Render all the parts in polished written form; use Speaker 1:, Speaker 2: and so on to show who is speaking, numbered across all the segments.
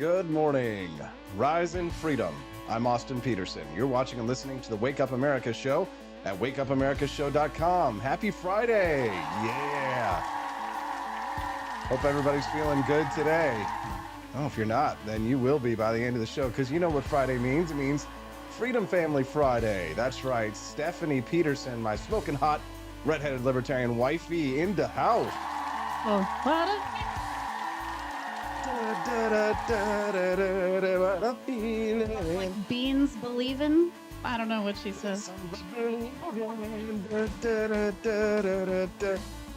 Speaker 1: Good morning. Rise in freedom. I'm Justin Petersen. You're watching and listening to the Wake Up America show at wakeupAmericaShow.com. Happy Friday. Yeah. Hope everybody's feeling good today. Oh, if you're not, then you will be by the end of the show, because you know what Friday means. It means Freedom Family Friday. That's right. Stephanie Petersen, my smoking hot redheaded libertarian wifey, in the house.
Speaker 2: Oh, what like beans believing? I don't know what she says.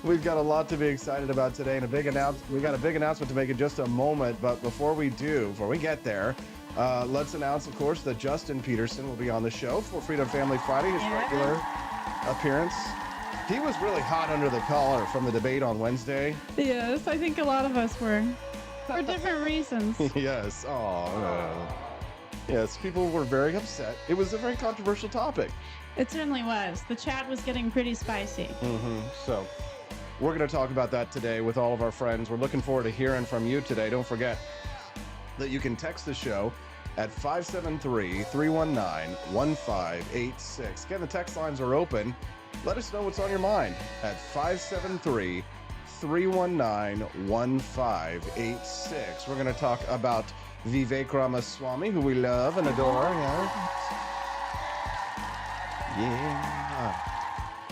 Speaker 1: We've got a lot to be excited about today, and we got a big announcement to make in just a moment. But before we get there, let's announce, of course, that Justin Petersen will be on the show for Freedom Family Friday, his regular appearance. He was really hot under the collar from the debate on Wednesday.
Speaker 2: Yes, I think a lot of us were, for different reasons.
Speaker 1: Yes. Yes, people were very upset. It was a very controversial topic.
Speaker 2: It certainly was. The chat was getting pretty spicy.
Speaker 1: So we're going to talk about that today with all of our friends. We're looking forward to hearing from you today. Don't forget that you can text the show at 573-319-1586. Again, the text lines are open. Let us know what's on your mind at 573-319-1586. We're going to talk about Vivek Ramaswamy, who we love and adore. Yeah.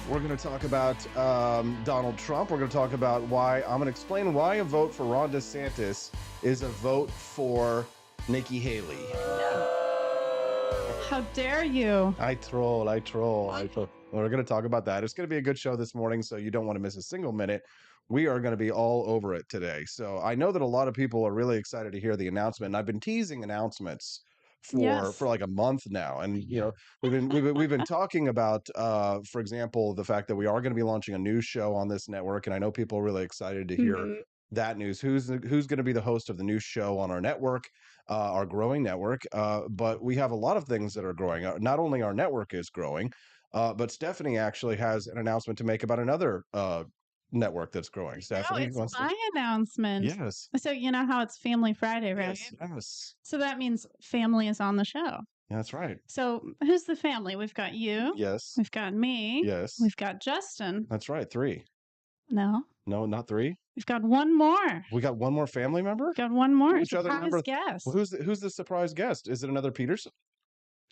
Speaker 1: We're going to talk about Donald Trump. We're going to talk about I'm going to explain why a vote for Ron DeSantis is a vote for Nikki Haley.
Speaker 2: How dare you?
Speaker 1: I troll. We're going to talk about that. It's going to be a good show this morning, so you don't want to miss a single minute. We are going to be all over it today. So I know that a lot of people are really excited to hear the announcement, and I've been teasing announcements for like a month now. And we've been talking about, for example, the fact that we are going to be launching a new show on this network, and I know people are really excited to hear that news. Who's going to be the host of the new show on our network, our growing network? But we have a lot of things that are growing. Not only our network is growing, but Stephanie actually has an announcement to make about another network that's growing. Stephanie,
Speaker 2: it's my announcement.
Speaker 1: Yes.
Speaker 2: So you know how it's Family Friday, right?
Speaker 1: Yes.
Speaker 2: So that means family is on the show.
Speaker 1: That's right.
Speaker 2: So who's the family? We've got you.
Speaker 1: Yes.
Speaker 2: We've got me.
Speaker 1: Yes.
Speaker 2: We've got Justin.
Speaker 1: That's right. 3.
Speaker 2: No,
Speaker 1: not 3.
Speaker 2: We've got one more.
Speaker 1: We got one more family member?
Speaker 2: We've got one more.
Speaker 1: Which other member?
Speaker 2: Guest.
Speaker 1: Well, who's the surprise guest? Is it another Petersen?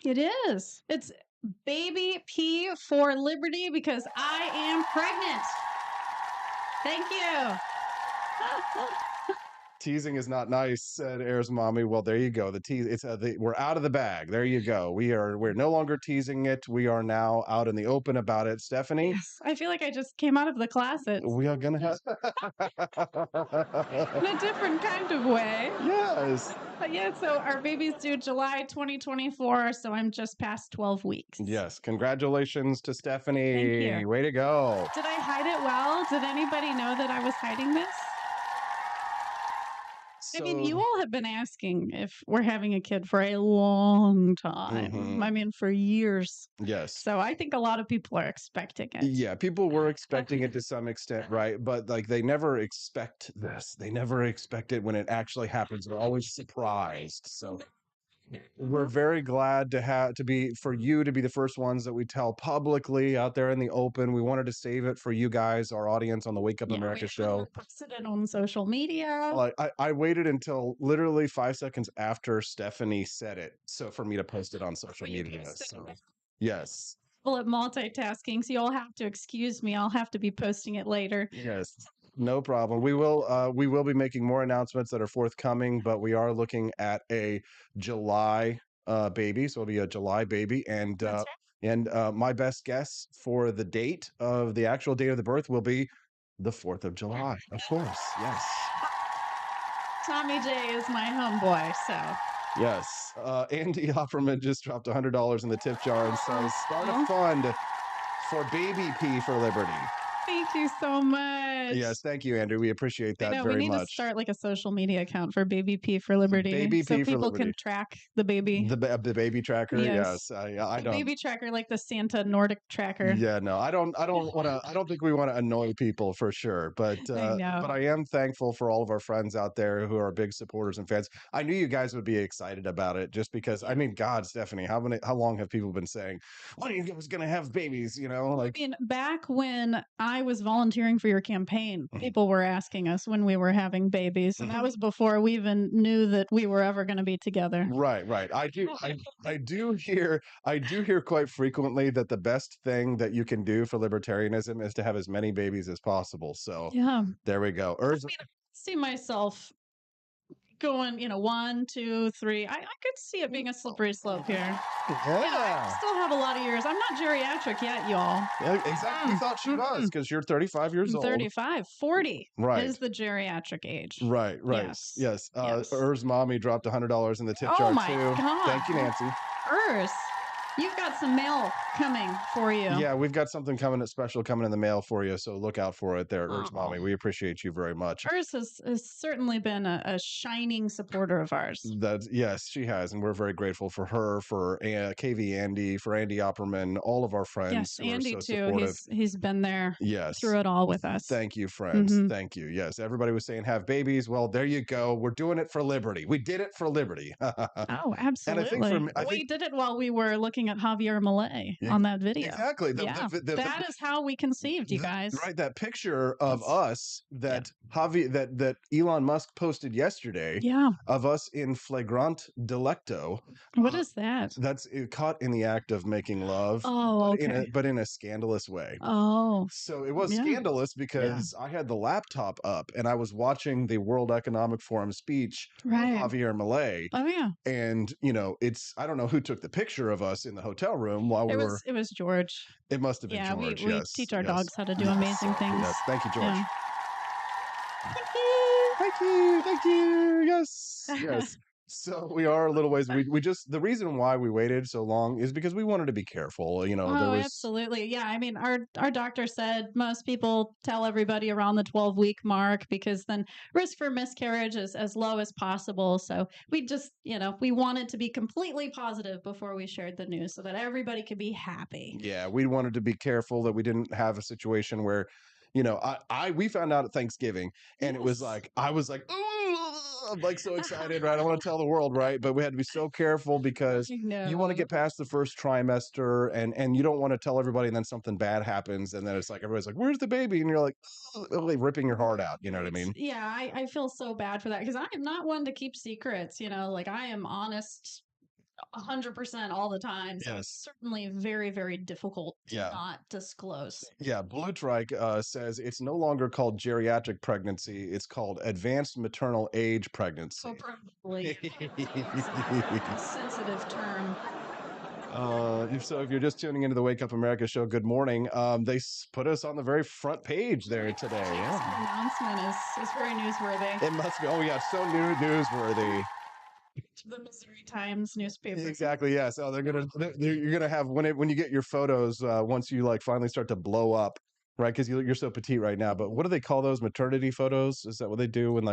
Speaker 2: It is. It's Baby P for Liberty, because I am pregnant. Thank you.
Speaker 1: Teasing is not nice, said Air's mommy. Well, there you go. The tease. We're out of the bag. There you go. We're no longer teasing it. We are now out in the open about it. Stephanie?
Speaker 2: Yes, I feel like I just came out of the closet.
Speaker 1: We are gonna have
Speaker 2: in a different kind of way.
Speaker 1: Yes.
Speaker 2: But yeah, so our baby's due July 2024, so I'm just past 12 weeks.
Speaker 1: Yes. Congratulations to Stephanie.
Speaker 2: Thank you.
Speaker 1: Way to go.
Speaker 2: Did I hide it well? Did anybody know that I was hiding this? I mean, you all have been asking if we're having a kid for a long time. I mean, for years.
Speaker 1: Yes.
Speaker 2: So I think a lot of people are expecting it.
Speaker 1: Yeah, people were expecting it to some extent, right? But like they never expect this. They never expect it when it actually happens. They're always surprised. So we're very glad for you to be the first ones that we tell publicly out there in the open. We wanted to save it for you guys, our audience on the Wake Up America show.
Speaker 2: Posted it on social media.
Speaker 1: Like I waited until literally 5 seconds after Stephanie said it, so for me to post it on social media. So, yes.
Speaker 2: Well, at multitasking, so you'll have to excuse me. I'll have to be posting it later.
Speaker 1: Yes. No problem. We will be making more announcements that are forthcoming, but we are looking at a July baby, so it'll be a July baby, and my best guess for the actual date of the birth will be the 4th of July. Of course, yes.
Speaker 2: Tommy J is my homeboy, so.
Speaker 1: Yes. Andy Opperman just dropped $100 in the tip jar and says, "Start a fund for Baby P for Liberty."
Speaker 2: Thank you so much.
Speaker 1: Yes, thank you, Andrew. We appreciate
Speaker 2: I
Speaker 1: that
Speaker 2: know we
Speaker 1: very
Speaker 2: need to
Speaker 1: much.
Speaker 2: start like a social media account for Baby P for Liberty,
Speaker 1: Baby
Speaker 2: so
Speaker 1: P for
Speaker 2: people can
Speaker 1: Liberty.
Speaker 2: track the baby.
Speaker 1: The baby tracker.
Speaker 2: Yes.
Speaker 1: Yes, I
Speaker 2: The
Speaker 1: don't.
Speaker 2: baby tracker, like the Santa Nordic tracker.
Speaker 1: Yeah, no, I don't want to. I don't think we want to annoy people for sure. But
Speaker 2: I know.
Speaker 1: but I am thankful for all of our friends out there who are big supporters and fans. I knew you guys would be excited about it, just because. I mean, God, Stephanie, how long have people been saying, when are you guys gonna have babies? You know, like.
Speaker 2: I mean, back when I was volunteering for your campaign,
Speaker 1: Mhm.
Speaker 2: people were asking us when we were having babies, and that was before we even knew that we were ever going to be together.
Speaker 1: Right, right. I do hear quite frequently that the best thing that you can do for libertarianism is to have as many babies as possible. So
Speaker 2: Yeah.
Speaker 1: there we go.
Speaker 2: I mean, I see myself going, 1, 2, 3. I could see it being a slippery slope here. I still have a lot of years. I'm not geriatric yet, y'all.
Speaker 1: Yeah, exactly. You thought she was, because you're 35 years
Speaker 2: I'm
Speaker 1: old.
Speaker 2: 35. 40
Speaker 1: Right.
Speaker 2: is the geriatric age.
Speaker 1: Right.
Speaker 2: Yes.
Speaker 1: Yes.
Speaker 2: Yes.
Speaker 1: Er's mommy dropped $100 in the tip
Speaker 2: Oh
Speaker 1: jar
Speaker 2: my
Speaker 1: too.
Speaker 2: God.
Speaker 1: Thank you, Nancy.
Speaker 2: Urs, you've got some mail coming for you.
Speaker 1: Yeah, we've got something special coming in the mail for you, so look out for it there, Er's mommy. We appreciate you very much.
Speaker 2: Urs has certainly been a shining supporter of ours.
Speaker 1: Yes, she has, and we're very grateful for her, for KV Andy, for Andy Opperman, all of our friends.
Speaker 2: Yes,
Speaker 1: who
Speaker 2: Andy
Speaker 1: are so
Speaker 2: too.
Speaker 1: supportive.
Speaker 2: He's been there.
Speaker 1: Yes.
Speaker 2: Through it all with us.
Speaker 1: Thank you, friends. Thank you. Yes, everybody was saying have babies. Well, there you go. We're doing it for liberty. We did it for liberty.
Speaker 2: Oh, absolutely.
Speaker 1: And I think
Speaker 2: we did it while we were looking at Javier Milei on that video.
Speaker 1: Exactly.
Speaker 2: That is how we conceived, you guys.
Speaker 1: Right, that picture of us that that Elon Musk posted yesterday.
Speaker 2: Yeah.
Speaker 1: Of us in flagrante delecto.
Speaker 2: What is that?
Speaker 1: That's caught in the act of making love.
Speaker 2: Oh, okay.
Speaker 1: But in a scandalous way.
Speaker 2: Oh.
Speaker 1: So it was scandalous because I had the laptop up and I was watching the World Economic Forum speech of Javier Milei.
Speaker 2: Oh yeah.
Speaker 1: And I don't know who took the picture of us in the hotel room while we were.
Speaker 2: It was George.
Speaker 1: It must have been George.
Speaker 2: We teach our dogs how to do amazing things.
Speaker 1: Yes, thank you, George.
Speaker 2: Yeah.
Speaker 1: Thank you. Yes. So we are a little ways. We just, the reason why we waited so long is because we wanted to be careful.
Speaker 2: Absolutely. Yeah. I mean, our doctor said most people tell everybody around the 12-week mark, because then risk for miscarriage is as low as possible. So we just, we wanted to be completely positive before we shared the news so that everybody could be happy.
Speaker 1: Yeah. We wanted to be careful that we didn't have a situation where, we found out at Thanksgiving and it was like, I was like, I'm like so excited, right? I want to tell the world, right? But we had to be so careful because you want to get past the first trimester and you don't want to tell everybody and then something bad happens. And then it's like, everybody's like, where's the baby? And you're like ripping your heart out. You know what I mean?
Speaker 2: Yeah. I feel so bad for that because I am not one to keep secrets, like I am honest 100% all the time. So it's certainly very, very difficult to not disclose.
Speaker 1: Yeah. Blutrike says it's no longer called geriatric pregnancy. It's called advanced maternal age pregnancy.
Speaker 2: So probably a sensitive term.
Speaker 1: If you're just tuning into the Wake Up America show, good morning. They put us on the very front page there today.
Speaker 2: The announcement is very newsworthy.
Speaker 1: It must be. Oh yeah, so newsworthy.
Speaker 2: The Missouri Times newspaper.
Speaker 1: Exactly. Yeah. So you're gonna have when you get your photos once you finally start to blow up, right? Because you're so petite right now. But what do they call those maternity photos? Is that what they do when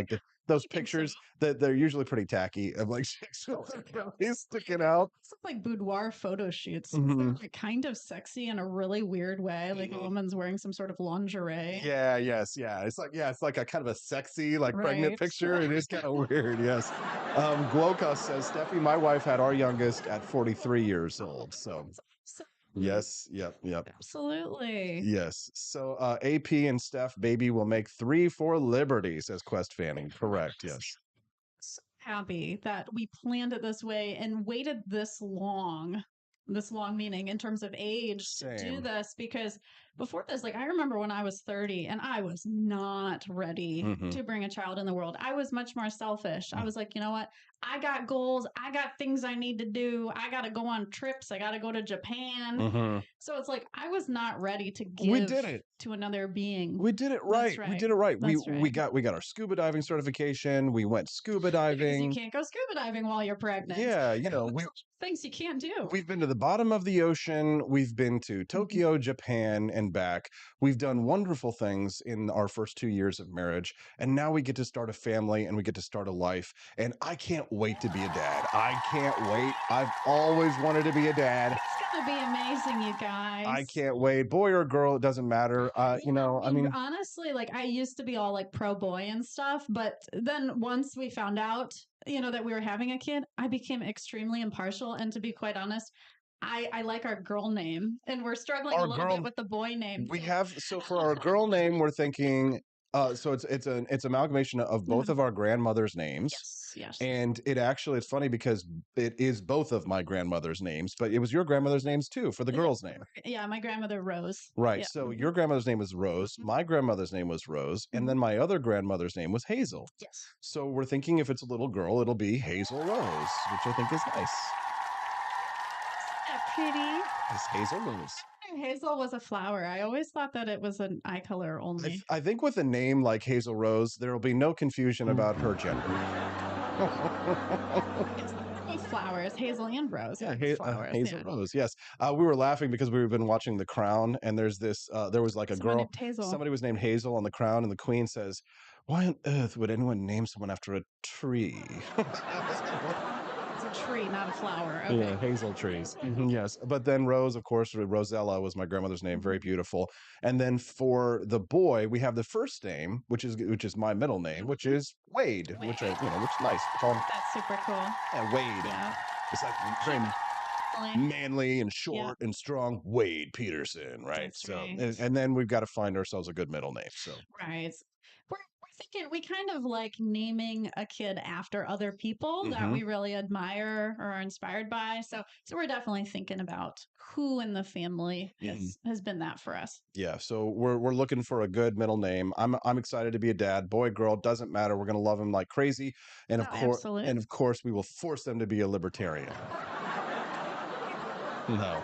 Speaker 1: those pictures that they're usually pretty tacky of chicks with their bellies sticking out?
Speaker 2: It's like boudoir photo shoots. It's kind of sexy in a really weird way. Like a woman's wearing some sort of lingerie.
Speaker 1: Yeah. Yes. Yeah. It's like a kind of a sexy pregnant picture. It is kind of weird. Yes. Glowcus says, Steffi, my wife had our youngest at 43 years old. So. Yes. Yep.
Speaker 2: Absolutely.
Speaker 1: Yes. So AP and Steph, baby will make 3 for Liberty, says Quest Fanning. Correct. Yes.
Speaker 2: So happy that we planned it this way and waited this long meaning in terms of age to do this, because before this, I remember when I was 30 and I was not ready to bring a child in the world. I was much more selfish. I was like, you know what? I got goals. I got things I need to do. I got to go on trips. I got to go to Japan. So it's like, I was not ready to give to another being.
Speaker 1: We did it right. We did it right. We got our scuba diving certification. We went scuba diving.
Speaker 2: Because you can't go scuba diving while you're pregnant.
Speaker 1: Yeah.
Speaker 2: Things you can't do.
Speaker 1: We've been to the bottom of the ocean. We've been to Tokyo, Japan, and looking back, we've done wonderful things in our first 2 years of marriage, and now we get to start a family and we get to start a life. And I can't wait to be a dad. I can't wait. I've always wanted to be a dad.
Speaker 2: It's gonna be amazing, you guys.
Speaker 1: I can't wait. Boy or girl, it doesn't matter. You know, I mean,
Speaker 2: honestly, like I used to be all like pro boy and stuff, but then once we found out, you know, that we were having a kid, I became extremely impartial. And to be quite honest, I like our girl name, and we're struggling a little bit with the boy name.
Speaker 1: We have, so for our girl name, we're thinking, so it's amalgamation of both of our grandmother's names.
Speaker 2: Yes.
Speaker 1: And it's funny because it is both of my grandmother's names, but it was your grandmother's names too for the girl's name.
Speaker 2: Yeah, my grandmother Rose.
Speaker 1: Right.
Speaker 2: Yeah.
Speaker 1: So your grandmother's name was Rose, my grandmother's name was Rose, and then my other grandmother's name was Hazel.
Speaker 2: Yes.
Speaker 1: So we're thinking if it's a little girl, it'll be Hazel Rose, which I think is nice.
Speaker 2: Pretty.
Speaker 1: It's Hazel Rose.
Speaker 2: Hazel was a flower. I always thought that it was an eye color only.
Speaker 1: I think with a name like Hazel Rose, there will be no confusion about her gender.
Speaker 2: It's flowers, Hazel and Rose.
Speaker 1: Yeah, Hazel Rose. Yes, we were laughing because we've been watching The Crown, and there's this. There was like a girl. Somebody was named Hazel on The Crown, and the Queen says, "Why on earth would anyone name someone after a tree?"
Speaker 2: It's a tree, not a flower. Okay.
Speaker 1: Yeah, hazel trees. Yes. But then Rose, of course, Rosella was my grandmother's name. Very beautiful. And then for the boy, we have the first name, which is my middle name, which is Wade, which is nice.
Speaker 2: That's super cool.
Speaker 1: Yeah, Wade. Yeah. It's like very manly and short and strong. Wade Petersen, right?
Speaker 2: That's right.
Speaker 1: And then we've got to find ourselves a good middle name. So
Speaker 2: right. We're thinking, we kind of like naming a kid after other people that we really admire or are inspired by. So we're definitely thinking about who in the family has been that for us.
Speaker 1: Yeah. So we're looking for a good middle name. I'm excited to be a dad. Boy, girl, doesn't matter. We're gonna love him like crazy. And of course we will force them to be a libertarian. No.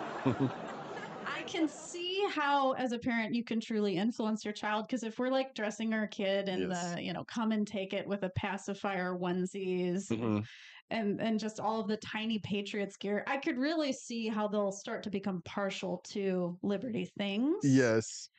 Speaker 2: I can see how, as a parent, you can truly influence your child, because if we're like dressing our kid in the, come and take it with a pacifier onesies and just all of the tiny Patriots gear, I could really see how they'll start to become partial to liberty things.
Speaker 1: Yes.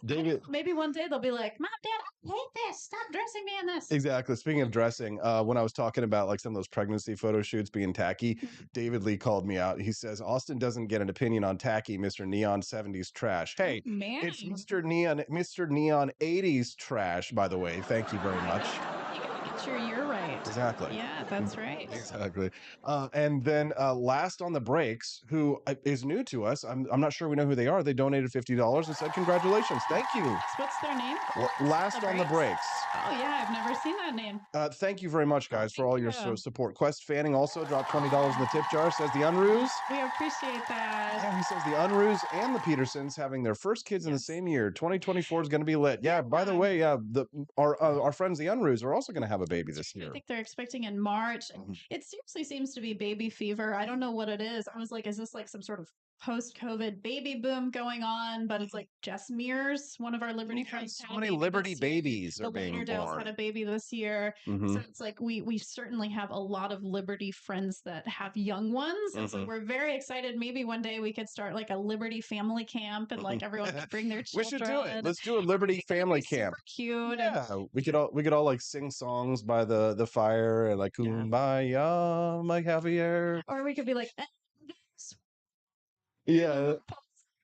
Speaker 1: David.
Speaker 2: Maybe one day they'll be like, "Mom, Dad, I hate this. Stop dressing me in this."
Speaker 1: Exactly. Speaking of dressing, when I was talking about like some of those pregnancy photo shoots being tacky, David Lee called me out. He says, "Austin doesn't get an opinion on tacky, Mr. Neon 70s trash." Hey, it's Mr. Neon 80s trash, by the way. Thank you very much.
Speaker 2: Sure, you're right.
Speaker 1: Exactly.
Speaker 2: Yeah, that's right.
Speaker 1: Exactly. And then last on the breaks, who is new to us, I'm not sure we know who they are. They donated $50 and said, "Congratulations, thank you."
Speaker 2: What's their name?
Speaker 1: Last on the breaks.
Speaker 2: Oh yeah, I've never seen that name.
Speaker 1: Thank you very much, guys, for all your support. Quest Fanning also dropped $20 in the tip jar. Says the Unruhs.
Speaker 2: We appreciate that.
Speaker 1: Yeah, he says the Unruhs and the Petersens having their first kids in the same year. 2024 is going to be lit. Yeah. By the way, our friends the Unruhs are also going to have a baby this year.
Speaker 2: I think they're expecting in March. It seriously seems to be baby fever. I don't know what it is. I was like, is this like some sort of post-COVID baby boom going on? But it's like Jess Mears, one of our Liberty friends.
Speaker 1: So many Liberty babies are being born.
Speaker 2: Had a baby this year. So it's like we certainly have a lot of Liberty friends that have young ones. And so we're very excited. Maybe one day we could start like a Liberty family camp, and like everyone could bring their children.
Speaker 1: We should do it. Let's do a Liberty family camp.
Speaker 2: Cute.
Speaker 1: Yeah, we could all like sing songs by the fire and like Kumbaya, my Javier.
Speaker 2: Or we could be like,
Speaker 1: yeah,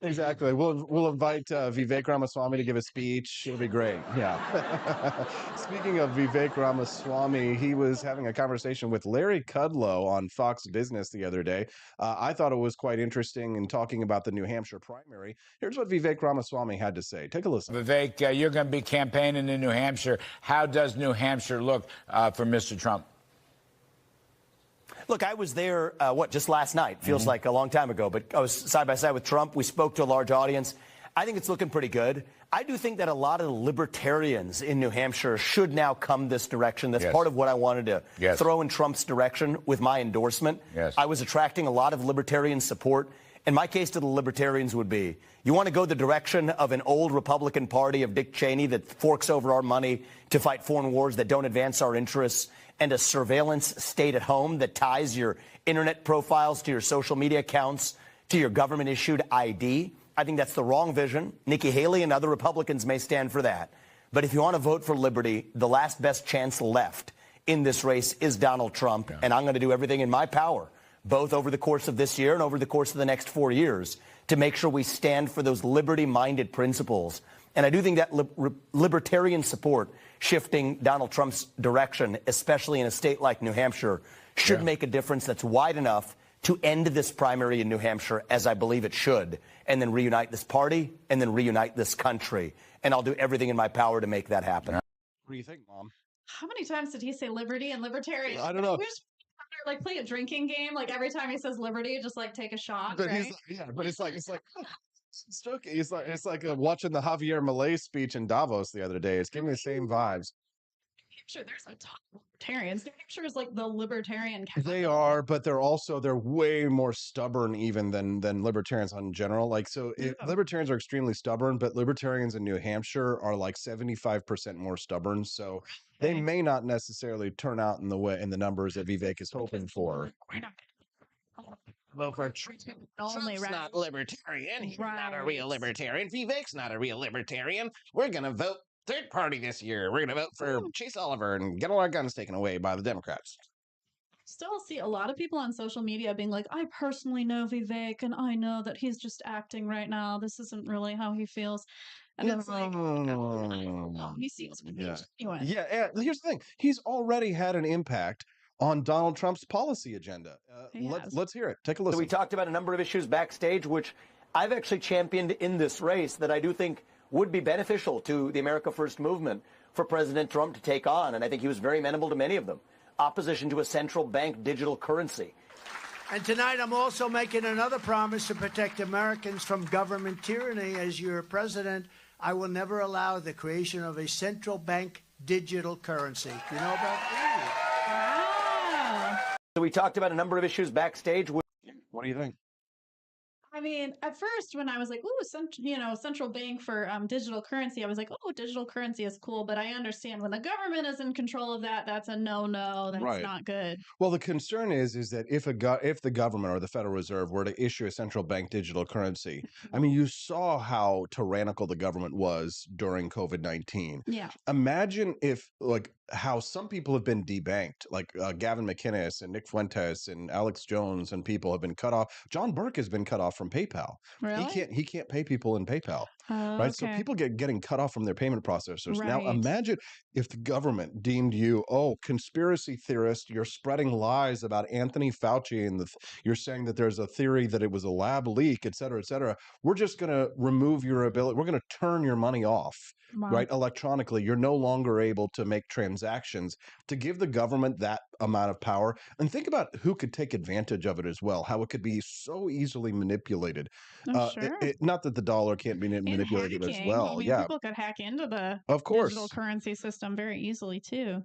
Speaker 1: exactly. We'll invite Vivek Ramaswamy to give a speech. It'll be great. Yeah. Speaking of Vivek Ramaswamy, he was having a conversation with Larry Kudlow on Fox Business the other day. I thought it was quite interesting in talking about the New Hampshire primary. Here's what Vivek Ramaswamy had to say. Take a listen.
Speaker 3: Vivek, you're going to be campaigning in New Hampshire. How does New Hampshire look for Mr. Trump?
Speaker 4: Look, I was there, just last night. Feels like a long time ago, but I was side by side with Trump. We spoke to a large audience. I think it's looking pretty good. I do think that a lot of the libertarians in New Hampshire should now come this direction. That's part of what I wanted to throw in Trump's direction with my endorsement. I was attracting a lot of libertarian support. And my case to the libertarians would be, you want to go the direction of an old Republican Party of Dick Cheney that forks over our money to fight foreign wars that don't advance our interests, and a surveillance state at home that ties your internet profiles to your social media accounts to your government-issued ID? I think that's the wrong vision. Nikki Haley and other Republicans may stand for that. But if you want to vote for liberty, the last best chance left in this race is Donald Trump. Yeah. And I'm going to do everything in my power, both over the course of this year and over the course of the next 4 years, to make sure we stand for those liberty-minded principles. And I do think that libertarian support shifting Donald Trump's direction, especially in a state like New Hampshire, should make a difference that's wide enough to end this primary in New Hampshire, as I believe it should, and then reunite this party and then reunite this country. And I'll do everything in my power to make that happen.
Speaker 1: What do you think, Mom?
Speaker 2: How many times did he say liberty and libertarian?
Speaker 1: I don't know.
Speaker 2: We just like play a drinking game. Like every time he says liberty, just like take a shot.
Speaker 1: But
Speaker 2: right?
Speaker 1: But it's like it's like watching the Javier Milei speech in Davos the other day. It's giving me the same vibes.
Speaker 2: Sure, there's a ton of libertarians. New Hampshire is like the libertarian capital.
Speaker 1: They are, but they're way more stubborn even than libertarians in general. Like, so libertarians are extremely stubborn, but libertarians in New Hampshire are like 75% more stubborn. So they may not necessarily turn out in the numbers that Vivek is hoping for.
Speaker 5: Well, for Trump's not libertarian. He's not a real libertarian. Vivek's not a real libertarian. We're going to vote third party this year. We're going to vote for Chase Oliver and get all our guns taken away by the Democrats.
Speaker 2: Still see a lot of people on social media being like, I personally know Vivek and I know that he's just acting right now. This isn't really how he feels. And it's like, no, he seems anyway.
Speaker 1: Yeah, and here's the thing. He's already had an impact on Donald Trump's policy agenda. Let's hear it. Take a listen.
Speaker 4: So we talked about a number of issues backstage, which I've actually championed in this race that I do think would be beneficial to the America First movement for President Trump to take on. And I think he was very amenable to many of them. Opposition to a central bank digital currency.
Speaker 6: And tonight I'm also making another promise to protect Americans from government tyranny. As your president, I will never allow the creation of a central bank digital currency. Do you know about that?
Speaker 2: Wow.
Speaker 4: So we talked about a number of issues backstage.
Speaker 1: What do you think?
Speaker 2: I mean, at first, when I was like, "Ooh, central bank for digital currency," I was like, "Oh, digital currency is cool." But I understand when the government is in control of that, that's a no-no. That's not good.
Speaker 1: Well, the concern is that if the government or the Federal Reserve were to issue a central bank digital currency, I mean, you saw how tyrannical the government was during COVID-19.
Speaker 2: Yeah.
Speaker 1: Imagine if how some people have been debanked, like Gavin McInnes and Nick Fuentes and Alex Jones, and people have been cut off. John Burke has been cut off from PayPal.
Speaker 2: Really?
Speaker 1: He can't pay people in PayPal. Right. So people getting cut off from their payment processors.
Speaker 2: Right.
Speaker 1: Now imagine if the government deemed you, conspiracy theorist, you're spreading lies about Anthony Fauci and you're saying that there's a theory that it was a lab leak, et cetera, et cetera. We're just going to remove your ability. We're going to turn your money off.
Speaker 2: Wow.
Speaker 1: Right. Electronically, you're no longer able to make transactions. To give the government that amount of power, and think about who could take advantage of it as well, how it could be so easily manipulated.
Speaker 2: Sure.
Speaker 1: Not that the dollar can't be manipulated as well.
Speaker 2: I mean, people could hack into the digital currency system very easily too.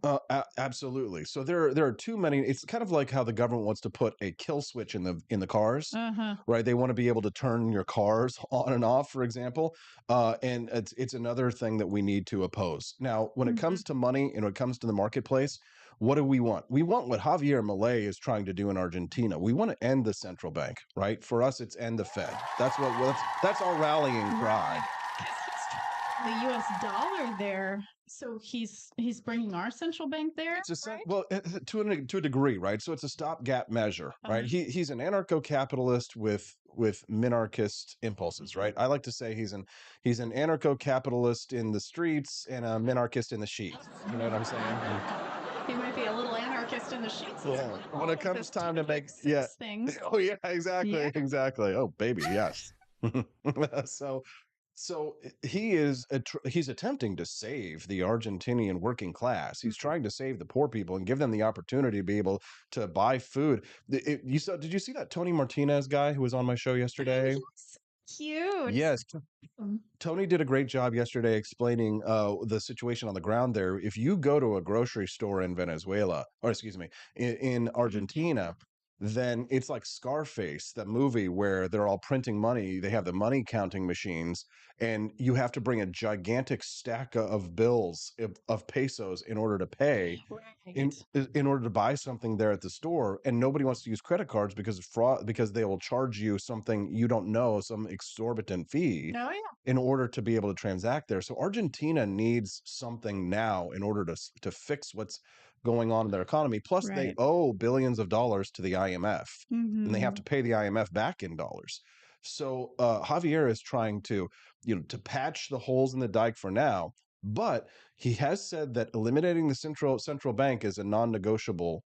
Speaker 1: Absolutely. So there are too many. It's kind of like how the government wants to put a kill switch in the cars, right? They want to be able to turn your cars on and off, for example. And it's another thing that we need to oppose. Now, when it comes to money and when it comes to the marketplace, what do we want? We want what Javier Milei is trying to do in Argentina. We want to end the central bank, right? For us, it's end the Fed. That's our rallying cry.
Speaker 2: The U.S. dollar there, so he's bringing our central bank there.
Speaker 1: Right? Well, to a degree, right? So it's a stopgap measure, right? He's an anarcho-capitalist with minarchist impulses, right? I like to say he's an anarcho-capitalist in the streets and a minarchist in the sheets. You know what I'm saying?
Speaker 2: He might be a little anarchist in the sheets.
Speaker 1: Yeah. When it comes time to make
Speaker 2: things.
Speaker 1: Oh yeah, exactly. Oh baby, yes. So he's attempting to save the Argentinian working class. He's trying to save the poor people and give them the opportunity to be able to buy food. Did you see that Tony Martinez guy who was on my show yesterday?
Speaker 2: Cute.
Speaker 1: Yes. Tony did a great job yesterday explaining the situation on the ground there. If you go to a grocery store in Venezuela, or excuse me, in Argentina, then it's like Scarface, that movie where they're all printing money. They have the money counting machines, and you have to bring a gigantic stack of bills of pesos in order to pay, in order to buy something there at the store. And nobody wants to use credit cards because of fraud, because they will charge you something you don't know, some exorbitant fee,
Speaker 2: Oh, yeah.
Speaker 1: in order to be able to transact there. So Argentina needs something now in order to fix what's going on in their economy. Plus, they
Speaker 2: Right.
Speaker 1: owe billions of dollars to the IMF, and they have to
Speaker 2: Mhm.
Speaker 1: pay the IMF back in dollars. So Javier is trying to, to patch the holes in the dike for now, but he has said that eliminating the central bank is a non-negotiable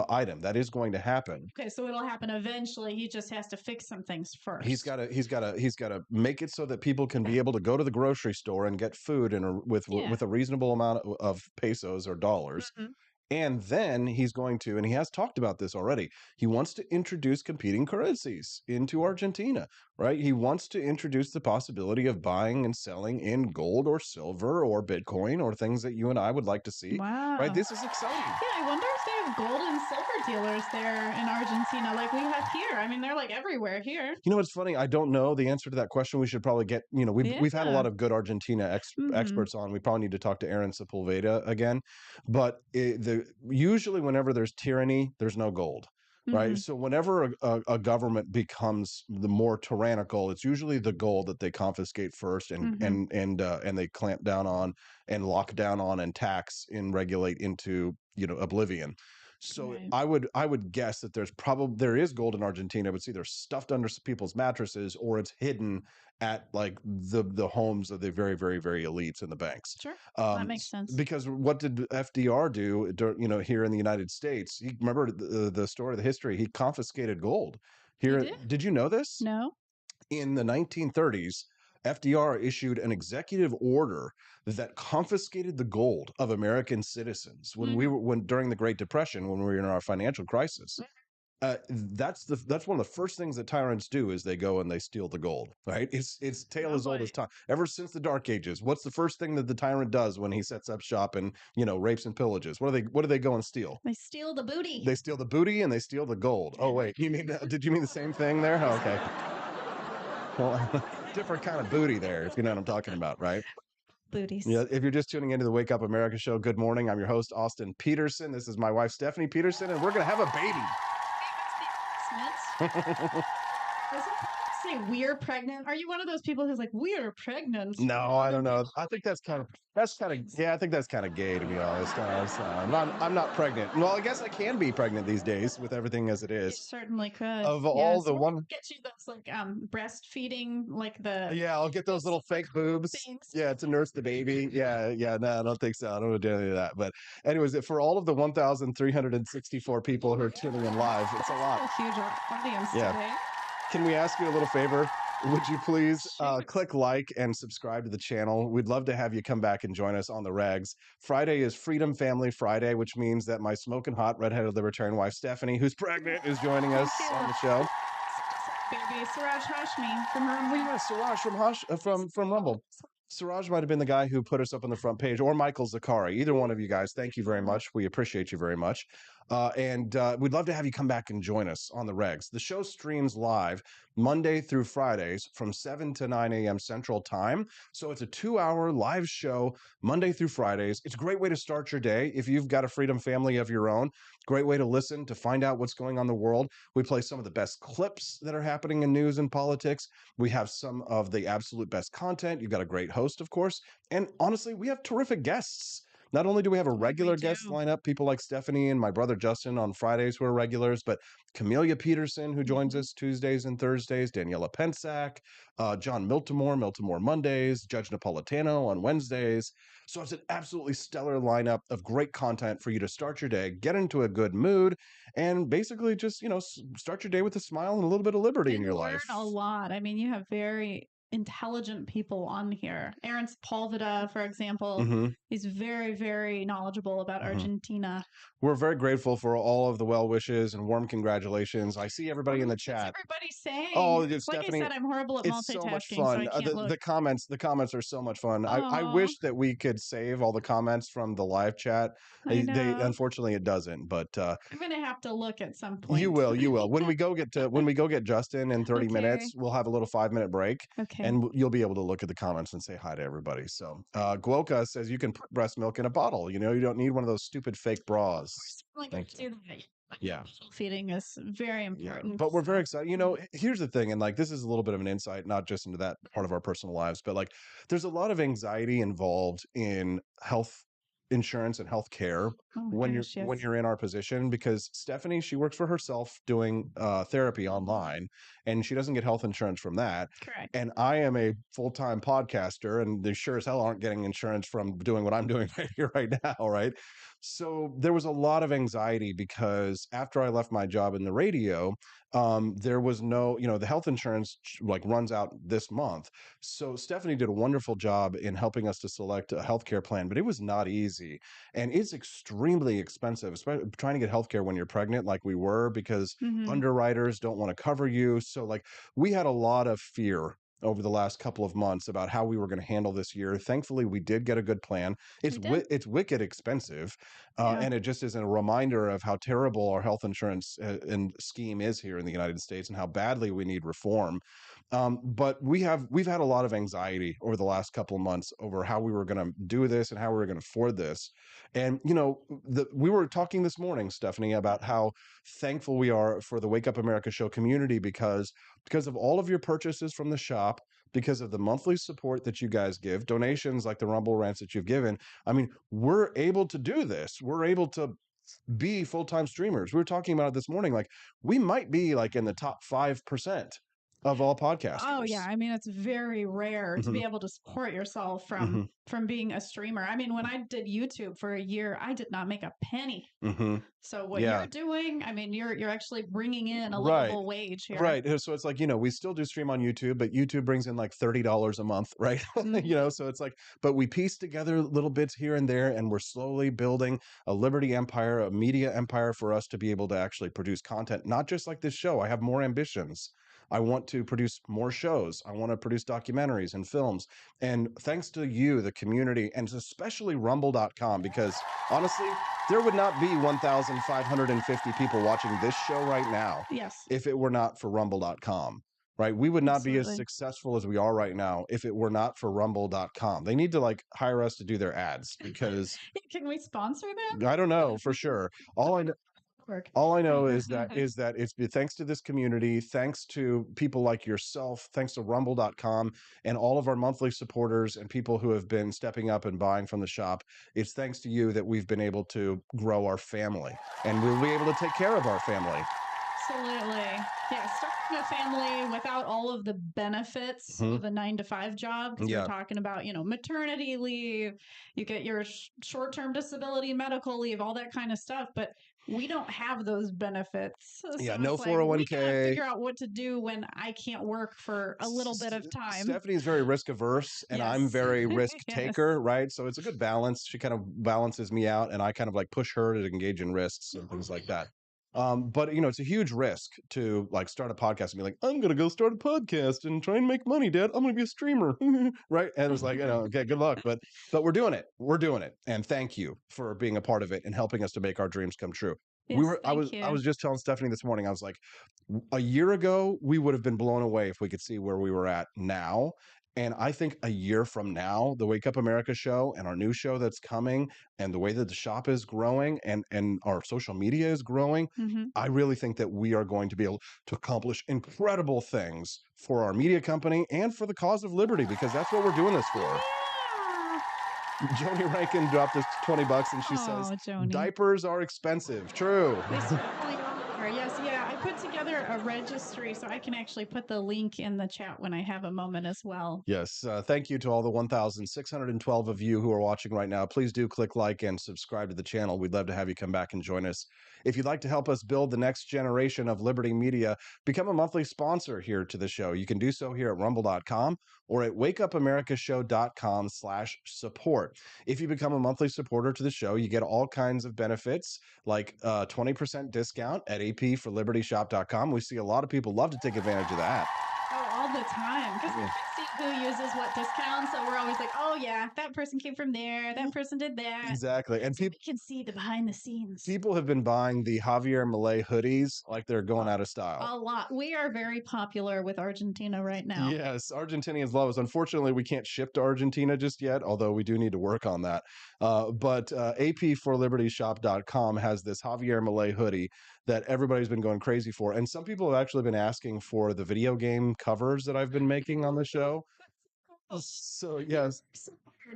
Speaker 1: item that is going to happen.
Speaker 2: Okay, so it'll happen eventually. He just has to fix some things first.
Speaker 1: He's got to make it so that people can be able to go to the grocery store and get food with a reasonable amount of pesos or dollars.
Speaker 2: Mhm.
Speaker 1: And then he's going to, and he has talked about this already, he wants to introduce competing currencies into Argentina, right? He wants to introduce the possibility of buying and selling in gold or silver or Bitcoin or things that you and I would like to see.
Speaker 2: Wow.
Speaker 1: Right? This is exciting.
Speaker 2: Yeah, I wonder if they have gold and silver dealers there in Argentina like we have here. I mean, they're like everywhere here.
Speaker 1: You know what's funny? I don't know the answer to that question. We should probably get, we've had a lot
Speaker 2: Yeah.
Speaker 1: of good Argentina experts on. We probably need to talk to Aaron Sepulveda again. But usually whenever there's tyranny, there's no gold. Right.
Speaker 2: Mhm.
Speaker 1: So whenever a government becomes the more tyrannical, it's usually the gold that they confiscate first and they clamp down on and lock down on and tax and regulate into, oblivion. So
Speaker 2: Right.
Speaker 1: I would guess that there is gold in Argentina, but it's either stuffed under people's mattresses or it's hidden at like the homes of the very, very, very elites in the banks.
Speaker 2: Sure. That makes sense.
Speaker 1: Because what did FDR do, here in the United States? Remember the story, the history. He confiscated gold here. Did you know this?
Speaker 2: No.
Speaker 1: In the 1930s, FDR issued an executive order that confiscated the gold of American citizens during the Great Depression, when we were in our financial crisis. That's one of the first things that tyrants do, is they go and they steal the gold, right? It's tale as old as time. Ever since the Dark Ages, what's the first thing that the tyrant does when he sets up shop and rapes and pillages? What do they go and steal?
Speaker 2: They steal the booty.
Speaker 1: They steal the booty and they steal the gold. Oh wait, did you mean the same thing there? Oh, okay. Well, different kind of booty there, if you know what I'm talking about, right?
Speaker 2: Booties.
Speaker 1: Yeah, if you're just tuning into the Wake Up America show, good morning. I'm your host, Austin Petersen. This is my wife, Stephanie Petersen, and we're going to have a baby.
Speaker 2: Say we're pregnant. Are you one of those people who's like, we're pregnant?
Speaker 1: No, I don't know. I think that's kind of I think that's kind of gay, to be honest. I'm not pregnant. Well, I guess I can be pregnant these days with everything as it
Speaker 2: You
Speaker 1: is.
Speaker 2: certainly could.
Speaker 1: Of all the
Speaker 2: we'll get you those like breastfeeding, like the
Speaker 1: I'll get those little fake boobs.
Speaker 2: things.
Speaker 1: Yeah, to nurse the baby. Yeah. No, I don't think so. I don't want to do any of that. But anyways, for all of the 1,364 people who are tuning in live, it's a lot.
Speaker 2: A huge audience today.
Speaker 1: Can we ask you a little favor? Would you please click like and subscribe to the channel? We'd love to have you come back and join us on the regs. Friday is Freedom Family Friday, which means that my smoking hot redheaded libertarian wife, Stephanie, who's pregnant, is joining us on the show.
Speaker 2: Baby Suraj Hashmi from Rumble.
Speaker 1: Yeah, Suraj from Rumble. Suraj might have been the guy who put us up on the front page, or Michael Zakari. Either one of you guys, thank you very much. We appreciate you very much. And we'd love to have you come back and join us on the regs. The show streams live Monday through Fridays from 7 to 9 a.m. Central Time. So it's a 2-hour live show Monday through Fridays. It's a great way to start your day if you've got a freedom family of your own. Great way to listen, to find out what's going on in the world. We play some of the best clips that are happening in news and politics. We have some of the absolute best content. You've got a great host, of course. And honestly, we have terrific guests. Not only do we have a regular guest lineup, people like Stephanie and my brother Justin on Fridays who are regulars, but Camelia Petersen, who joins us Tuesdays and Thursdays, Daniela Pensack, John Miltimore Mondays, Judge Napolitano on Wednesdays. So it's an absolutely stellar lineup of great content for you to start your day, get into a good mood, and basically just, start your day with a smile and a little bit of liberty in your life.
Speaker 2: Learn a lot. I mean, you have very intelligent people on here. Aaron Sepulveda, for example, he's very, very knowledgeable about Argentina.
Speaker 1: We're very grateful for all of the well wishes and warm congratulations. I see everybody in the chat.
Speaker 2: Everybody's saying.
Speaker 1: Oh,
Speaker 2: Stephanie, like I said, I'm horrible at multitasking,
Speaker 1: so much fun.
Speaker 2: so I can't
Speaker 1: The comments are so much fun. I wish that we could save all the comments from the live chat. They unfortunately it doesn't, but
Speaker 2: I'm gonna have to look at some point.
Speaker 1: You will. When we go get Justin in 30 minutes, we'll have a little 5-minute break, and you'll be able to look at the comments and say hi to everybody. So Guoka says you can put breast milk in a bottle. You don't need one of those stupid fake bras. Thank you. Yeah,
Speaker 2: feeding is very important.
Speaker 1: Yeah. But we're very excited. Here's the thing, and like this is a little bit of an insight, not just into that part of our personal lives, but like there's a lot of anxiety involved in health insurance and health care when you're in our position, because Stephanie, she works for herself doing therapy online, and she doesn't get health insurance from that.
Speaker 2: Correct.
Speaker 1: And I am a full-time podcaster, and they sure as hell aren't getting insurance from doing what I'm doing right here right now, right? So there was a lot of anxiety because after I left my job in the radio, there was no, the health insurance like runs out this month. So Stephanie did a wonderful job in helping us to select a healthcare plan, but it was not easy, and it's extremely expensive, especially trying to get healthcare when you're pregnant, like we were, because underwriters don't want to cover you. So like we had a lot of fear over the last couple of months about how we were going to handle this year. Thankfully, we did get a good plan. It's wicked expensive, and it just is a reminder of how terrible our health insurance and scheme is here in the United States and how badly we need reform. But we've had a lot of anxiety over the last couple of months over how we were going to do this and how we were going to afford this. And we were talking this morning, Stephanie, about how thankful we are for the Wake Up America show community because of all of your purchases from the shop, because of the monthly support that you guys give, donations like the Rumble Rants that you've given. I mean, we're able to do this. We're able to be full-time streamers. We were talking about it this morning. Like we might be like in the top 5% of all podcasters.
Speaker 2: Oh yeah, I mean it's very rare to be able to support yourself from being a streamer. I mean, when I did YouTube for a year, I did not make a penny. So what you're doing, I mean, you're actually bringing in a livable wage here.
Speaker 1: Right. So it's like, we still do stream on YouTube, but YouTube brings in like $30 a month, right? So it's like, but we piece together little bits here and there, and we're slowly building a liberty empire, a media empire for us to be able to actually produce content, not just like this show. I have more ambitions. I want to produce more shows. I want to produce documentaries and films. And thanks to you, the community, and especially rumble.com, because honestly, there would not be 1,550 people watching this show right now if it were not for rumble.com. Right? We would not be as successful as we are right now if it were not for rumble.com. They need to like hire us to do their ads because
Speaker 2: can we sponsor them?
Speaker 1: I don't know for sure. All I know is that it's thanks to this community, thanks to people like yourself, thanks to rumble.com and all of our monthly supporters and people who have been stepping up and buying from the shop. It's thanks to you that we've been able to grow our family, and we'll be able to take care of our family.
Speaker 2: Absolutely. Yeah, starting a family without all of the benefits of a 9-to-5 job. Because we're talking about, maternity leave, you get your short-term disability, medical leave, all that kind of stuff. But we don't have those benefits. So
Speaker 1: no 401k.
Speaker 2: We gotta figure out what to do when I can't work for a little bit of time.
Speaker 1: Stephanie's very risk averse, and I'm very risk taker, right? So it's a good balance. She kind of balances me out, and I kind of like push her to engage in risks and things like that. But it's a huge risk to like start a podcast and be like, I'm gonna go start a podcast and try and make money, Dad. I'm gonna be a streamer, right? And it was like, okay, good luck, but we're doing it. We're doing it, and thank you for being a part of it and helping us to make our dreams come true.
Speaker 2: Yes,
Speaker 1: I was just telling Stephanie this morning, I was like, a year ago we would have been blown away if we could see where we were at now. And I think a year from now, the Wake Up America show and our new show that's coming and the way that the shop is growing and our social media is growing, I really think that we are going to be able to accomplish incredible things for our media company and for the cause of liberty, because that's what we're doing this for. Joni Rankin dropped us $20 and she says,
Speaker 2: Joni.
Speaker 1: Diapers are expensive. True.
Speaker 2: They certainly are. Yes, yeah. put together a registry so I can actually put the link in the chat when I have a moment as well.
Speaker 1: Yes. Thank you to all the 1,612 of you who are watching right now. Please do click like and subscribe to the channel. We'd love to have you come back and join us. If you'd like to help us build the next generation of Liberty Media, become a monthly sponsor here to the show. You can do so here at rumble.com or at wakeupamerica.show.com/support. If you become a monthly supporter to the show, you get all kinds of benefits like 20% discount at apforlibertyshop.com. We see a lot of people love to take advantage of that.
Speaker 2: Oh, all the time. Because we can see who uses what discounts. So we're always like, oh, yeah, that person came from there. That person did that.
Speaker 1: Exactly. And
Speaker 2: so we can see the behind the scenes.
Speaker 1: People have been buying the Javier Milei hoodies like they're going out of style.
Speaker 2: A lot. We are very popular with Argentina right now.
Speaker 1: Yes, Argentinians love us. Unfortunately, we can't ship to Argentina just yet, although we do need to work on that. But apforlibertyshop.com has this Javier Milei hoodie that everybody's been going crazy for. And some people have actually been asking for the video game covers that I've been making on the show. So, yes.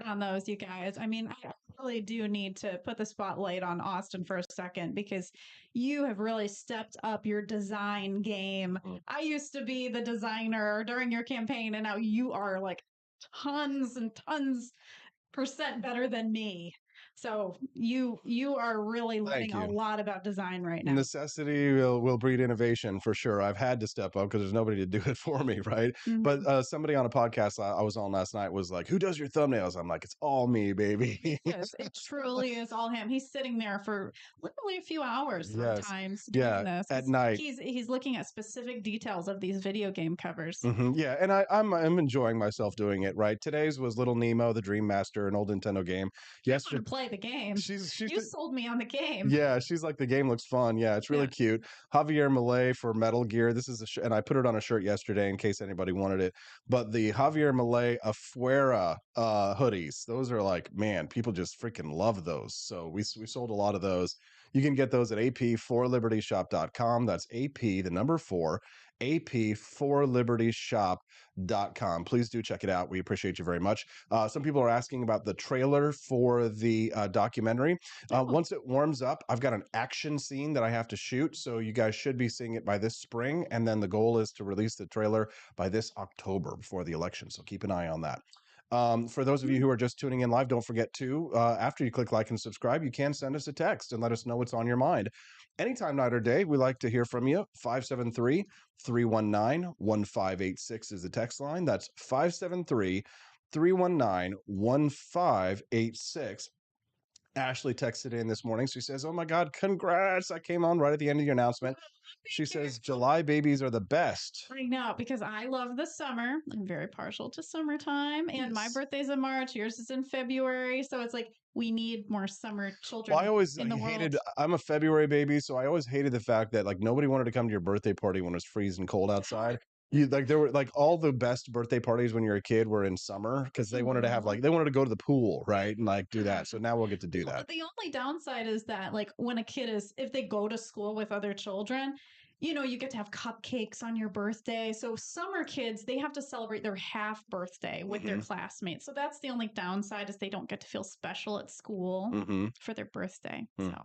Speaker 2: On those, you guys. I mean, I really do need to put the spotlight on Austin for a second because you have really stepped up your design game. I used to be the designer during your campaign, and now you are like tons and tons % better than me. So you are really learning a lot about design right now.
Speaker 1: Necessity will breed innovation for sure. I've had to step up because there's nobody to do it for me, right? Mm-hmm. But somebody on a podcast I was on last night was like, "Who does your thumbnails?" I'm like, "It's all me, baby."
Speaker 2: Yes, it truly is all him. He's sitting there for literally a few hours sometimes doing this.
Speaker 1: At night.
Speaker 2: He's looking at specific details of these video game covers.
Speaker 1: Mm-hmm. Yeah, and I'm enjoying myself doing it. Right, today's was Little Nemo, the Dream Master, an old Nintendo game.
Speaker 2: Yesterday, play the game. You sold me on the game.
Speaker 1: Yeah, she's like, the game looks fun. Yeah, it's really cute. Javier Milei for Metal Gear. This is and I put it on a shirt yesterday in case anybody wanted it. But the Javier Milei Afuera hoodies, those are like, man, people just freaking love those. So we sold a lot of those. You can get those at apforlibertyshop.com. That's AP, the number 4, apforlibertyshop.com. Please do check it out. We appreciate you very much. Some people are asking about the trailer for the documentary. Once it warms up, I've got an action scene that I have to shoot. So you guys should be seeing it by this spring. And then the goal is to release the trailer by this October before the election. So keep an eye on that. For those of you who are just tuning in live, don't forget to, after you click like and subscribe, you can send us a text and let us know what's on your mind. Anytime, night or day, we like to hear from you. 573-319-1586 is the text line. That's 573-319-1586. Ashley texted in this morning. She says, "Oh my God, congrats. I came on right at the end of your announcement." She says, "July babies are the best."
Speaker 2: I know, because I love the summer. I'm very partial to summertime. And my birthday's in March. Yours is in February. So it's like, we need more summer children.
Speaker 1: Well, I always hated, I'm a February baby, so I always hated the fact that like nobody wanted to come to your birthday party when it was freezing cold outside. There were like all the best birthday parties when you're a kid were in summer because they wanted to have they wanted to go to the pool, right? And like do that. So now we'll get to do that.
Speaker 2: But the only downside is that like when a kid if they go to school with other children, you get to have cupcakes on your birthday. So summer kids, they have to celebrate their half birthday with their classmates. So that's the only downside is they don't get to feel special at school for their birthday. So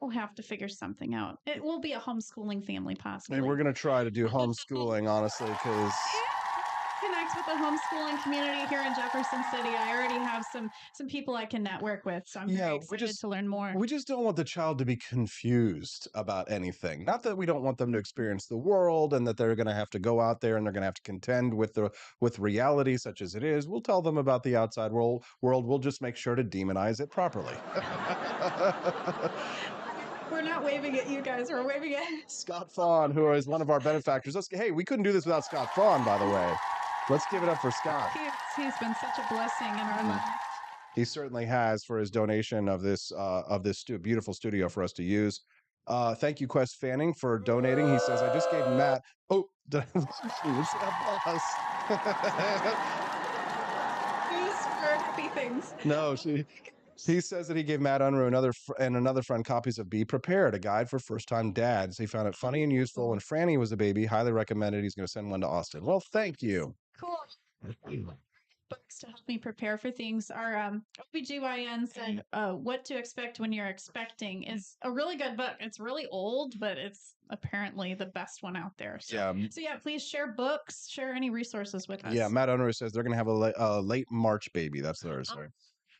Speaker 2: we'll have to figure something out. It will be a homeschooling family possibly.
Speaker 1: And we're going to try to do homeschooling, honestly, because...
Speaker 2: connect with the homeschooling community here in Jefferson City. I already have some people I can network with, so I'm very excited to learn more.
Speaker 1: We just don't want the child to be confused about anything. Not that we don't want them to experience the world and that they're going to have to go out there and they're going to have to contend with reality such as it is. We'll tell them about the outside world. We'll just make sure to demonize it properly.
Speaker 2: We're not waving at you guys. We're waving at
Speaker 1: Scott Fawn, who is one of our benefactors. Hey, we couldn't do this without Scott Fawn, by the way. Let's give it up for Scott.
Speaker 2: He's been such a blessing in our lives.
Speaker 1: He certainly has, for his donation of this beautiful studio for us to use. Thank you, Quest Fanning, for donating. He says, "I just gave Matt." Oh, did I lose that boss?
Speaker 2: Use for happy things.
Speaker 1: No, He says that he gave Matt Unruh and another friend copies of Be Prepared, a guide for first-time dads. He found it funny and useful. When Franny was a baby, highly recommended. He's going to send one to Austin. Well, thank you.
Speaker 2: Cool. books to help me prepare for things. Our OBGYN said What to Expect When You're Expecting is a really good book. It's really old, but it's apparently the best one out there. So yeah, please share books, share any resources with us.
Speaker 1: Yeah, Matt Unruh says they're going to have a late March baby. That's theirs.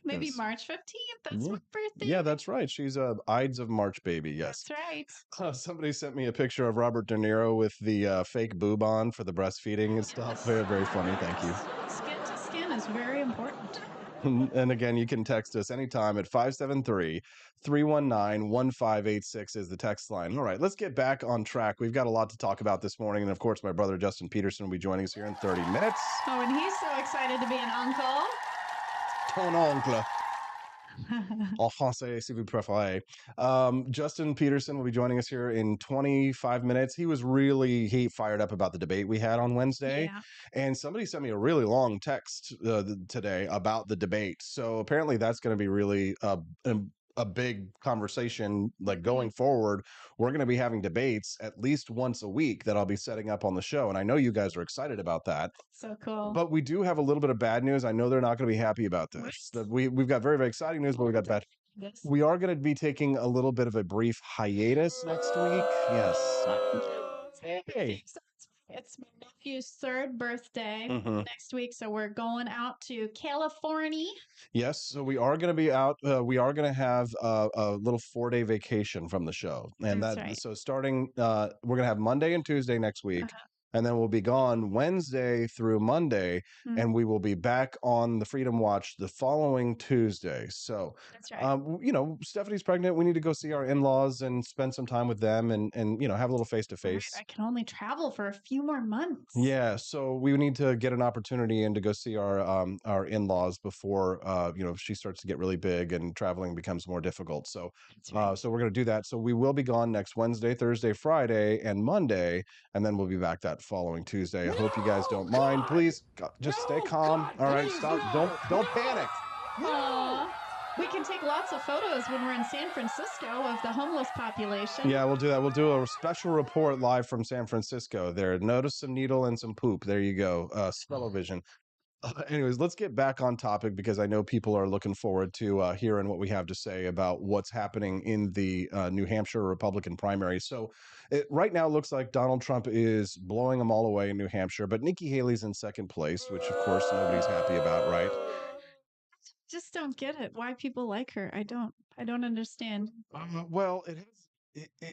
Speaker 2: Maybe March 15th. That's my birthday.
Speaker 1: Yeah, that's right. She's a Ides of March baby. Yes.
Speaker 2: That's right.
Speaker 1: Somebody sent me a picture of Robert De Niro with the fake boob on for the breastfeeding and stuff. Very, very funny. Thank you.
Speaker 2: Skin to skin is very important.
Speaker 1: And again, you can text us anytime at 573-319-1586 is the text line. All right, let's get back on track. We've got a lot to talk about this morning. And of course, my brother Justin Petersen will be joining us here in 30 minutes.
Speaker 2: Oh, and he's so excited to be an uncle.
Speaker 1: Ton oncle. En français, si vous préférez. Justin Petersen will be joining us here in 25 minutes. He was really fired up about the debate we had on Wednesday.
Speaker 2: Yeah.
Speaker 1: And somebody sent me a really long text today about the debate. So apparently that's going to be really a big conversation. Like going forward, we're going to be having debates at least once a week that I'll be setting up on the show. And I know you guys are excited about that.
Speaker 2: So cool.
Speaker 1: But we do have a little bit of bad news. I know they're not going to be happy about this. We've got very, very exciting news, but we got bad.
Speaker 2: Yes.
Speaker 1: We are going to be taking a little bit of a brief hiatus next week. Yes. Hey.
Speaker 2: It's my nephew's 3rd birthday next week, so we're going out to California.
Speaker 1: Yes, so we are going to be out. We are going to have a little 4-day vacation from the show, and
Speaker 2: That's right.
Speaker 1: So starting, we're going to have Monday and Tuesday next week. And then we'll be gone Wednesday through Monday, and we will be back on the Freedom Watch the following Tuesday. So,
Speaker 2: that's right.
Speaker 1: Stephanie's pregnant. We need to go see our in-laws and spend some time with them and have a little face-to-face.
Speaker 2: I can only travel for a few more months.
Speaker 1: Yeah, so we need to get an opportunity in to go see our in-laws before she starts to get really big and traveling becomes more difficult. So so we're going to do that. So we will be gone next Wednesday, Thursday, Friday, and Monday, and then we'll be back that following Tuesday. I hope you guys don't mind. Please just stay calm. All right, stop. Don't panic.
Speaker 2: We can take lots of photos when we're in San Francisco of the homeless population.
Speaker 1: Yeah, we'll do that. We'll do a special report live from San Francisco there. Notice some needle and some poop. There you go. Smell-o-vision. Anyways, let's get back on topic because I know people are looking forward to hearing what we have to say about what's happening in the New Hampshire Republican primary. So it right now looks like Donald Trump is blowing them all away in New Hampshire, but Nikki Haley's in second place, which of course nobody's happy about, right?
Speaker 2: Just don't get it. Why people like her? I don't understand.
Speaker 1: Well,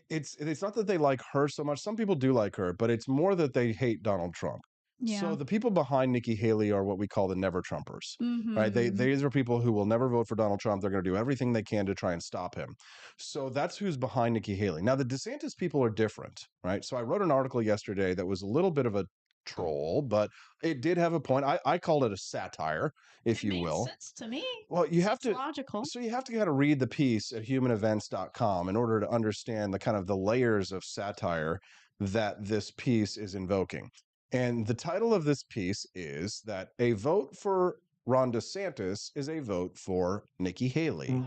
Speaker 1: it's not that they like her so much. Some people do like her, but it's more that they hate Donald Trump.
Speaker 2: Yeah.
Speaker 1: So the people behind Nikki Haley are what we call the never Trumpers, right? These are people who will never vote for Donald Trump. They're going to do everything they can to try and stop him. So that's who's behind Nikki Haley. Now, the DeSantis people are different, right? So I wrote an article yesterday that was a little bit of a troll, but it did have a point. I called it a satire, if you will.
Speaker 2: Makes sense to me.
Speaker 1: Well, you have to
Speaker 2: logical.
Speaker 1: So you have to kind of read the piece at humanevents.com in order to understand the kind of the layers of satire that this piece is invoking. And the title of this piece is that a vote for Ron DeSantis is a vote for Nikki Haley.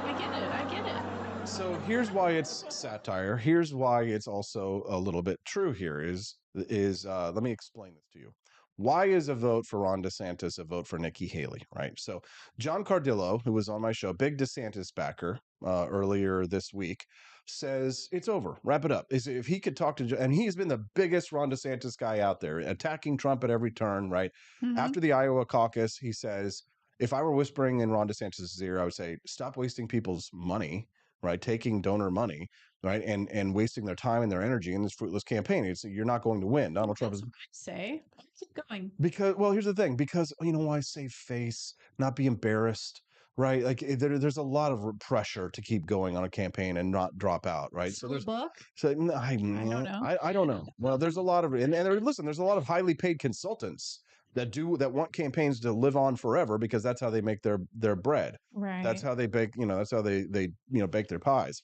Speaker 2: I get it.
Speaker 1: So here's why it's satire. Here's why it's also a little bit true here is let me explain this to you. Why is a vote for Ron DeSantis a vote for Nikki Haley, right? So John Cardillo, who was on my show, big DeSantis backer earlier this week, says it's over. Wrap it up. If he could talk to, and he's been the biggest Ron DeSantis guy out there, attacking Trump at every turn, right? After the Iowa caucus, he says, if I were whispering in Ron DeSantis' ear, I would say, stop wasting people's money, right? Taking donor money, right? And wasting their time and their energy in this fruitless campaign. You're not going to win. Donald Trump is.
Speaker 2: Say, keep going.
Speaker 1: Because, well, here's the thing. Because, why save face, not be embarrassed, right? Like there's a lot of pressure to keep going on a campaign and not drop out, right?
Speaker 2: So there's book.
Speaker 1: So I don't know. I don't know. Well, there's a lot of listen. There's a lot of highly paid consultants that want campaigns to live on forever because that's how they make their bread.
Speaker 2: Right.
Speaker 1: That's how they bake. That's how they bake their pies.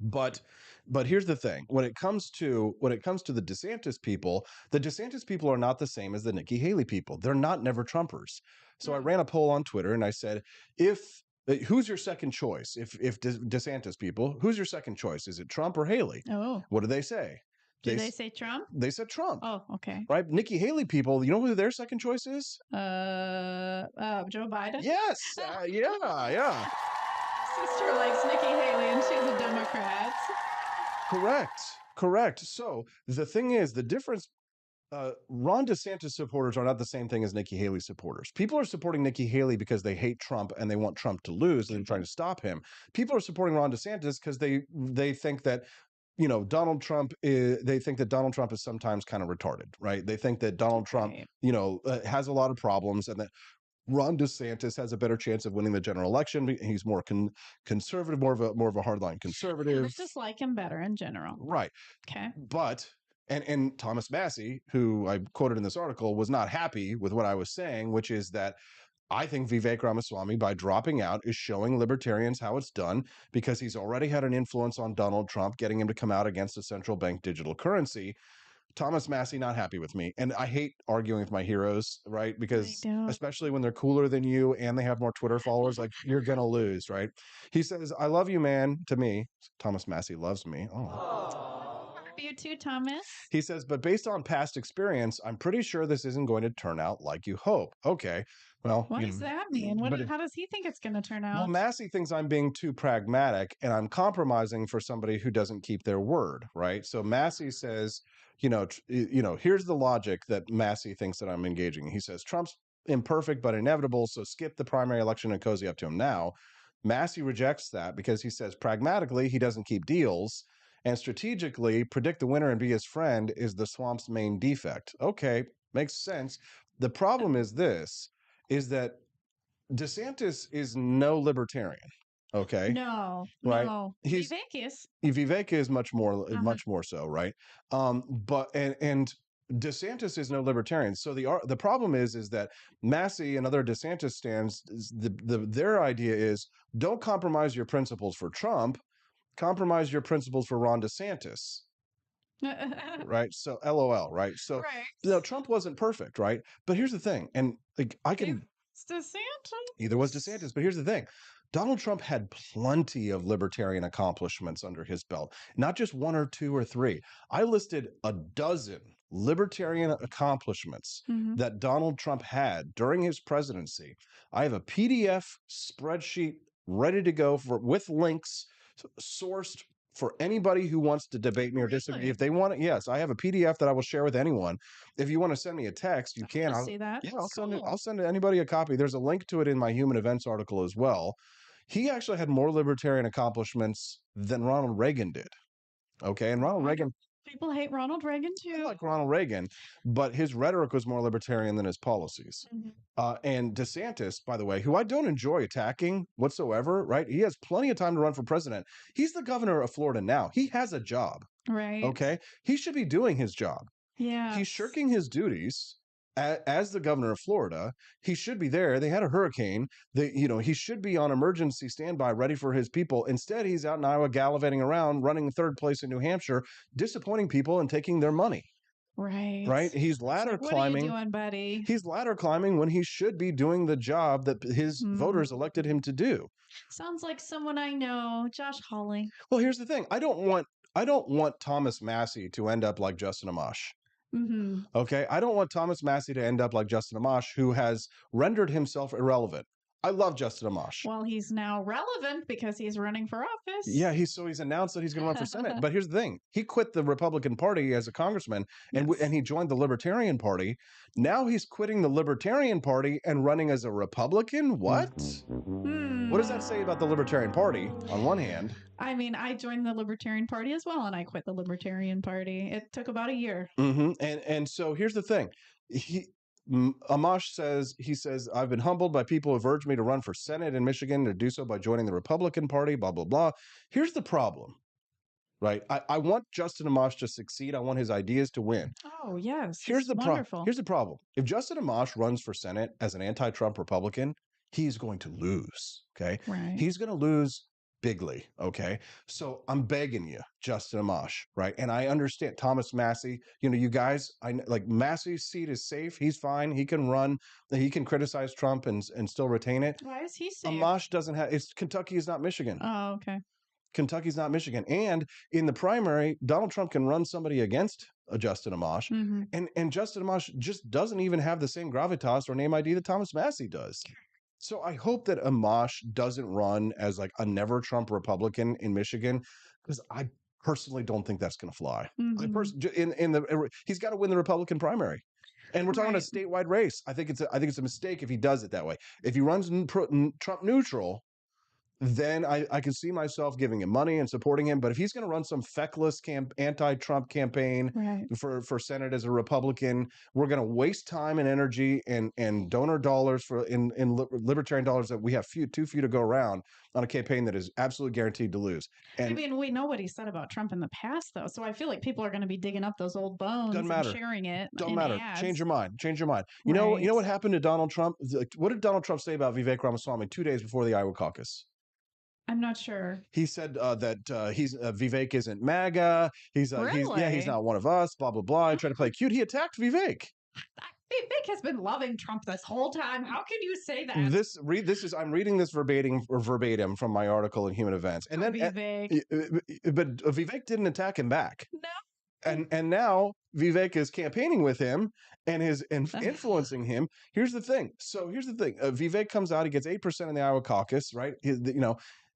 Speaker 1: But here's the thing: when it comes to the DeSantis people are not the same as the Nikki Haley people. They're not never Trumpers. So I ran a poll on Twitter and I said, who's your second choice? If DeSantis people, who's your second choice? Is it Trump or Haley?
Speaker 2: Oh.
Speaker 1: What do they say?
Speaker 2: Did they say Trump?
Speaker 1: They said Trump.
Speaker 2: Oh, okay.
Speaker 1: Right? Nikki Haley people, you know who their second choice is?
Speaker 2: Joe Biden?
Speaker 1: Yes. Yeah.
Speaker 2: Sister likes Nikki Haley and she's a Democrat.
Speaker 1: Correct. So the thing is, the difference, Ron DeSantis supporters are not the same thing as Nikki Haley supporters. People are supporting Nikki Haley because they hate Trump and they want Trump to lose and they're trying to stop him. People are supporting Ron DeSantis because they think that Donald Trump is sometimes kind of retarded, right? They think that Donald Trump, has a lot of problems and that Ron DeSantis has a better chance of winning the general election. He's more conservative, more of a hardline conservative.
Speaker 2: I just like him better in general.
Speaker 1: Right.
Speaker 2: Okay.
Speaker 1: But and Thomas Massey, who I quoted in this article, was not happy with what I was saying, which is that I think Vivek Ramaswamy, by dropping out, is showing libertarians how it's done because he's already had an influence on Donald Trump, getting him to come out against a central bank digital currency. Thomas Massey not happy with me. And I hate arguing with my heroes, right? Because especially when they're cooler than you and they have more Twitter followers, like you're going to lose, right? He says, I love you, man, to me. Thomas Massey loves me. Oh.
Speaker 2: You too, Thomas.
Speaker 1: He says, but based on past experience, I'm pretty sure this isn't going to turn out like you hope. Okay. Well,
Speaker 2: what does that mean? How does he think it's going to turn out?
Speaker 1: Well, Massey thinks I'm being too pragmatic and I'm compromising for somebody who doesn't keep their word, right? So Massey says, here's the logic that Massey thinks that I'm engaging. He says Trump's imperfect but inevitable, so skip the primary election and cozy up to him now. Massey rejects that because he says pragmatically he doesn't keep deals, and strategically predict the winner and be his friend is the swamp's main defect. Okay, makes sense. The problem is that DeSantis is no libertarian. Okay.
Speaker 2: No.
Speaker 1: Right.
Speaker 2: No.
Speaker 1: Vivek is much more so, right? But DeSantis is no libertarian. So the problem is that Massey and other DeSantis stands, their idea is don't compromise your principles for Trump, compromise your principles for Ron DeSantis. Right. So LOL. Right. So Trump wasn't perfect. Right. But here's the thing. And I can. Either was DeSantis. But here's the thing. Donald Trump had plenty of libertarian accomplishments under his belt, not just one or two or three. I listed a dozen libertarian accomplishments that Donald Trump had during his presidency. I have a PDF spreadsheet ready to go with links sourced for anybody who wants to debate me or disagree. If they want it, yes, I have a PDF that I will share with anyone. If you want to send me a text, you can.
Speaker 2: I'll see that.
Speaker 1: Yeah, I'll send anybody a copy. There's a link to it in my Human Events article as well. He actually had more libertarian accomplishments than Ronald Reagan did. Okay, and Ronald Reagan.
Speaker 2: People hate Ronald Reagan too.
Speaker 1: I like Ronald Reagan, but his rhetoric was more libertarian than his policies. And DeSantis, by the way, who I don't enjoy attacking whatsoever, right? He has plenty of time to run for president. He's the governor of Florida now. He has a job.
Speaker 2: Right.
Speaker 1: Okay. He should be doing his job.
Speaker 2: Yeah.
Speaker 1: He's shirking his duties. As the governor of Florida, he should be there. They had a hurricane. He should be on emergency standby, ready for his people. Instead, he's out in Iowa gallivanting around, running third place in New Hampshire, disappointing people and taking their money.
Speaker 2: Right.
Speaker 1: Right. He's ladder climbing.
Speaker 2: What are you doing, buddy?
Speaker 1: He's ladder climbing when he should be doing the job that his voters elected him to do.
Speaker 2: Sounds like someone I know, Josh Hawley.
Speaker 1: Well, here's the thing. I don't want Thomas Massey to end up like Justin Amash. Okay. I don't want Thomas Massey to end up like Justin Amash, who has rendered himself irrelevant. I love Justin Amash.
Speaker 2: Well, he's now relevant because he's running for office.
Speaker 1: Yeah, he's announced that he's going to run for Senate. But here's the thing. He quit the Republican Party as a congressman and he joined the Libertarian Party. Now he's quitting the Libertarian Party and running as a Republican? What? What does that say about the Libertarian Party on one hand?
Speaker 2: I mean, I joined the Libertarian Party as well, and I quit the Libertarian Party. It took about a year.
Speaker 1: And so here's the thing. Amash says, I've been humbled by people who have urged me to run for Senate in Michigan, to do so by joining the Republican Party, blah, blah, blah. Here's the problem, right? I want Justin Amash to succeed. I want his ideas to win.
Speaker 2: Oh, yes.
Speaker 1: Here's the problem. If Justin Amash runs for Senate as an anti-Trump Republican, he's going to lose, okay?
Speaker 2: Right.
Speaker 1: He's going to lose bigly, okay? So I'm begging you, Justin Amash, right? And I understand Thomas Massey, you guys, Massey's seat is safe. He's fine. He can run. He can criticize Trump and still retain it.
Speaker 2: Why is he safe?
Speaker 1: Amash doesn't have, Kentucky is not Michigan.
Speaker 2: Oh, okay.
Speaker 1: Kentucky's not Michigan. And in the primary, Donald Trump can run somebody against Justin Amash. And Justin Amash just doesn't even have the same gravitas or name ID that Thomas Massie does. So I hope that Amash doesn't run as like a never Trump Republican in Michigan, because I personally don't think that's going to fly. He's got to win the Republican primary. And we're talking a statewide race. I think it's a mistake if he does it that way. If he runs Trump neutral, then I can see myself giving him money and supporting him. But if he's going to run some feckless anti-Trump campaign for Senate as a Republican, we're going to waste time and energy and donor dollars in libertarian dollars that we have too few to go around on a campaign that is absolutely guaranteed to lose. And
Speaker 2: I mean, we know what he said about Trump in the past, though. So I feel like people are going to be digging up those old bones and sharing it.
Speaker 1: Don't matter.
Speaker 2: Ads.
Speaker 1: Change your mind. You know what happened to Donald Trump? What did Donald Trump say about Vivek Ramaswamy 2 days before the Iowa caucus?
Speaker 2: I'm not sure.
Speaker 1: He said that Vivek isn't MAGA. He's not one of us. Blah blah blah. I tried to play cute. He attacked Vivek.
Speaker 2: Vivek has been loving Trump this whole time. How can you say that?
Speaker 1: I'm reading this verbatim from my article in Human Events. And then
Speaker 2: Vivek.
Speaker 1: But Vivek didn't attack him back.
Speaker 2: No.
Speaker 1: And now Vivek is campaigning with him and is influencing him. Here's the thing. Vivek comes out. He gets 8% in the Iowa caucus, right?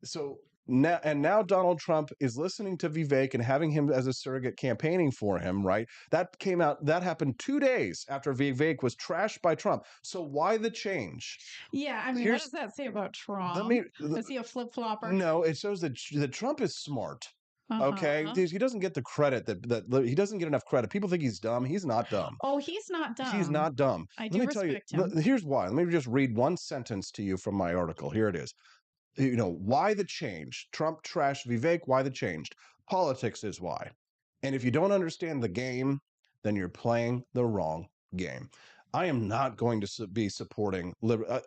Speaker 1: So now Donald Trump is listening to Vivek and having him as a surrogate campaigning for him, right? That happened 2 days after Vivek was trashed by Trump. So why the change?
Speaker 2: Yeah, I mean, what does that say about Trump? Is he a flip-flopper?
Speaker 1: No, it shows that Trump is smart. Okay, he doesn't get the credit that he doesn't get enough credit. People think he's dumb. He's not dumb.
Speaker 2: Oh, he's not dumb.
Speaker 1: He's not dumb.
Speaker 2: I do respect him.
Speaker 1: Here's why. Let me just read one sentence to you from my article. Here it is. Why the change? Trump trashed Vivek. Why the change? Politics is why. And if you don't understand the game, then you're playing the wrong game. I am not going to be supporting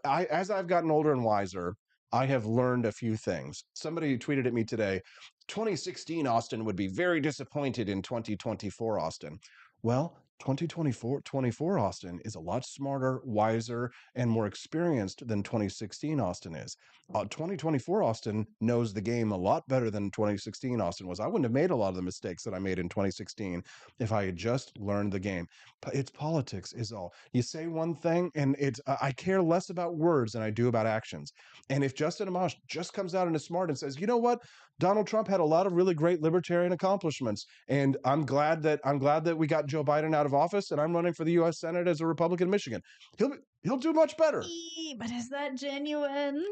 Speaker 1: as I've gotten older and wiser, I have learned a few things. Somebody tweeted at me today, 2016 Austin would be very disappointed in 2024 Austin. Well, 2024 Austin is a lot smarter, wiser, and more experienced than 2016 Austin is. 2024 Austin knows the game a lot better than 2016 Austin was. I wouldn't have made a lot of the mistakes that I made in 2016 if I had just learned the game. It's politics is all. You say one thing, and I care less about words than I do about actions. And if Justin Amash just comes out and is smart and says, you know what, Donald Trump had a lot of really great libertarian accomplishments, and I'm glad that we got Joe Biden out of office, and I'm running for the U.S. Senate as a Republican in Michigan. He'll do much better.
Speaker 2: But is that genuine?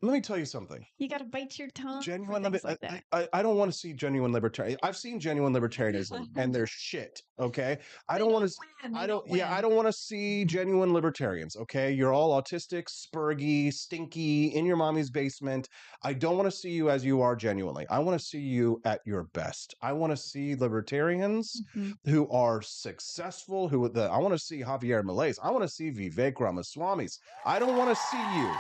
Speaker 1: Let me tell you something.
Speaker 2: You got to bite your tongue.
Speaker 1: Genuine I don't want to see genuine libertarian. I've seen genuine libertarianism, and they're shit. Okay, I don't want to see genuine libertarians. Okay, you're all autistic, spurgy, stinky, in your mommy's basement. I don't want to see you as you are genuinely. I want to see you at your best. I want to see libertarians who are successful. I want to see Javier Milei. I want to see Vivek Ramaswamy. I don't want to see you.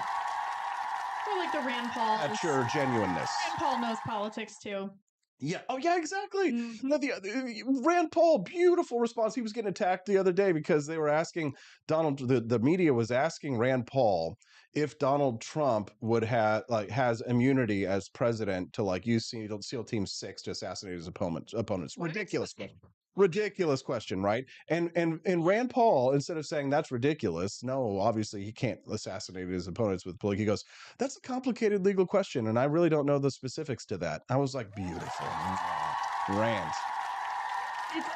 Speaker 2: Or like the Rand Paul.
Speaker 1: That's your genuineness.
Speaker 2: Rand Paul knows politics too.
Speaker 1: Yeah. Oh, yeah, exactly. No, Rand Paul, beautiful response. He was getting attacked the other day because they were asking the media was asking Rand Paul if Donald Trump has immunity as president to use SEAL Team 6 to assassinate his opponents. Ridiculous question, right? And Rand Paul, instead of saying that's ridiculous, no, obviously he can't assassinate his opponents with he goes, that's a complicated legal question, and I really don't know the specifics to that. I was like, beautiful. Rand.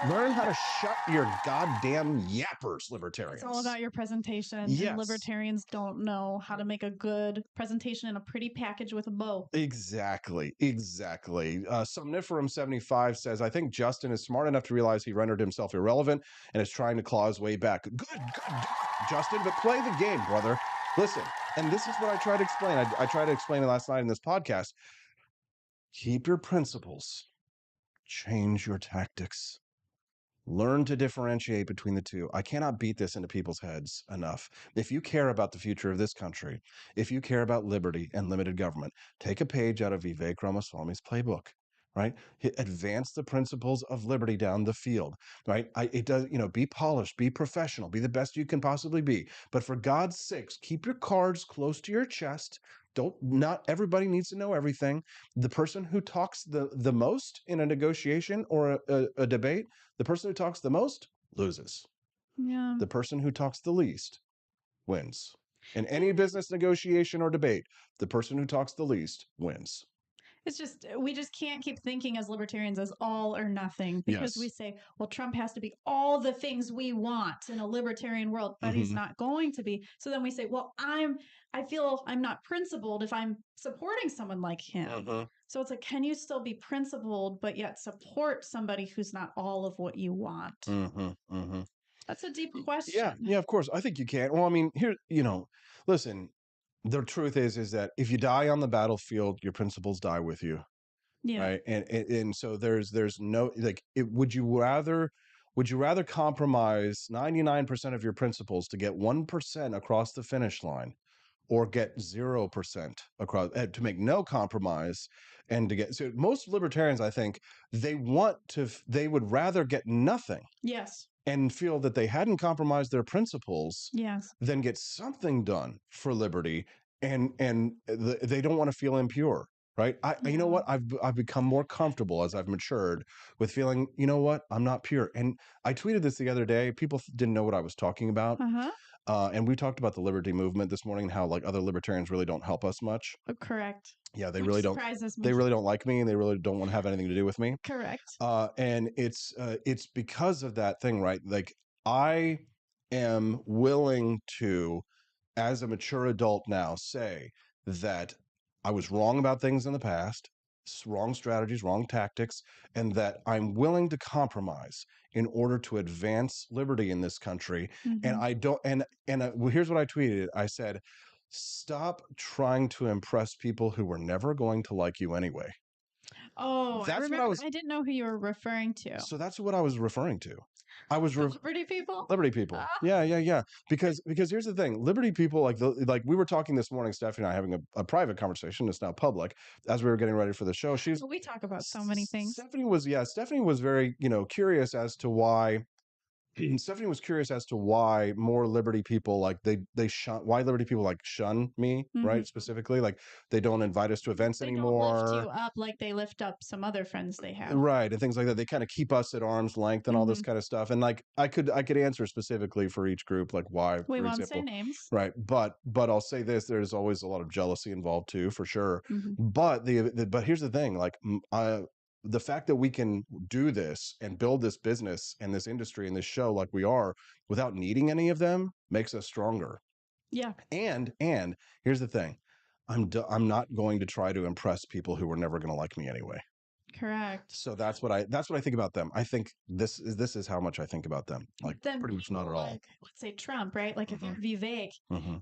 Speaker 1: Learn how to shut your goddamn yappers, libertarians.
Speaker 2: It's all about your presentation.
Speaker 1: Yes.
Speaker 2: And libertarians don't know how to make a good presentation in a pretty package with a bow.
Speaker 1: Exactly. Somniferum75 says, I think Justin is smart enough to realize he rendered himself irrelevant and is trying to claw his way back. Good, Justin, but play the game, brother. Listen, and this is what I try to explain. I tried to explain it last night in this podcast. Keep your principles. Change your tactics. Learn to differentiate between the two. I cannot beat this into people's heads enough. If you care about the future of this country, if you care about liberty and limited government, take a page out of Vivek Ramaswamy's playbook. right? Advance the principles of liberty down the field, right? It does, be polished, be professional, be the best you can possibly be. But for God's sakes, keep your cards close to your chest. Not everybody needs to know everything. The person who talks the most in a negotiation or a debate, the person who talks the most loses.
Speaker 2: Yeah.
Speaker 1: The person who talks the least wins. In any business negotiation or debate, the person who talks the least wins.
Speaker 2: It's just, we just can't keep thinking as libertarians as all or nothing, because we say, well, Trump has to be all the things we want in a libertarian world, but he's not going to be. So then we say, well, I feel I'm not principled if I'm supporting someone like him. So it's like, can you still be principled, but yet support somebody who's not all of what you want? That's a deep question.
Speaker 1: Yeah, of course. I think you can. Well, I mean, here, listen, the truth is that if you die on the battlefield, your principles die with you.
Speaker 2: Yeah.
Speaker 1: Right. And so there's no, like, would you rather compromise 99% of your principles to get 1% across the finish line, or get 0% across, to make no compromise and to get, so most libertarians, I think, they would rather get nothing.
Speaker 2: Yes.
Speaker 1: And feel that they hadn't compromised their principles,
Speaker 2: yes,
Speaker 1: than get something done for liberty, and they don't want to feel impure, right? You know what? I've become more comfortable as I've matured with feeling, you know what? I'm not pure. And I tweeted this the other day. People didn't know what I was talking about. And we talked about the liberty movement this morning and how, like, other libertarians really don't help us much.
Speaker 2: Correct.
Speaker 1: Yeah, they really don't. They really don't like me, and they really don't want to have anything to do with me.
Speaker 2: Correct.
Speaker 1: And it's because of that thing, right? Like, I am willing to, as a mature adult now, say that I was wrong about things in the past, wrong strategies, wrong tactics, and that I'm willing to compromise in order to advance liberty in this country. And I don't. And here's what I tweeted. I said, stop trying to impress people who were never going to like you anyway.
Speaker 2: Oh, I remember. I didn't know who you were referring to.
Speaker 1: So that's what I was referring to. I was
Speaker 2: Liberty people.
Speaker 1: Liberty people. Yeah. Because here's the thing. Liberty people, like we were talking this morning, Stephanie and I having a private conversation. It's now public as we were getting ready for the show.
Speaker 2: We talk about so many things.
Speaker 1: Stephanie was very, curious as to why. Stephanie was curious as to why more liberty people, like, they shun, why liberty people, like, shun me, right? Specifically, like, they don't invite us to events anymore.
Speaker 2: They don't lift you up like they lift up some other friends they have,
Speaker 1: right? And things like that. They kind of keep us at arm's length and all this kind of stuff. And, like, I could answer specifically for each group, like, why.
Speaker 2: We won't say names,
Speaker 1: right? But I'll say this: there's always a lot of jealousy involved too, for sure. But but here's the thing: like, the fact that we can do this and build this business and this industry and this show like we are without needing any of them makes us stronger.
Speaker 2: Yeah.
Speaker 1: And here's the thing. I'm not going to try to impress people who were never going to like me anyway.
Speaker 2: Correct.
Speaker 1: So that's what I think about them. I think this is how much I think about them. Like, then, pretty much not at all.
Speaker 2: Let's say Trump, right? Like, if you're Vivek,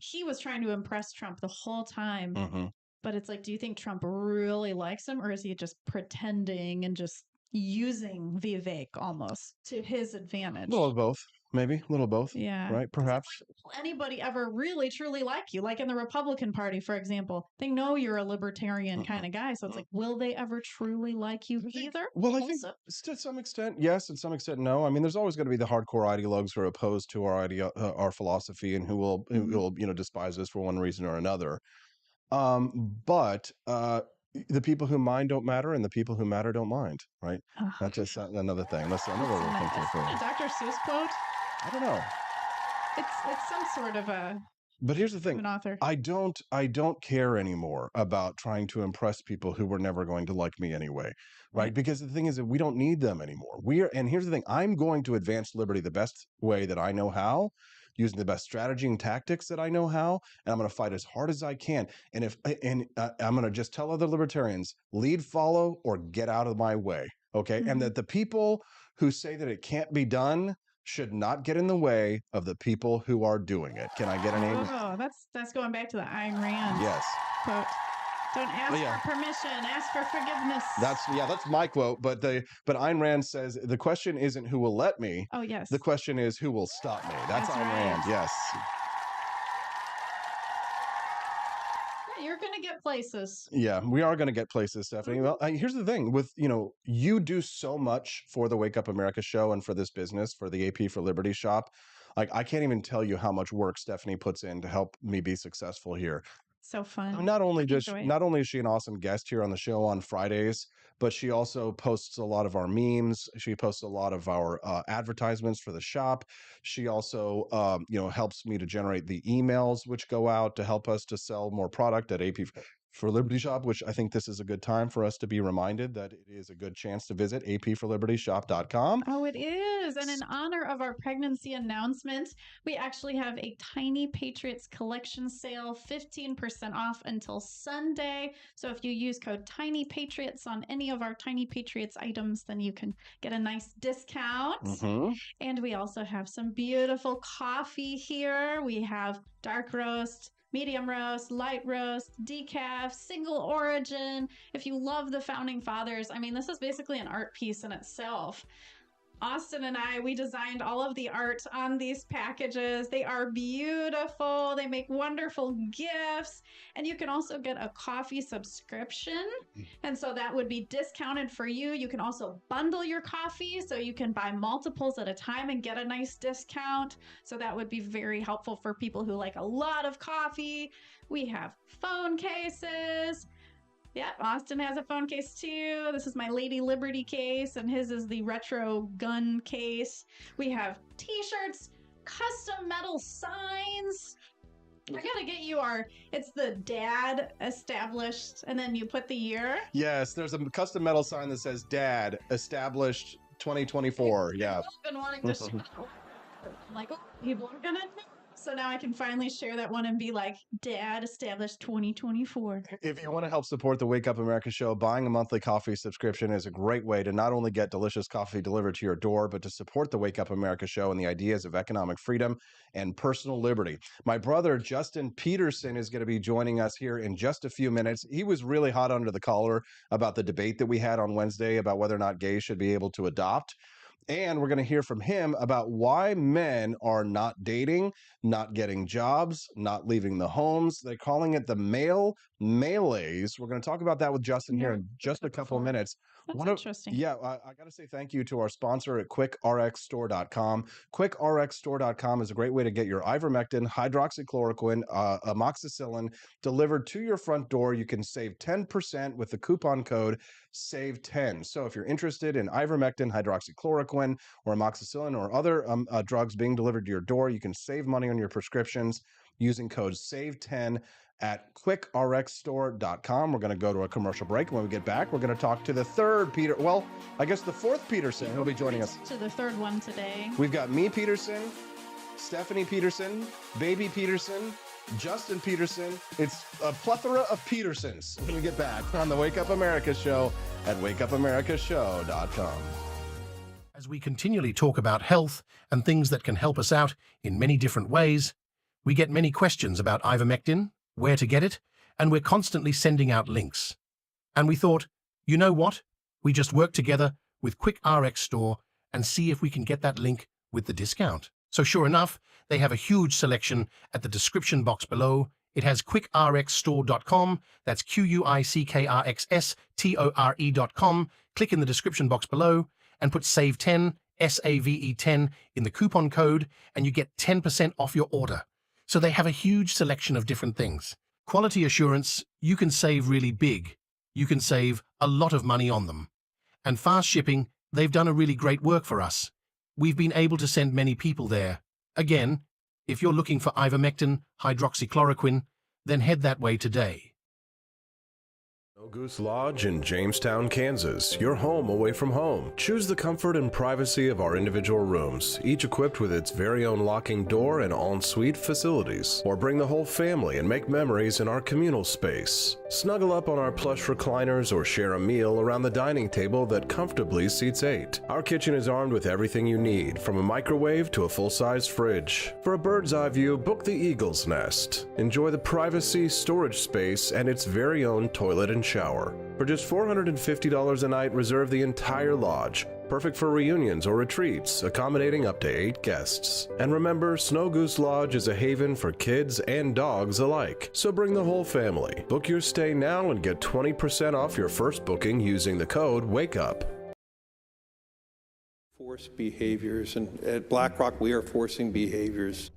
Speaker 2: he was trying to impress Trump the whole time. But it's like, do you think Trump really likes him, or is he just pretending and just using Vivek almost to his advantage?
Speaker 1: A little of both, maybe. A little of both.
Speaker 2: Yeah.
Speaker 1: Right, perhaps.
Speaker 2: Like, will anybody ever really, truly like you? Like in the Republican Party, for example, they know you're a libertarian kind of guy. So it's like, will they ever truly like you either?
Speaker 1: Well, I think to some extent, yes, and some extent, no. I mean, there's always going to be the hardcore ideologues who are opposed to our philosophy and who will despise us for one reason or another. But the people who mind don't matter, and the people who matter don't mind, right? That's just another thing. That's another little thing.
Speaker 2: A Dr. Seuss quote?
Speaker 1: I don't know.
Speaker 2: It's some sort of a.
Speaker 1: But here's the thing.
Speaker 2: An author.
Speaker 1: I don't care anymore about trying to impress people who were never going to like me anyway, right? Because the thing is that we don't need them anymore. And here's the thing. I'm going to advance liberty the best way that I know how, using the best strategy and tactics that I know how, and I'm going to fight as hard as I can. And I'm going to just tell other libertarians, lead, follow, or get out of my way, okay? And that the people who say that it can't be done should not get in the way of the people who are doing it. Can I get a name?
Speaker 2: Oh, that's going back to the Ayn Rand quote. Don't ask for permission, ask for forgiveness.
Speaker 1: That's my quote. But Ayn Rand says the question isn't who will let me.
Speaker 2: Oh, yes.
Speaker 1: The question is who will stop me. That's Ayn Rand. Yes.
Speaker 2: you're going to get places.
Speaker 1: Yeah, we are going to get places, Stephanie. Well, here's the thing with, you do so much for the Wake Up America show and for this business, for the AP for Liberty shop. Like, I can't even tell you how much work Stephanie puts in to help me be successful here.
Speaker 2: So fun.
Speaker 1: Not only is she an awesome guest here on the show on Fridays, but she also posts a lot of our memes. She posts a lot of our advertisements for the shop. She also, helps me to generate the emails which go out to help us to sell more product at AP for Liberty Shop, which I think this is a good time for us to be reminded that it is a good chance to visit apforlibertyshop.com.
Speaker 2: Oh, it is. And in honor of our pregnancy announcement, we actually have a Tiny Patriots collection sale, 15% off until Sunday. So if you use code Tiny Patriots on any of our Tiny Patriots items, then you can get a nice discount.
Speaker 1: Mm-hmm.
Speaker 2: And we also have some beautiful coffee here. We have dark roast, medium roast, light roast, decaf, single origin. If you love the founding fathers, I mean, this is basically an art piece in itself. Austin and we designed all of the art on these packages. They are beautiful. They make wonderful gifts. And you can also get a coffee subscription. And so that would be discounted for you. You can also bundle your coffee so you can buy multiples at a time and get a nice discount. So that would be very helpful for people who like a lot of coffee. We have phone cases. Yeah, Austin has a phone case too. This is my Lady Liberty case, and his is the retro gun case. We have t-shirts, custom metal signs. I gotta get you it's the dad established, and then you put the year.
Speaker 1: Yes, there's a custom metal sign that says Dad established 2024. Yeah.
Speaker 2: I've been wanting to show. I'm like, oh, people are gonna know. So now I can finally share that one and be like, Dad established 2024.
Speaker 1: If you want to help support the Wake Up America show, buying a monthly coffee subscription is a great way to not only get delicious coffee delivered to your door, but to support the Wake Up America show and the ideas of economic freedom and personal liberty. My brother, Justin Petersen, is going to be joining us here in just a few minutes. He was really hot under the collar about the debate that we had on Wednesday about whether or not gays should be able to adopt. And we're going to hear from him about why men are not dating, not getting jobs, not leaving the homes. They're calling it the male melees. We're going to talk about that with Justin here in just a couple of minutes.
Speaker 2: That's interesting.
Speaker 1: Yeah, I got to say thank you to our sponsor at quickrxstore.com. Quickrxstore.com is a great way to get your ivermectin, hydroxychloroquine, amoxicillin delivered to your front door. You can save 10% with the coupon code SAVE10. So if you're interested in ivermectin, hydroxychloroquine, or amoxicillin, or other drugs being delivered to your door, you can save money on your prescriptions using code SAVE10 at quickrxstore.com. We're going to go to a commercial break. When we get back, we're going to talk to the third the fourth Petersen who'll be joining us.
Speaker 2: To the third one today.
Speaker 1: We've got me, Petersen, Stephanie Petersen, baby Petersen, Justin Petersen. It's a plethora of Petersens when we get back on the Wake Up America show at wakeupAmericaShow.com.
Speaker 7: As we continually talk about health and things that can help us out in many different ways, we get many questions about ivermectin, where to get it, and we're constantly sending out links. And we thought, you know what? We just work together with Quick RX Store and see if we can get that link with the discount. So sure enough, they have a huge selection at the description box below. It has quickrxstore.com. That's QUICKRXSTORE.com. Click in the description box below and put SAVE10, SAVE10 in the coupon code, and you get 10% off your order. So they have a huge selection of different things. Quality assurance, you can save really big. You can save a lot of money on them. And fast shipping, they've done a really great work for us. We've been able to send many people there. Again, if you're looking for ivermectin, hydroxychloroquine, then head that way today.
Speaker 8: No Goose Lodge in Jamestown, Kansas, your home away from home. Choose the comfort and privacy of our individual rooms, each equipped with its very own locking door and en-suite facilities. Or bring the whole family and make memories in our communal space. Snuggle up on our plush recliners or share a meal around the dining table that comfortably seats 8. Our kitchen is armed with everything you need, from a microwave to a full-size fridge. For a bird's eye view, book the Eagle's Nest. Enjoy the privacy, storage space, and its very own toilet and shower. For just $450 a night, reserve the entire lodge. Perfect for reunions or retreats, accommodating up to 8 guests. And remember, Snow Goose Lodge is a haven for kids and dogs alike. So bring the whole family. Book your stay now and get 20% off your first booking using the code WAKEUP.
Speaker 9: Force behaviors, and at BlackRock we are forcing behaviors.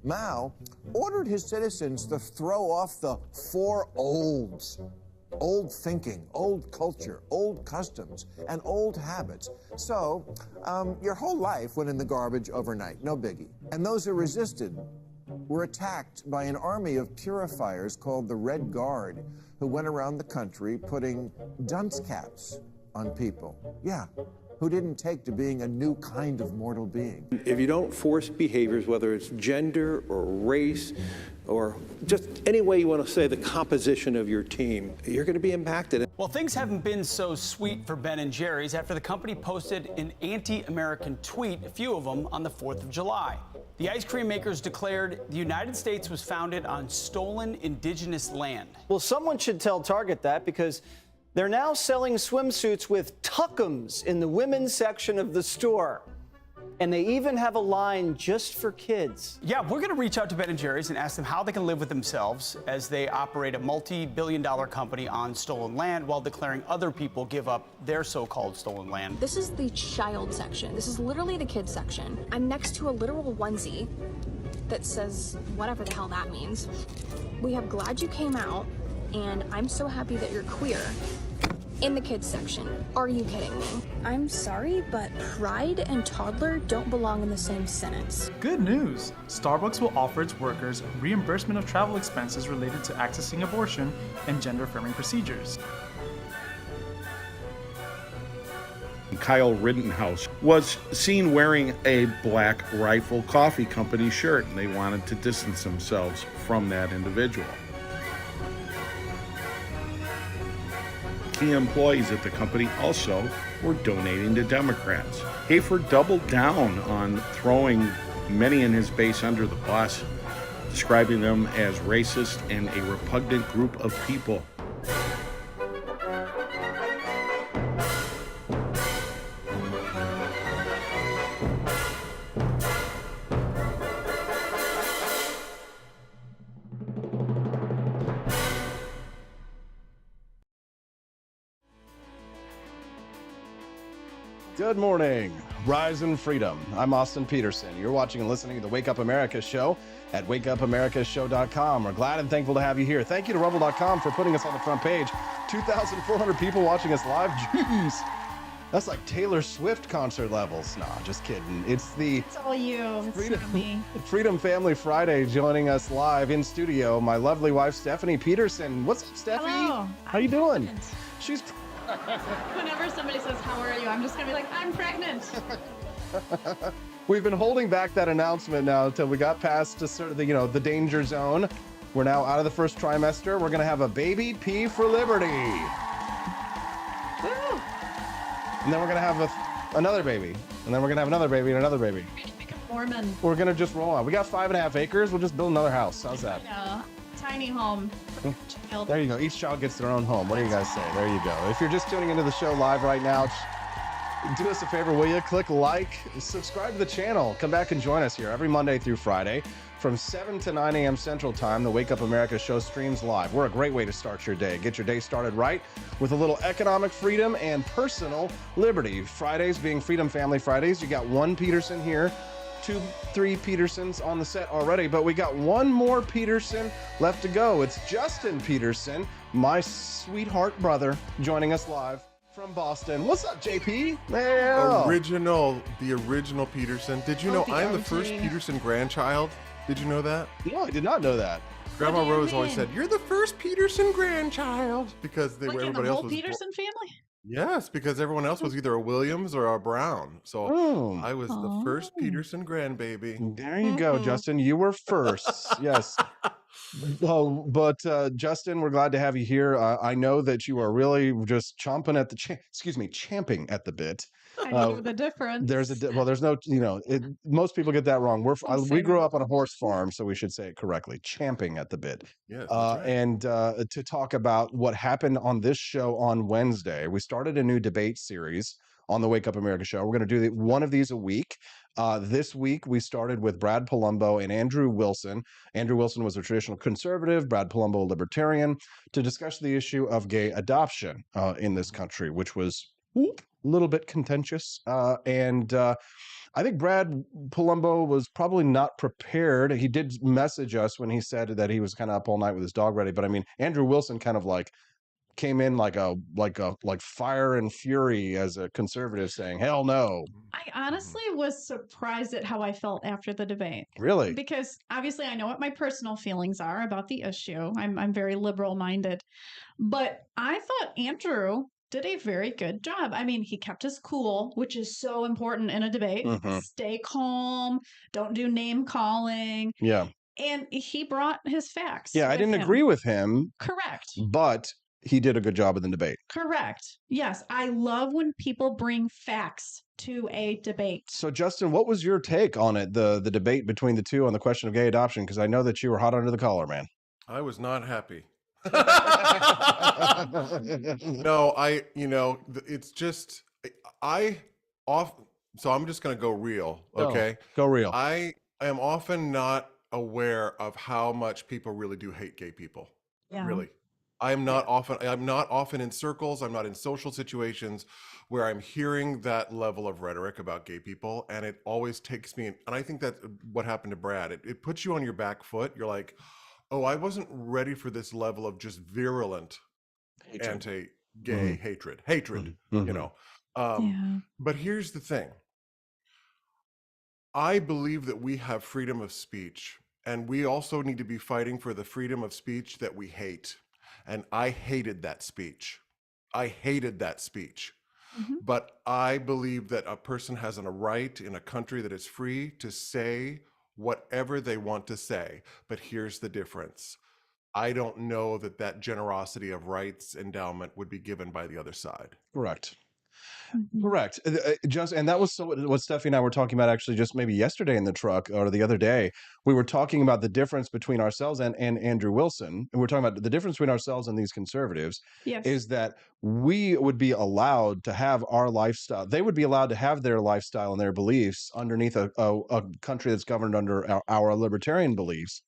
Speaker 10: Mao ordered his citizens to throw off the 4 olds. Old thinking, old culture, old customs, and old habits. So, your whole life went in the garbage overnight, no biggie. And those who resisted were attacked by an army of purifiers called the Red Guard, who went around the country putting dunce caps on people. Yeah, who didn't take to being a new kind of mortal being.
Speaker 9: If you don't force behaviors, whether it's gender or race or just any way you want to say the composition of your team, you're going to be impacted.
Speaker 11: Well, things haven't been so sweet for Ben & Jerry's after the company posted an anti-American tweet, a few of them, on the 4th of July. The ice cream makers declared the United States was founded on stolen indigenous land.
Speaker 12: Well, someone should tell Target that, because they're now selling swimsuits with tuckums in the women's section of the store. And they even have a line just for kids.
Speaker 11: Yeah, we're going to reach out to Ben & Jerry's and ask them how they can live with themselves as they operate a multi-billion-dollar company on stolen land while declaring other people give up their so-called stolen land.
Speaker 13: This is the child section. This is literally the kids section. I'm next to a literal onesie that says whatever the hell that means. We have "Glad you came out" and "I'm so happy that you're queer" in the kids section. Are you kidding me? I'm sorry, but pride and toddler don't belong in the same sentence.
Speaker 14: Good news! Starbucks will offer its workers reimbursement of travel expenses related to accessing abortion and gender-affirming procedures.
Speaker 15: Kyle Rittenhouse was seen wearing a Black Rifle Coffee Company shirt, and they wanted to distance themselves from that individual. Key employees at the company also were donating to Democrats. Hayford doubled down on throwing many in his base under the bus, describing them as racist and a repugnant group of people.
Speaker 1: Good morning, Rise and Freedom. I'm Austin Petersen. You're watching and listening to the Wake Up America show at wakeupamericashow.com. We're glad and thankful to have you here. Thank you to Rumble.com for putting us on the front page. 2,400 people watching us live. Jeez, that's like Taylor Swift concert levels. Nah, just kidding. It's
Speaker 2: all you.
Speaker 1: Freedom Family Friday joining us live in studio. My lovely wife, Stephanie Petersen. What's up, Steffi?
Speaker 2: Hello.
Speaker 1: How you doing? She's
Speaker 2: Whenever somebody says, "How are you?" I'm just going to be like, "I'm pregnant."
Speaker 1: We've been holding back that announcement now until we got past to sort of the danger zone. We're now out of the first trimester. We're going to have a baby P for Liberty.
Speaker 2: Woo!
Speaker 1: And then we're going to have another baby. And then we're going to have another baby and another baby.
Speaker 2: Mormon.
Speaker 1: We're going to just roll on. We got 5.5 acres. We'll just build another house. How's that?
Speaker 2: Yeah. Tiny home.
Speaker 1: There you go. Each child gets their own home. What do you guys say? There you go. If you're just tuning into the show live right now, do us a favor, will you? Click like, subscribe to the channel. Come back and join us here every Monday through Friday from 7 to 9 a.m. Central Time. The Wake Up America show streams live. We're a great way to start your day. Get your day started right with a little economic freedom and personal liberty. Fridays being Freedom Family Fridays. You got one Petersen here. 3 Petersens on the set already, but we got one more Petersen left to go. It's Justin Petersen, my sweetheart brother, joining us live from Boston. What's up, JP?
Speaker 16: Yeah. The original Petersen. Did you know I'm the first Petersen grandchild? Did you know that?
Speaker 1: No, I did not know that.
Speaker 16: Grandma Rose always said, "You're the first Petersen grandchild," because everybody else was
Speaker 2: the whole Petersen family.
Speaker 16: Yes, because everyone else was either a Williams or a Brown. So I was the first Petersen grandbaby.
Speaker 1: There you go, Justin. You were first. Yes. But Justin, we're glad to have you here. I know that you are really just champing at the bit
Speaker 2: I know the difference.
Speaker 1: There's no, most people get that wrong. We grew up on a horse farm, so we should say it correctly. Champing at the bit.
Speaker 16: Yes, that's right.
Speaker 1: And to talk about what happened on this show on Wednesday, we started a new debate series on the Wake Up America show. We're going to do one of these a week. This week, we started with Brad Palumbo and Andrew Wilson. Andrew Wilson was a traditional conservative, Brad Palumbo, a libertarian, to discuss the issue of gay adoption in this country, which was a little bit contentious. I think Brad Palumbo was probably not prepared. He did message us when he said that he was kind of up all night with his dog ready. But I mean, Andrew Wilson kind of like came in like fire and fury as a conservative, saying, "Hell no."
Speaker 2: I honestly was surprised at how I felt after the debate.
Speaker 1: Really?
Speaker 2: Because obviously I know what my personal feelings are about the issue. I'm very liberal minded, but I thought Andrew did a very good job. I mean, he kept his cool, which is so important in a debate. Stay calm. Don't do name calling.
Speaker 1: Yeah.
Speaker 2: And he brought his facts.
Speaker 1: Yeah, I didn't agree with him.
Speaker 2: Correct.
Speaker 1: But he did a good job in the debate.
Speaker 2: Correct. Yes, I love when people bring facts to a debate.
Speaker 1: So, Justin, what was your take on it, the debate between the two on the question of gay adoption? Because I know that you were hot under the collar, man.
Speaker 16: I was not happy. No, it's just so I'm just going to go real, okay?
Speaker 1: Go real.
Speaker 16: I am often not aware of how much people really do hate gay people.
Speaker 2: Yeah.
Speaker 16: Really. I'm not often in circles, I'm not in social situations where I'm hearing that level of rhetoric about gay people, and it always takes me, and I think that's what happened to Brad. It puts you on your back foot. You're like, oh, I wasn't ready for this level of just virulent anti-gay hatred, But here's the thing. I believe that we have freedom of speech, and we also need to be fighting for the freedom of speech that we hate. And I hated that speech. But I believe that a person has a right in a country that is free to say whatever they want to say. But here's the difference. I don't know that generosity of rights endowment would be given by the other side.
Speaker 1: Correct. Correct. And that was what Steffi and I were talking about actually just maybe yesterday in the truck or the other day. We were talking about the difference between ourselves and Andrew Wilson. And we're talking about the difference between ourselves and these conservatives is that we would be allowed to have our lifestyle. They would be allowed to have their lifestyle and their beliefs underneath a country that's governed under our libertarian beliefs.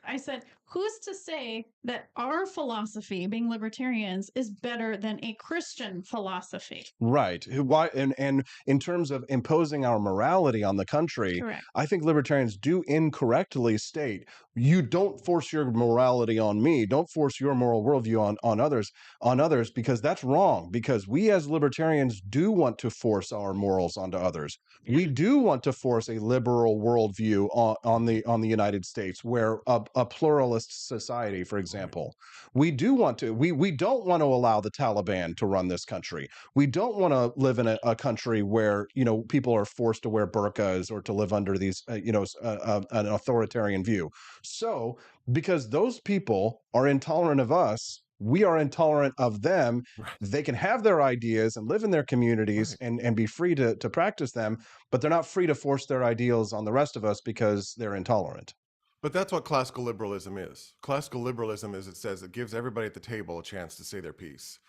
Speaker 2: I said, who's to say that our philosophy, being libertarians, is better than a Christian philosophy?
Speaker 1: Right. Why? And in terms of imposing our morality on the country,
Speaker 2: correct.
Speaker 1: I think libertarians do incorrectly state, you don't force your morality on me. Don't force your moral worldview on others, because that's wrong. Because we as libertarians do want to force our morals onto others. We do want to force a liberal worldview on the United States, where a pluralist society, for example. We do want to, we don't want to allow the Taliban to run this country. We don't want to live in a country where, people are forced to wear burqas or to live under these, an authoritarian view. So, because those people are intolerant of us, we are intolerant of them. They can have their ideas and live in their communities and be free to practice them, but they're not free to force their ideals on the rest of us because they're intolerant.
Speaker 16: But that's what classical liberalism is. Classical liberalism is, it says, it gives everybody at the table a chance to say their piece.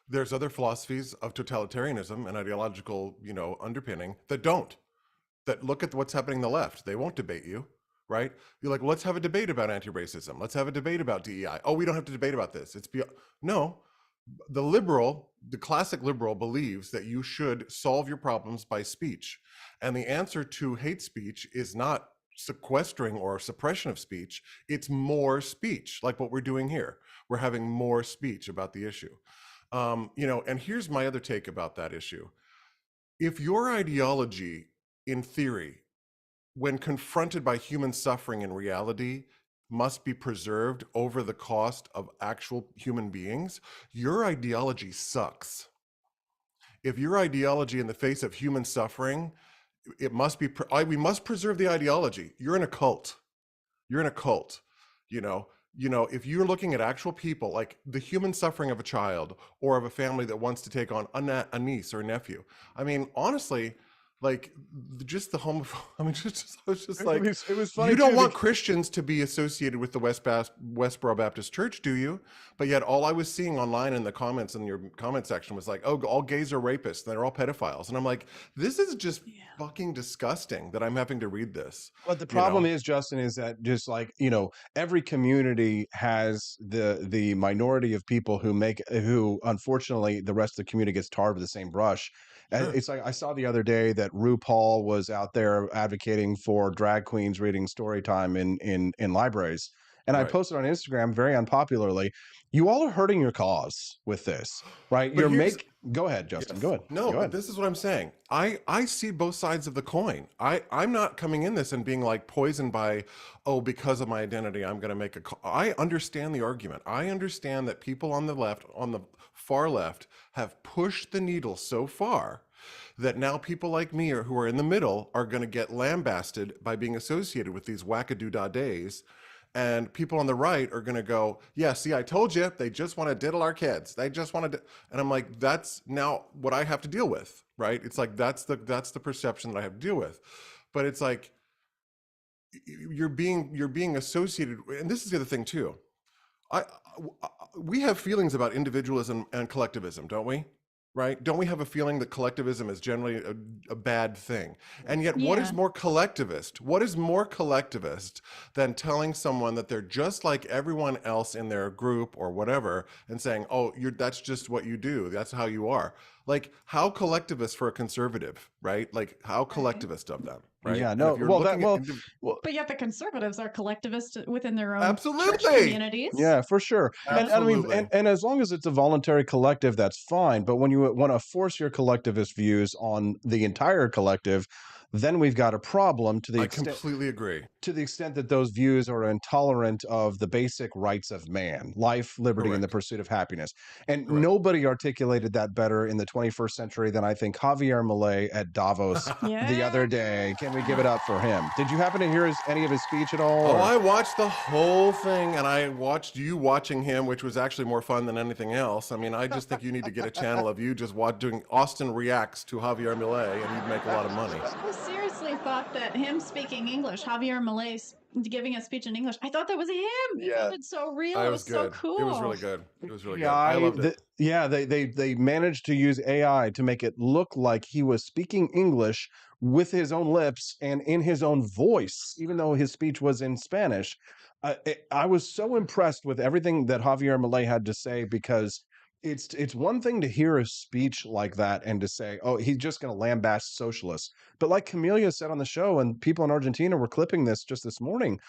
Speaker 16: There's other philosophies of totalitarianism and ideological, underpinning that look at what's happening on the left. They won't debate you, right? You're like, well, let's have a debate about anti-racism. Let's have a debate about DEI. Oh, we don't have to debate about this. No, the classic liberal believes that you should solve your problems by speech. And the answer to hate speech is not sequestering or suppression of speech, it's more speech, like what we're doing here. We're having more speech about the issue. And here's my other take about that issue. If your ideology, in theory, when confronted by human suffering in reality, must be preserved over the cost of actual human beings, your ideology sucks. If your ideology in the face of human suffering, we must preserve the ideology. You're in a cult. you know, if you're looking at actual people, like the human suffering of a child or of a family that wants to take on a niece or a nephew, I mean, honestly, like just the I mean, just like
Speaker 1: it was funny.
Speaker 16: You don't want Christians to be associated with the Westboro Baptist Church, do you? But yet, all I was seeing online in the comments in your comment section was like, "Oh, all gays are rapists. They're all pedophiles," and I'm like, "This is just fucking disgusting." That I'm having to read this.
Speaker 1: But the problem is, Justin, is that just like, you know, every community has the minority of people who unfortunately the rest of the community gets tarred with the same brush. And it's like I saw the other day that RuPaul was out there advocating for drag queens reading story time in libraries. And I posted on Instagram very unpopularly, you all are hurting your cause with this, right?
Speaker 16: But
Speaker 1: Go ahead, Justin.
Speaker 16: Yes.
Speaker 1: Go ahead.
Speaker 16: No,
Speaker 1: Go ahead.
Speaker 16: but this is what I'm saying. I see both sides of the coin. I'm not coming in this and being like poisoned by, oh, because of my identity, I'm going to make a call. I understand the argument. I understand that people on the left, on the far left, have pushed the needle so far that now people like me or who are in the middle are going to get lambasted by being associated with these wackadoo days. And people on the right are going to go, yeah, see, I told you, they just want to diddle our kids. They just want to, and I'm like, that's now what I have to deal with, right? It's like, that's the perception that I have to deal with. But it's like, you're being associated, and this is the other thing too. We have feelings about individualism and collectivism, don't we? Right? Don't we have a feeling that collectivism is generally a bad thing? And yet, what is more collectivist? What is more collectivist than telling someone that they're just like everyone else in their group or whatever and saying, oh, that's just what you do. That's how you are. Like, how collectivist for a conservative, right? Like, how collectivist of them, right?
Speaker 1: Yeah, no,
Speaker 2: but yet the conservatives are collectivist within their own
Speaker 16: absolutely
Speaker 2: church communities.
Speaker 1: Yeah, for sure. And I mean, and as long as it's a voluntary collective, that's fine. But when you want to force your collectivist views on the entire collective, then we've got a problem.
Speaker 16: I completely agree.
Speaker 1: To the extent that those views are intolerant of the basic rights of man, life, liberty, and the pursuit of happiness. And nobody articulated that better in the 21st century than I think Javier Milei at Davos the other day. Can we give it up for him? Did you happen to hear any of his speech at all?
Speaker 16: Oh, I watched the whole thing, and I watched you watching him, which was actually more fun than anything else. I mean, I just think you need to get a channel of you just doing Austin reacts to Javier Milei, and you'd make a lot of money.
Speaker 2: I seriously thought that him speaking English, Javier Milei giving a speech in English, I thought that was him. It sounded so real. It was so cool.
Speaker 16: It was really good. It was really good. I loved it.
Speaker 1: They managed to use AI to make it look like he was speaking English with his own lips and in his own voice, even though his speech was in Spanish. I was so impressed with everything that Javier Milei had to say, because it's one thing to hear a speech like that and to say, oh, he's just going to lambaste socialists. But like Camelia said on the show, and people in Argentina were clipping this just this morning,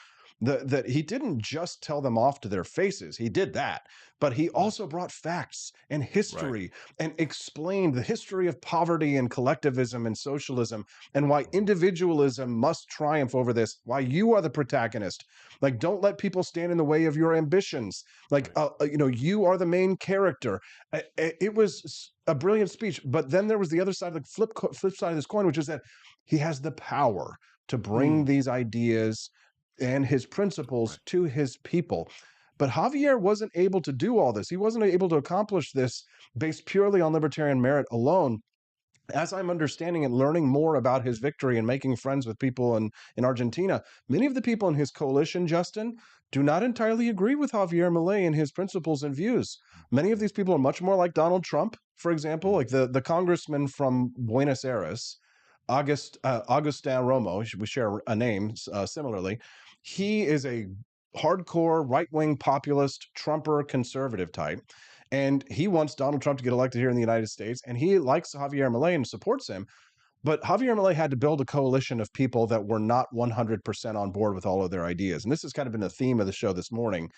Speaker 1: that he didn't just tell them off to their faces. He did that, but he also brought facts and history and explained the history of poverty and collectivism and socialism and why individualism must triumph over this, why you are the protagonist. Like, don't let people stand in the way of your ambitions. Like, you are the main character. It was a brilliant speech. But then there was the other side, like flip side of this coin, which is that he has the power to bring these ideas and his principles to his people. But Javier wasn't able to do all this. He wasn't able to accomplish this based purely on libertarian merit alone. As I'm understanding and learning more about his victory and making friends with people in Argentina, many of the people in his coalition, Justin, do not entirely agree with Javier Milei and his principles and views. Many of these people are much more like Donald Trump, for example, like the congressman from Buenos Aires, Agustin Romo, we share a name similarly. He is a hardcore right-wing populist Trumper conservative type. And he wants Donald Trump to get elected here in the United States. And he likes Javier Milei and supports him. But Javier Milei had to build a coalition of people that were not 100% on board with all of their ideas. And this has kind of been the theme of the show this morning,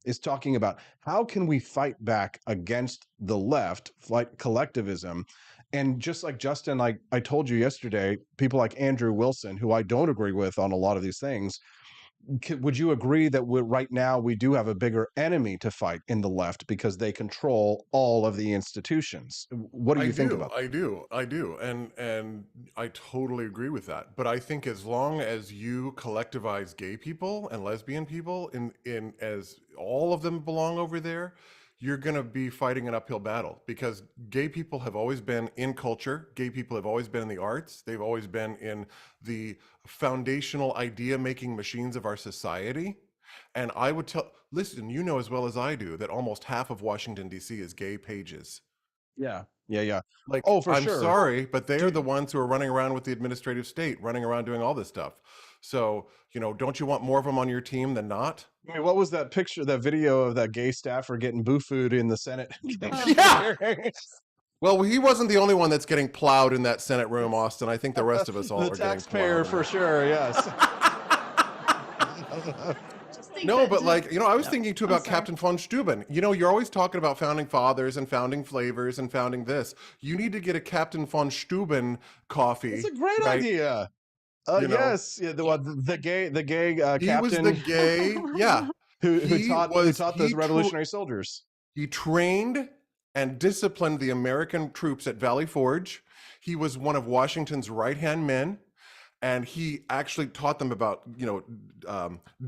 Speaker 1: is talking about how can we fight back against the left, like collectivism. And just like Justin, like I told you yesterday, people like Andrew Wilson, who I don't agree with on a lot of these things, would you agree that right now we do have a bigger enemy to fight in the left because they control all of the institutions? What do you think about that?
Speaker 16: I do, and I totally agree with that. But I think as long as you collectivize gay people and lesbian people in as all of them belong over there, you're going to be fighting an uphill battle, because gay people have always been in culture. Gay people have always been in the arts. They've always been in the foundational idea-making machines of our society. And I would listen, you know as well as I do that almost half of Washington, D.C. is gay pages.
Speaker 1: Yeah. Like,
Speaker 16: I'm sorry, but they are the ones who are running around with the administrative state, running around doing all this stuff. So, don't you want more of them on your team than not?
Speaker 1: I mean, what was that picture, that video of that gay staffer getting boo-fooed in the Senate?
Speaker 16: Yeah. Well, he wasn't the only one that's getting plowed in that Senate room, Austin. I think the rest of us all are getting plowed.
Speaker 1: The taxpayer, for sure, yes.
Speaker 16: No, but I was thinking too about Captain von Steuben. You're always talking about founding fathers and founding flavors and founding this. You need to get a Captain von Steuben coffee.
Speaker 1: It's a great idea. Yes, the gay captain.
Speaker 16: He was the gay, yeah,
Speaker 1: who taught those revolutionary soldiers.
Speaker 16: He trained and disciplined the American troops at Valley Forge. He was one of Washington's right-hand men. And he actually taught them about,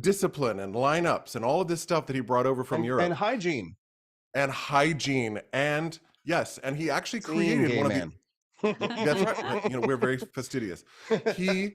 Speaker 16: discipline and lineups and all of this stuff that he brought over from Europe.
Speaker 1: And hygiene.
Speaker 16: And yes, and he actually created one of the... That's right. We're very fastidious. He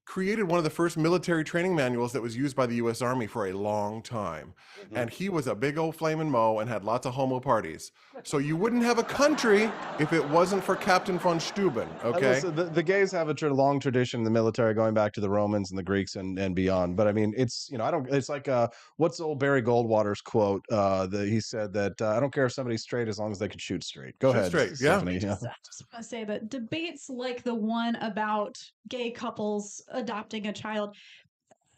Speaker 16: created one of the first military training manuals that was used by the U.S. Army for a long time. Mm-hmm. And he was a big old flamin' mo and had lots of homo parties. So you wouldn't have a country if it wasn't for Captain von Steuben, okay?
Speaker 1: The gays have a long tradition in the military going back to the Romans and the Greeks and beyond. But I mean, it's, it's like, what's old Barry Goldwater's quote? He said that, I don't care if somebody's straight as long as they can shoot straight. Go ahead.
Speaker 16: Straight,
Speaker 1: Stephanie.
Speaker 2: I just want to say that debates like the one about gay couples adopting a child,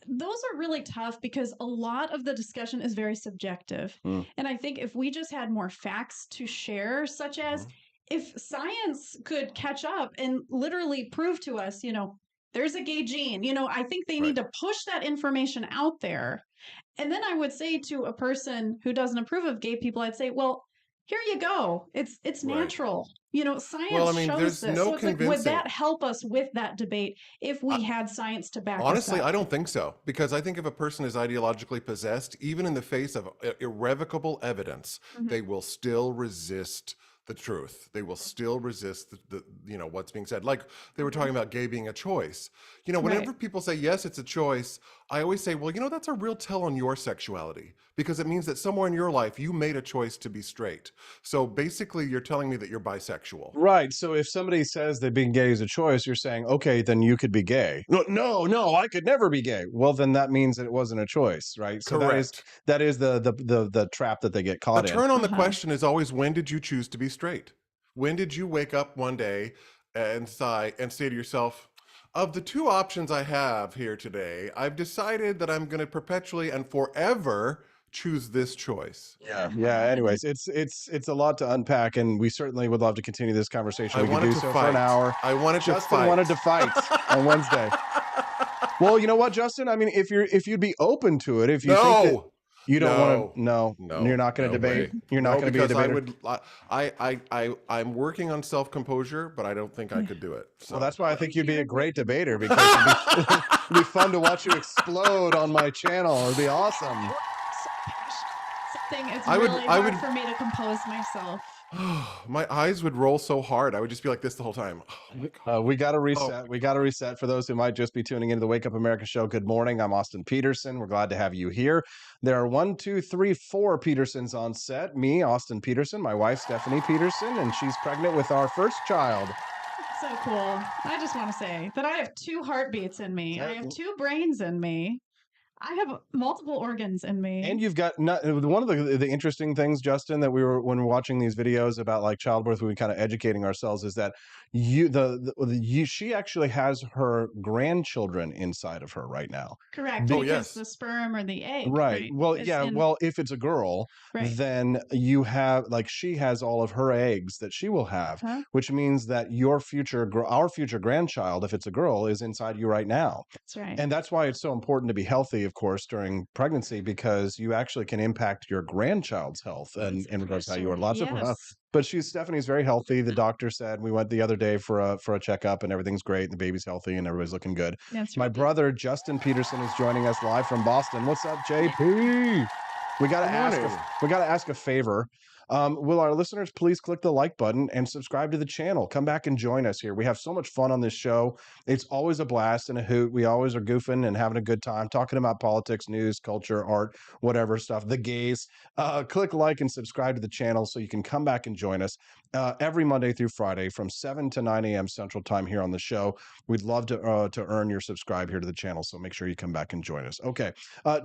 Speaker 2: those are really tough because a lot of the discussion is very subjective. And I think if we just had more facts to share, such as if science could catch up and literally prove to us, there's a gay gene, I think they need to push that information out there. And then I would say to a person who doesn't approve of gay people, I'd say, well, here you go. It's natural. Science shows this.
Speaker 16: No
Speaker 2: so would that help us with that debate if we had science to back
Speaker 16: honestly,
Speaker 2: us up?
Speaker 16: I don't think so. Because I think if a person is ideologically possessed, even in the face of irrevocable evidence, they will still resist the truth. They will still resist the what's being said. Like they were talking about gay being a choice. Whenever people say, yes, it's a choice, I always say, well, that's a real tell on your sexuality, because it means that somewhere in your life, you made a choice to be straight. So basically you're telling me that you're bisexual.
Speaker 1: Right. So if somebody says that being gay is a choice, you're saying, okay, then you could be gay. No, I could never be gay. Well, then that means that it wasn't a choice, right? So
Speaker 16: correct.
Speaker 1: that is the trap that they get caught in.
Speaker 16: The turn on the question is always, when did you choose to be straight? When did you wake up one day and sigh and say to yourself, of the two options I have here today, I've decided that I'm going to perpetually and forever choose this choice.
Speaker 1: Yeah. Anyways, it's a lot to unpack, and we certainly would love to continue this conversation. We can do so for an hour. Justin wanted to fight on Wednesday. Well, you know what, Justin? I mean, if you'd be open to it, if you think that you don't want to, you're not going to debate.
Speaker 16: Way.
Speaker 1: You're not going to be a debater.
Speaker 16: I'm working on self-composure, but I don't think I could do it. So.
Speaker 1: Well, that's why I think you'd be a great debater, because it'd be fun to watch you explode on my channel. It'd be awesome.
Speaker 2: It's really hard for me to compose myself.
Speaker 16: My eyes would roll so hard. I would just be like this the whole time.
Speaker 1: We got to reset. We got to reset. For those who might just be tuning into the Wake Up America show, good morning. I'm Austin Petersen. We're glad to have you here. There are 4 Petersens on set. Me, Austin Petersen, my wife, Stephanie Petersen, and she's pregnant with our first child.
Speaker 2: So cool. I just want to say that I have 2 heartbeats in me. I have 2 brains in me. I have multiple organs in me.
Speaker 1: And you've got one of the interesting things, Justin, that when we're watching these videos about like childbirth, we're kind of educating ourselves, is that she actually has her grandchildren inside of her right now.
Speaker 2: Correct. Because the sperm or the egg.
Speaker 1: Right. Well, well, if it's a girl, then you have she has all of her eggs that she will have, which means that our future grandchild, if it's a girl, is inside you right now.
Speaker 2: That's right.
Speaker 1: And that's why it's so important to be healthy. of course, during pregnancy, because you actually can impact your grandchild's health and in regards to how you are. Lots of but Stephanie's very healthy. The doctor said, we went the other day for a checkup and everything's great. The baby's healthy and everybody's looking good. My brother Justin Petersen is joining us live from Boston. What's up, JP? We got to ask a favor. Will our listeners please click the like button and subscribe to the channel? Come back and join us here. We have so much fun on this show. It's always a blast and a hoot. We always are goofing and having a good time talking about politics, news, culture, art, whatever stuff, the gays. Click like and subscribe to the channel so you can come back and join us every Monday through Friday from 7 to 9 a.m. Central Time here on the show. We'd love to earn your subscribe here to the channel, so make sure you come back and join us. Okay.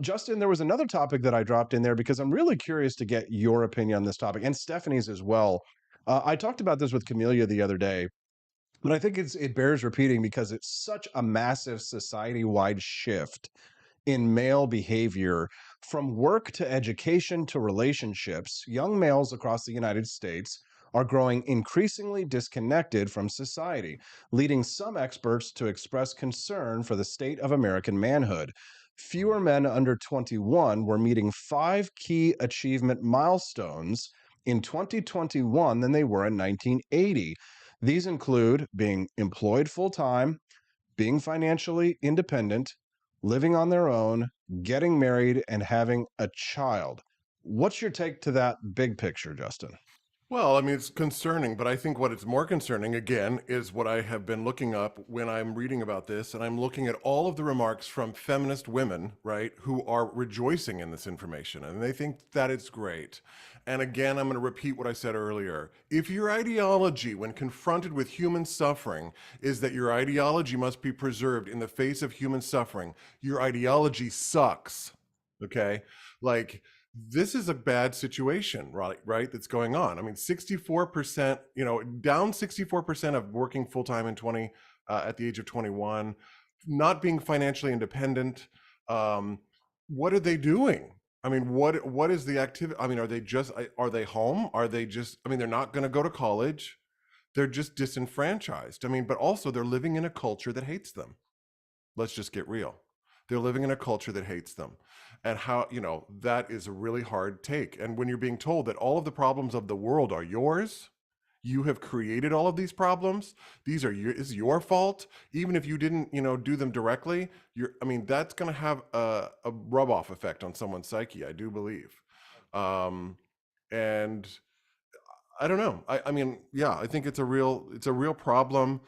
Speaker 1: Justin, there was another topic that I dropped in there because I'm really curious to get your opinion on this topic, and Stephanie's as well. I talked about this with Camelia the other day, but I think it bears repeating because it's such a massive society-wide shift in male behavior from work to education to relationships. Young males across the United States are growing increasingly disconnected from society, leading some experts to express concern for the state of American manhood. Fewer men under 21 were meeting 5 key achievement milestones in 2021 than they were in 1980. These include being employed full-time, being financially independent, living on their own, getting married, and having a child. What's your take to that big picture, Justin?
Speaker 16: Well, I mean, it's concerning, but I think what it's more concerning, again, is what I have been looking up when I'm reading about this, and I'm looking at all of the remarks from feminist women, right, who are rejoicing in this information, and they think that it's great. And again, I'm going to repeat what I said earlier. If your ideology, when confronted with human suffering, is that your ideology must be preserved in the face of human suffering, your ideology sucks, okay? Like, this is a bad situation, right? That's going on. I mean, 64%, down 64% of working full-time at the age of 21, not being financially independent. What are they doing? I mean, what is the activity? I mean, are they home? Are they just, I mean, they're not going to go to college. They're just disenfranchised. I mean, but also they're living in a culture that hates them. Let's just get real. They're living in a culture that hates them. And how, that is a really hard take. And when you're being told that all of the problems of the world are yours, you have created all of these problems, is your fault, even if you didn't, do them directly, that's going to have a rub-off effect on someone's psyche, I do believe. And I don't know. I mean, I think it's a real problem.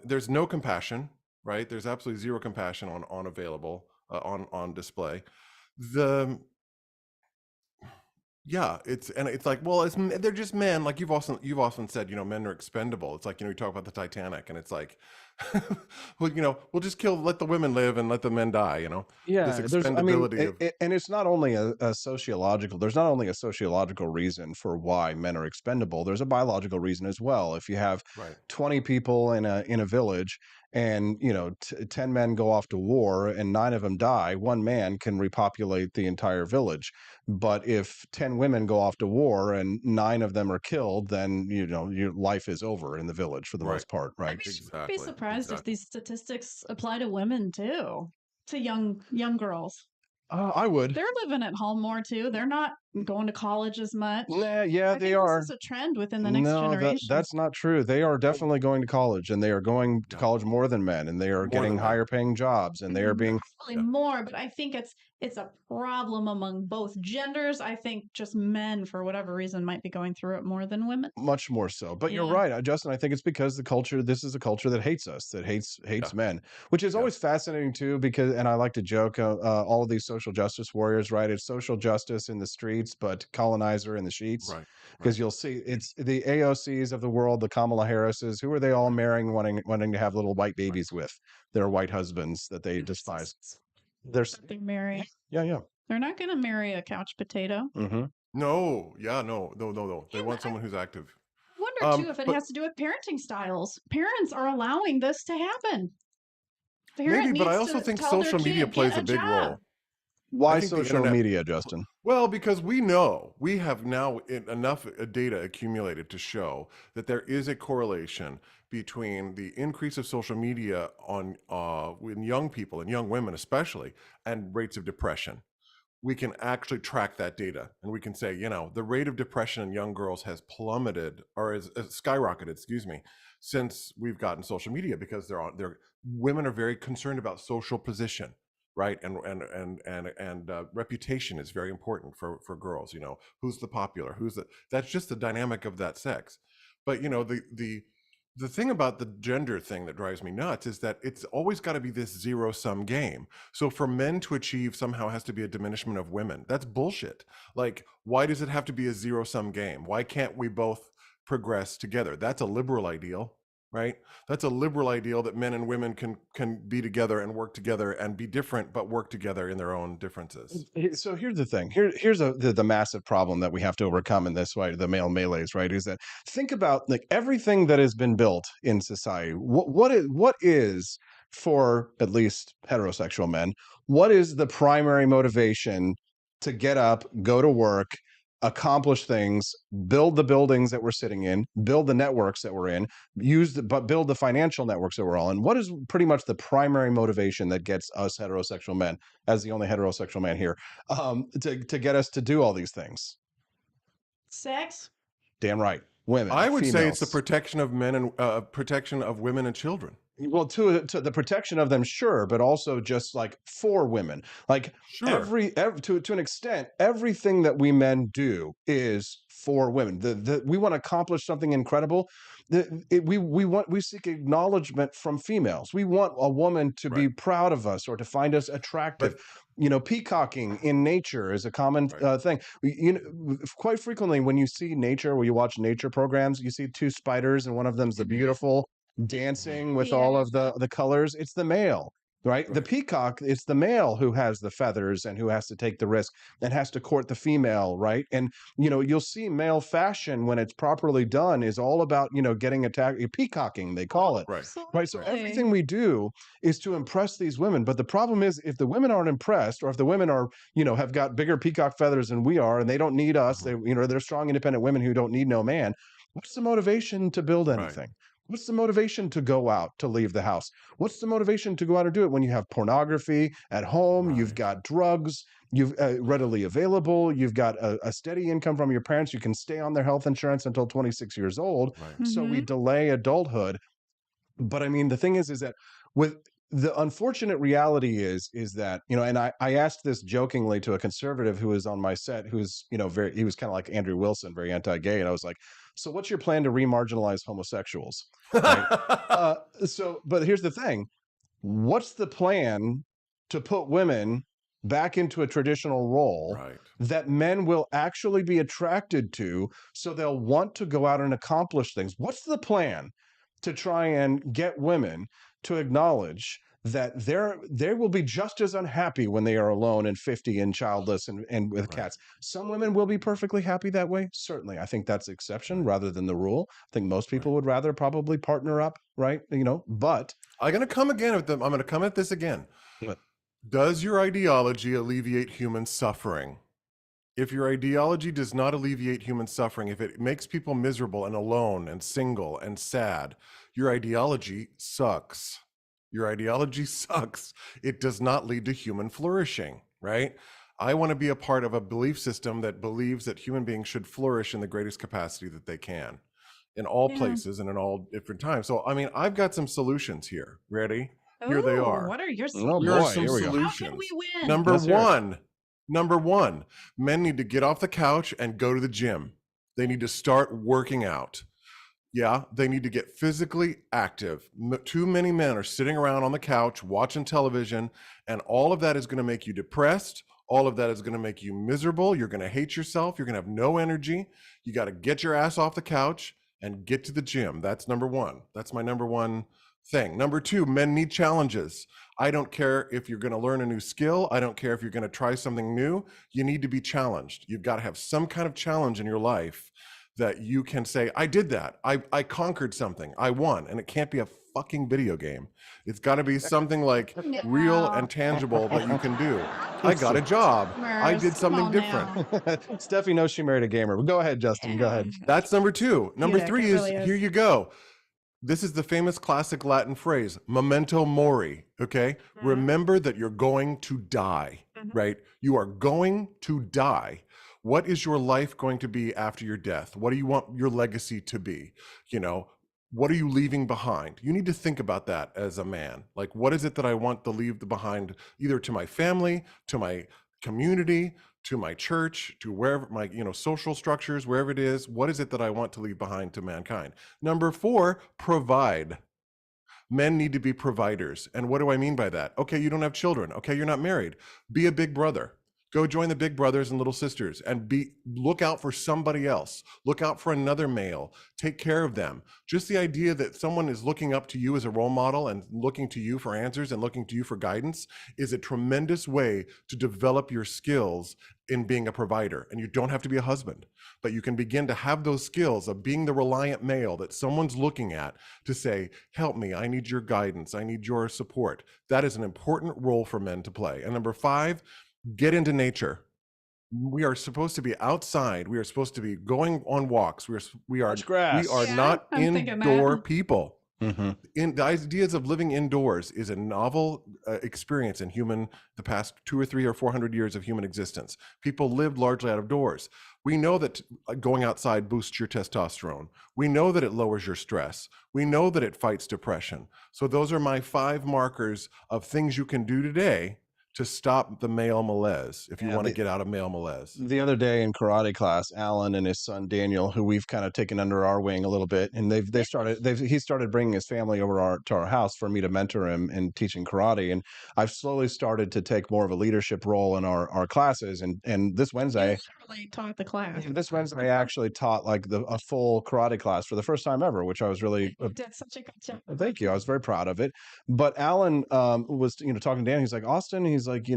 Speaker 16: There's no compassion. Right? There's absolutely zero compassion on display. It's like, well, they're just men. Like you've often said, men are expendable. It's like, you talk about the Titanic, and it's like, well, we'll just let the women live and let the men die.
Speaker 1: Yeah,
Speaker 16: this expendability
Speaker 1: and it's not only a sociological. There's not only a sociological reason for why men are expendable. There's a biological reason as well. If you have 20 people in a village, and 10 men go off to war and 9 of them die, one man can repopulate the entire village. But if 10 women go off to war and 9 of them are killed, then your life is over in the village for the most part, right?
Speaker 2: I'd be surprised if these statistics apply to women too, to young girls.
Speaker 1: I would.
Speaker 2: They're living at home more too. They're not going to college as much.
Speaker 1: Yeah, they are.
Speaker 2: This is a trend within the next generation.
Speaker 1: That's not true. They are definitely going to college, and they are going to college more than men, and they are getting higher paying jobs, and they are being
Speaker 2: probably more. But I think it's a problem among both genders. I think just men, for whatever reason, might be going through it more than women.
Speaker 1: Much more so. But you're right, Justin. I think it's because this is a culture that hates us, that hates men, which is always fascinating too. Because, and I like to joke, all of these social justice warriors, right? It's social justice in the streets, but colonizer in the sheets. Right. Because you'll see it's the AOCs of the world, the Kamala Harrises. Who are they all marrying, wanting to have little white babies with their white husbands that they despise?
Speaker 2: They're marrying.
Speaker 1: Yeah.
Speaker 2: They're not going to marry a couch potato.
Speaker 1: Mm-hmm.
Speaker 16: No. They want someone who's active.
Speaker 2: I wonder too if it has to do with parenting styles. Parents are allowing this to happen.
Speaker 16: Maybe, but I also think social media plays a big role.
Speaker 1: Why social media, Justin?
Speaker 16: Well, because we have now enough data accumulated to show that there is a correlation between the increase of social media on in young people and young women especially, and rates of depression. We can actually track that data, and we can say, you know, the rate of depression in young girls has plummeted, or has skyrocketed, excuse me, since we've gotten social media, because women are very concerned about social position, right? And reputation is very important for girls. You know, who's the popular, that's just the dynamic of that sex. But you know, the thing about the gender thing that drives me nuts is that it's always got to be this zero-sum game. So for men to achieve somehow has to be a diminishment of women. That's bullshit. Like, why does it have to be a zero-sum game? Why can't we both progress together? That's a liberal ideal, right? That's a liberal ideal, that men and women can be together and work together and be different, but work together in their own differences.
Speaker 1: So here's the thing. Here's the massive problem that we have to overcome in this way, the male melees, right? Is that, think about like everything that has been built in society. What is for at least heterosexual men, what is the primary motivation to get up, go to work, accomplish things, build the buildings that we're sitting in, build the networks that we're in, build the financial networks that we're all in? What is pretty much the primary motivation that gets us heterosexual men, as the only heterosexual man here, to get us to do all these things?
Speaker 2: Sex?
Speaker 1: Damn right. Women.
Speaker 16: I would say it's
Speaker 1: females.
Speaker 16: the protection of men and protection of women and children.
Speaker 1: Well, to the protection of them, sure, but also just like for women, like
Speaker 16: Sure.
Speaker 1: to an extent, everything that we men do is for women. We want to accomplish something incredible. We seek acknowledgement from females. We want a woman to be proud of us or to find us attractive. You know, peacocking in nature is a common thing. You know, quite frequently when you see nature, when you watch nature programs, you see two spiders, and one of them's the beautiful dancing with all of the colors. It's the male, right? The peacock, it's the male who has the feathers and who has to take the risk and has to court the female, right? And you know, you'll see male fashion, when it's properly done, is all about, you know, getting attacked, peacocking they call it, right? So everything we do is to impress these women. But the problem is, if the women aren't impressed, or if the women are, you know, have got bigger peacock feathers than we are, and they don't need us, they, you know, they're strong independent women who don't need no man, what's the motivation to build anything? What's the motivation to go out, to leave the house? What's the motivation to go out and do it when you have pornography at home? You've got drugs, you've readily available. You've got a steady income from your parents. You can stay on their health insurance until 26 years old. So we delay adulthood. But I mean, the thing is that with the unfortunate reality is that, you know, and I asked this jokingly to a conservative who was on my set, who's, you know, he was kind of like Andrew Wilson, very anti-gay. And I was like, so what's your plan to remarginalize homosexuals? Right? But here's the thing. What's the plan to put women back into a traditional role that men will actually be attracted to, so they'll want to go out and accomplish things? What's the plan to try and get women to acknowledge that they will be just as unhappy when they are alone and 50 and childless and with cats? Some women will be perfectly happy that way. Certainly. I think that's the exception rather than the rule. I think most people would rather probably partner up, right? You know, but
Speaker 16: I'm going to come again with them. I'm going to come at this again. Does your ideology alleviate human suffering? If your ideology does not alleviate human suffering, if it makes people miserable and alone and single and sad, your ideology sucks. Your ideology sucks. It does not lead to human flourishing, right? I want to be a part of a belief system that believes that human beings should flourish in the greatest capacity that they can, in all places and in all different times. So, I mean, I've got some solutions here. Ready? Here they are.
Speaker 2: What are your
Speaker 1: solutions?
Speaker 16: Here are some
Speaker 1: Here we go.
Speaker 16: solutions.
Speaker 2: How can we win?
Speaker 16: Number one, men need to get off the couch and go to the gym. They need to start working out. Yeah, they need to get physically active. Too many men are sitting around on the couch watching television, and all of that is going to make you depressed. All of that is going to make you miserable. You're going to hate yourself. You're going to have no energy. You got to get your ass off the couch and get to the gym. That's number one. That's my number one thing. Number two, men need challenges. I don't care if you're going to learn a new skill. I don't care if you're going to try something new. You need to be challenged. You've got to have some kind of challenge in your life that you can say, I did that. I conquered something. I won. And it can't be a fucking video game. It's got to be something like real and tangible that you can do. I got a job. I did something different.
Speaker 1: Steffi knows she married a gamer. But go ahead, Justin. Go ahead.
Speaker 16: That's number two. Number three is, here you go. This is the famous classic Latin phrase, memento mori, okay? Remember that you're going to die, right? You are going to die. What is your life going to be after your death? What do you want your legacy to be? You know, what are you leaving behind? You need to think about that as a man. Like, what is it that I want to leave behind, either to my family, to my community, to my church, to wherever my, social structures, wherever it is. What is it that I want to leave behind to mankind? Number 4, provide. Men need to be providers. And what do I mean by that? Okay, you don't have children. Okay, you're not married. Be a big brother. Go join the big brothers and little sisters and look out for somebody else. Look out for another male. Take care of them. Just the idea that someone is looking up to you as a role model and looking to you for answers and looking to you for guidance is a tremendous way to develop your skills in being a provider. And you don't have to be a husband, but you can begin to have those skills of being the reliant male that someone's looking at to say, help me, I need your guidance, I need your support. That is an important role for men to play. And number 5, get into nature. We are supposed to be outside. We are supposed to be going on walks. We are not indoor people. In the ideas of living indoors is a novel experience in the past 200 or 300 or 400 years of human existence. People lived largely out of doors. We know that going outside boosts your testosterone. We know that it lowers your stress. We know that it fights depression. So those are my 5 markers of things you can do today to stop the male malaise, if you want to get out of male malaise.
Speaker 1: The other day in karate class, Alan and his son Daniel, who we've kind of taken under our wing a little bit, and he started bringing his family over to our house for me to mentor him in teaching karate, and I've slowly started to take more of a leadership role in our classes. And this Wednesday,
Speaker 2: taught the class.
Speaker 1: This Wednesday, I actually taught like a full karate class for the first time ever, which I was really
Speaker 2: did such a good job.
Speaker 1: Thank you. I was very proud of it. But Alan was talking to Dan. He's like, Austin. He's like,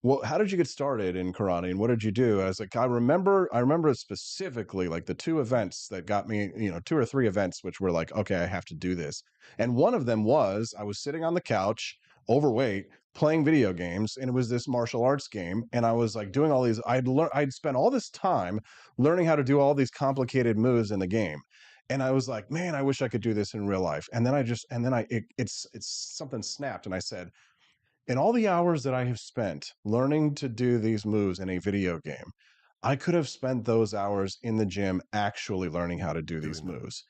Speaker 1: well, how did you get started in karate and what did you do? I was like, I remember specifically like the 2 events that got me, 2 or 3 events, which were like, okay, I have to do this. And one of them was I was sitting on the couch, overweight, playing video games, and it was this martial arts game, and I was like doing all these. I'd spent all this time learning how to do all these complicated moves in the game, and I was like, man, I wish I could do this in real life. And then it's something snapped, and I said, in all the hours that I have spent learning to do these moves in a video game, I could have spent those hours in the gym actually learning how to do these moves.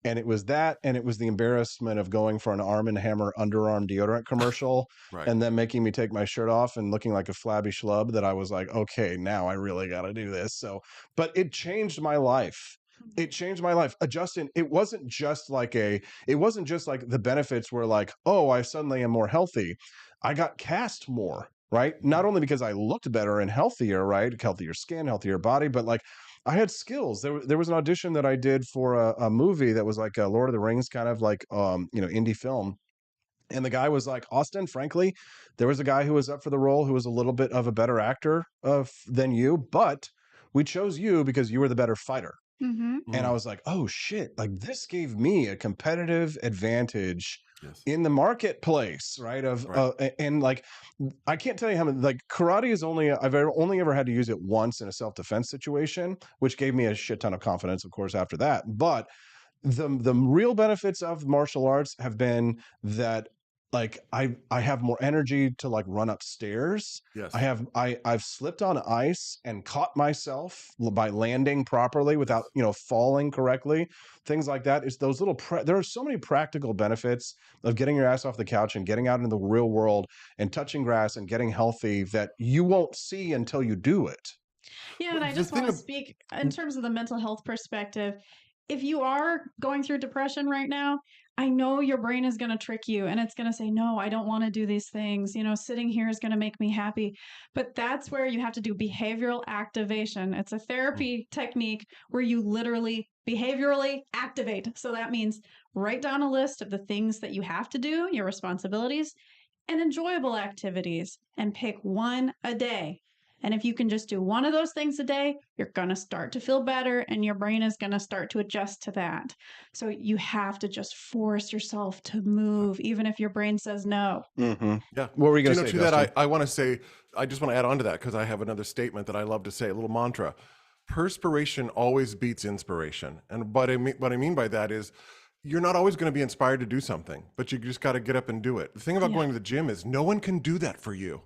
Speaker 1: And it was that, and it was the embarrassment of going for an Arm & Hammer underarm deodorant commercial and then making me take my shirt off and looking like a flabby schlub that I was like, okay, now I really got to do this. So, but it changed my life. It changed my life. Justin, it wasn't just like the benefits were like, oh, I suddenly am more healthy. I got cast more, right? Not only because I looked better and healthier, right? Healthier skin, healthier body, but like I had skills. There was an audition that I did for a movie that was like a Lord of the Rings kind of like, indie film. And the guy was like, Austin, frankly, there was a guy who was up for the role who was a little bit of a better actor than you, but we chose you because you were the better fighter. And I was like, oh shit, like this gave me a competitive advantage in the marketplace, right? And like, I can't tell you how many, like karate is I've only ever had to use it once in a self-defense situation, which gave me a shit ton of confidence, of course, after that. But the real benefits of martial arts have been that like I have more energy to like run upstairs.
Speaker 16: Yes.
Speaker 1: I've slipped on ice and caught myself by landing properly without, falling correctly. Things like that. It's those little there are so many practical benefits of getting your ass off the couch and getting out into the real world and touching grass and getting healthy that you won't see until you do it.
Speaker 2: Yeah, and I just want to speak in terms of the mental health perspective. If you are going through depression right now, I know your brain is going to trick you and it's going to say, no, I don't want to do these things. Sitting here is going to make me happy. But that's where you have to do behavioral activation. It's a therapy technique where you literally behaviorally activate. So that means write down a list of the things that you have to do, your responsibilities, and enjoyable activities, and pick one a day. And if you can just do one of those things a day, you're going to start to feel better and your brain is going to start to adjust to that. So you have to just force yourself to move, even if your brain says no.
Speaker 16: Yeah.
Speaker 1: What were you going to say,
Speaker 16: to that, I want to say, I just want to add on to that because I have another statement that I love to say, a little mantra. Perspiration always beats inspiration. And what I mean by that is you're not always going to be inspired to do something, but you just got to get up and do it. The thing about going to the gym is no one can do that for you.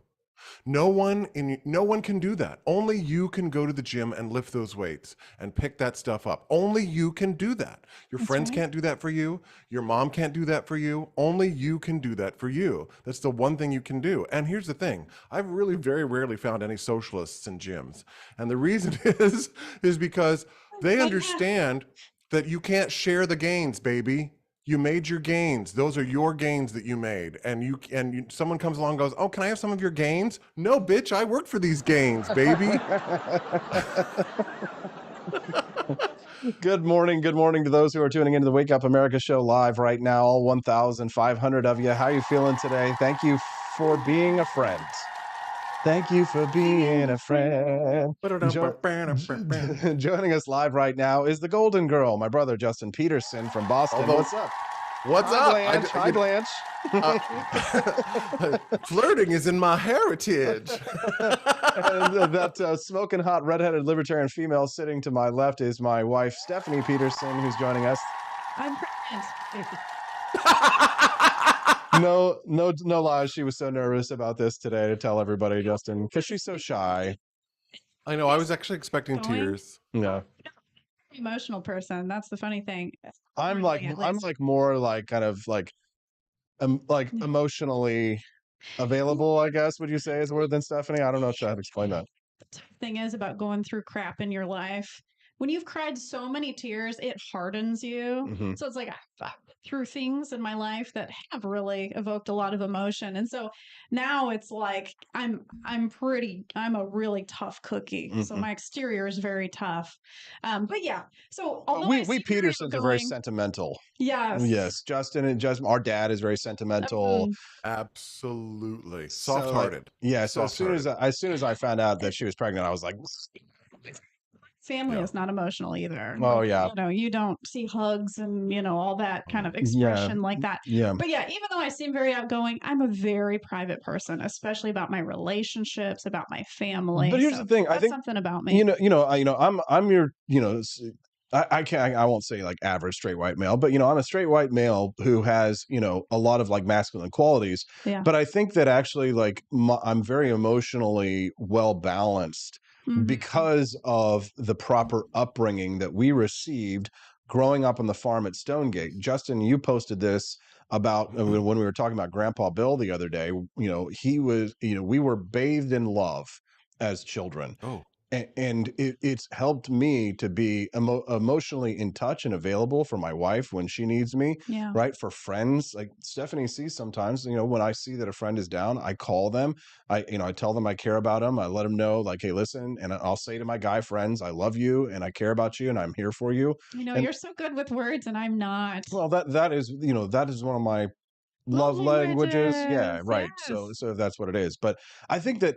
Speaker 16: No one can do that. Only you can go to the gym and lift those weights and pick that stuff up. Only you can do that. Your friends can't do that for you. Your mom can't do that for you. Only you can do that for you. That's the one thing you can do. And here's the thing. I've really very rarely found any socialists in gyms. And the reason is because they understand that you can't share the gains, baby. You made your gains. Those are your gains that you made. And someone comes along and goes, oh, can I have some of your gains? No, bitch, I worked for these gains, baby.
Speaker 1: Good morning to those who are tuning into the Wake Up America show live right now, all 1,500 of you. How are you feeling today? Thank you for being a friend. Thank you for being a friend. Joining us live right now is the Golden Girl, my brother Justin Petersen from Boston. What's up?
Speaker 16: What's up?
Speaker 1: Blanche. Hi, Blanche.
Speaker 16: Flirting is in my heritage.
Speaker 1: And that smoking hot redheaded libertarian female sitting to my left is my wife Stephanie Petersen, who's joining us.
Speaker 2: I'm pregnant.
Speaker 1: No lies. She was so nervous about this today to tell everybody, Justin, because she's so shy.
Speaker 16: I know. I was actually expecting tears.
Speaker 1: Yeah.
Speaker 2: Emotional person. That's the funny thing.
Speaker 1: I'm more like kind of like emotionally available, I guess. Would you say is the word than Stephanie? I don't know how to explain that.
Speaker 2: The tough thing is about going through crap in your life. When you've cried so many tears, it hardens you.
Speaker 1: Mm-hmm.
Speaker 2: So it's like I've through things in my life that have really evoked a lot of emotion. And so now it's like I'm a really tough cookie. Mm-hmm. So my exterior is very tough. But yeah. So
Speaker 1: we Petersons are very sentimental.
Speaker 2: Yes.
Speaker 1: Yes. Justin, our dad is very sentimental.
Speaker 16: Absolutely. Soft-hearted.
Speaker 1: Yeah. So as soon as I found out that she was pregnant, I was like,
Speaker 2: family is not emotional either.
Speaker 1: Oh yeah.
Speaker 2: You don't see hugs and all that kind of expression like that.
Speaker 1: Yeah.
Speaker 2: But yeah, even though I seem very outgoing, I'm a very private person, especially about my relationships, about my family.
Speaker 1: But here's the thing,
Speaker 2: I think something about me.
Speaker 1: I'm your, I won't say like average straight white male, but I'm a straight white male who has, a lot of like masculine qualities.
Speaker 2: Yeah.
Speaker 1: But I think that actually like I'm very emotionally well balanced. Mm-hmm. Because of the proper upbringing that we received growing up on the farm at Stonegate. Justin, you posted this about when we were talking about Grandpa Bill the other day. He was, we were bathed in love as children.
Speaker 16: Oh.
Speaker 1: And it's helped me to be emotionally in touch and available for my wife when she needs me, right? For friends, like Stephanie sees sometimes, when I see that a friend is down, I call them. I tell them I care about them. I let them know, like, hey, listen, and I'll say to my guy friends, I love you and I care about you and I'm here for you.
Speaker 2: You're so good with words and I'm not.
Speaker 1: Well, that is one of my love languages. Yeah, right. Yes. So that's what it is. But I think that,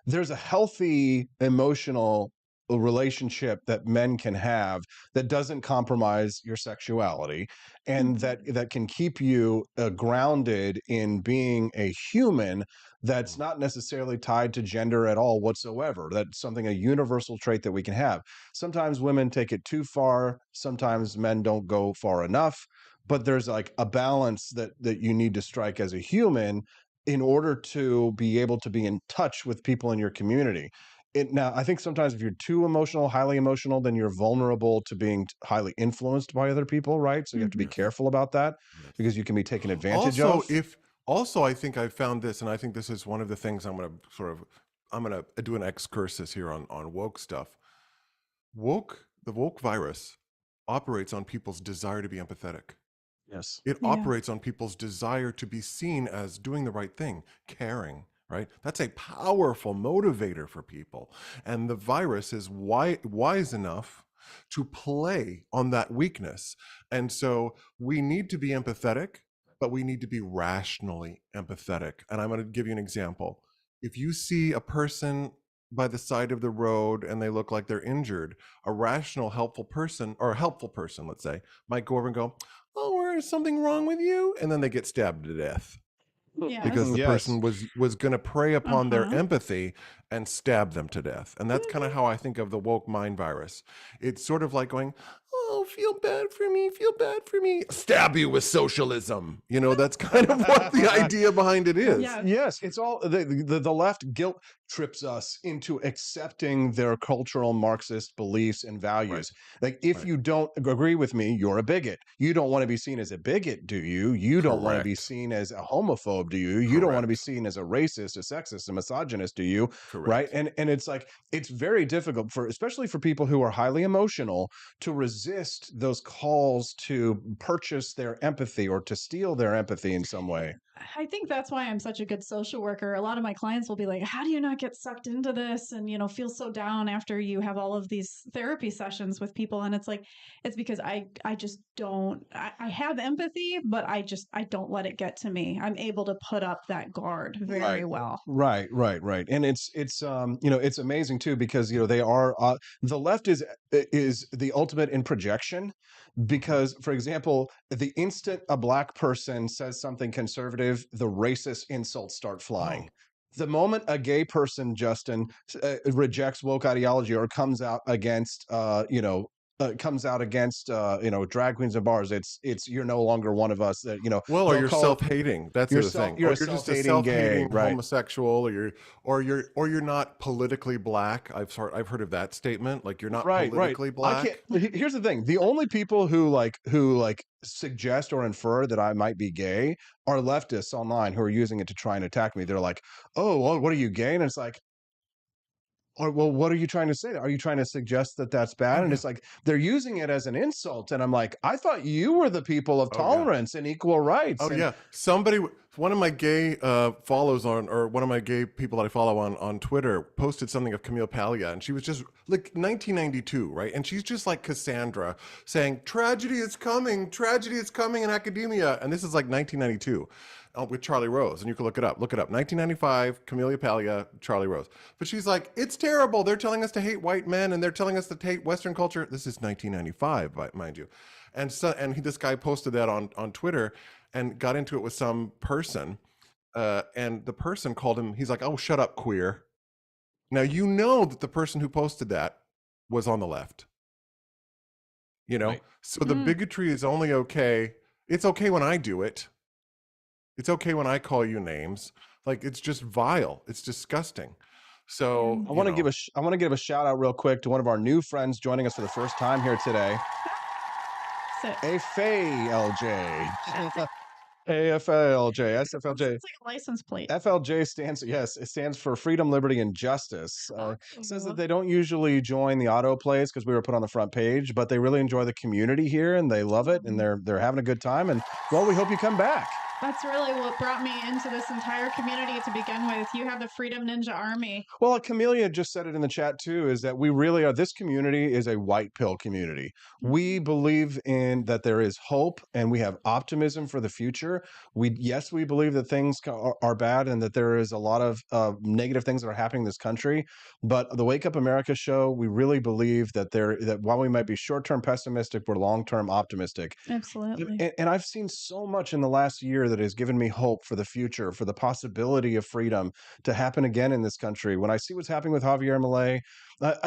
Speaker 1: there's a healthy emotional relationship that men can have that doesn't compromise your sexuality and that can keep you grounded in being a human that's not necessarily tied to gender at all whatsoever. That's a universal trait that we can have. Sometimes women take it too far. Sometimes men don't go far enough. But there's like a balance that you need to strike as a human in order to be able to be in touch with people in your community. Now, I think sometimes if you're too emotional, highly emotional, then you're vulnerable to being highly influenced by other people, right? So you have to be careful about that because you can be taken advantage of.
Speaker 16: Also, I think I found this, and I think this is one of the things I'm going to do an excursus here on woke stuff. The woke virus operates on people's desire to be empathetic.
Speaker 1: Yes.
Speaker 16: It operates on people's desire to be seen as doing the right thing, caring, right? That's a powerful motivator for people. And the virus is wise enough to play on that weakness. And so we need to be empathetic, but we need to be rationally empathetic. And I'm going to give you an example. If you see a person by the side of the road and they look like they're injured, a rational, helpful person, let's say, might go over and go, oh, is something wrong with you? And then they get stabbed to death.
Speaker 2: Yes.
Speaker 16: Because the person was going to prey upon their empathy and stab them to death. And that's kind of how I think of the woke mind virus. It's sort of like going, oh, feel bad for me, feel bad for me. Stab you with socialism. You know, that's kind of what the idea behind it is.
Speaker 1: Yes, it's all the left guilt trips us into accepting their cultural Marxist beliefs and values. Like, if you don't agree with me, you're a bigot. You don't want to be seen as a bigot, do you? You don't want to be seen as a homophobe, do you? You don't want to be seen as a racist, a sexist, a misogynist, do you? Right? And it's like, it's very difficult for, especially for people who are highly emotional, to resist those calls to purchase their empathy or to steal their empathy in some way.
Speaker 2: I think that's why I'm such a good social worker. A lot of my clients will be like, how do you not get sucked into this and, feel so down after you have all of these therapy sessions with people? And it's like, it's because I just don't, I have empathy, but I don't let it get to me. I'm able to put up that guard very well.
Speaker 1: Right. And it's amazing too, because, they are, the left is the ultimate in projection. Because, for example, the instant a black person says something conservative, the racist insults start flying. The moment a gay person, Justin, rejects woke ideology or comes out against, drag queens and bars, it's you're no longer one of us.
Speaker 16: Or you're self-hating. That's the thing.
Speaker 1: You're
Speaker 16: just a self-hating homosexual, or you're not politically black. I've heard of that statement. Like, you're not politically black.
Speaker 1: Here's the thing: the only people who suggest or infer that I might be gay are leftists online who are using it to try and attack me. They're like, "Oh, well, what are you, gay?" And it's like, or, well, what are you trying to say? Are you trying to suggest that that's bad? And it's like, they're using it as an insult. And I'm like, I thought you were the people of tolerance and equal rights.
Speaker 16: One of my gay one of my gay people that I follow on Twitter posted something of Camille Paglia, and she was just like 1992, right? And she's just like Cassandra saying, tragedy is coming in academia. And this is like 1992. With Charlie Rose, and you can look it up. 1995, Camille Paglia, Charlie Rose. But she's like, it's terrible. They're telling us to hate white men, and they're telling us to hate Western culture. This is 1995, mind you. And this guy posted that on Twitter and got into it with some person, and the person called him. He's like, "Oh, shut up, queer." Now you know that the person who posted that was on the left. So the bigotry is only okay. It's okay when I do it. It's okay when I call you names. Like, it's just vile. It's disgusting. So
Speaker 1: I want to give a shout out real quick to one of our new friends joining us for the first time here today. AFLJ, SFLJ.
Speaker 2: It's like a license plate.
Speaker 1: FLJ stands for Freedom, Liberty, and Justice. It says that they don't usually join the autoplays because we were put on the front page, but they really enjoy the community here and they love it and they're having a good time. And well, we hope you come back.
Speaker 2: That's really what brought me into this entire community to begin with. You have the Freedom Ninja Army.
Speaker 1: Well, Camellia just said it in the chat too, is that we really are, this community is a white pill community. We believe in that there is hope and we have optimism for the future. We believe that things are bad and that there is a lot of negative things that are happening in this country. But the Wake Up America show, we really believe that while we might be short-term pessimistic, we're long-term optimistic.
Speaker 2: Absolutely.
Speaker 1: And I've seen so much in the last year that has given me hope for the future, for the possibility of freedom to happen again in this country. When I see what's happening with Javier Milei,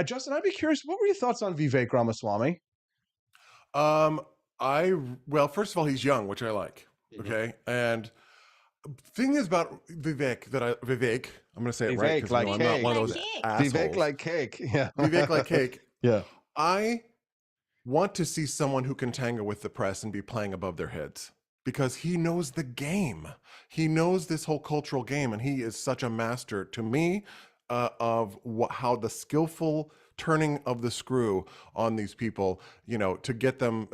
Speaker 1: Justin, I'd be curious, what were your thoughts on Vivek Ramaswamy?
Speaker 16: Well, first of all, he's young, which I like. Okay, and thing is about Vivek, I'm going to say it right because I'm not one of those assholes.
Speaker 1: Vivek like cake. Yeah.
Speaker 16: Vivek like cake.
Speaker 1: Yeah.
Speaker 16: I want to see someone who can tangle with the press and be playing above their heads, because he knows the game. He knows this whole cultural game, and he is such a master to me of how the skillful turning of the screw on these people, to get them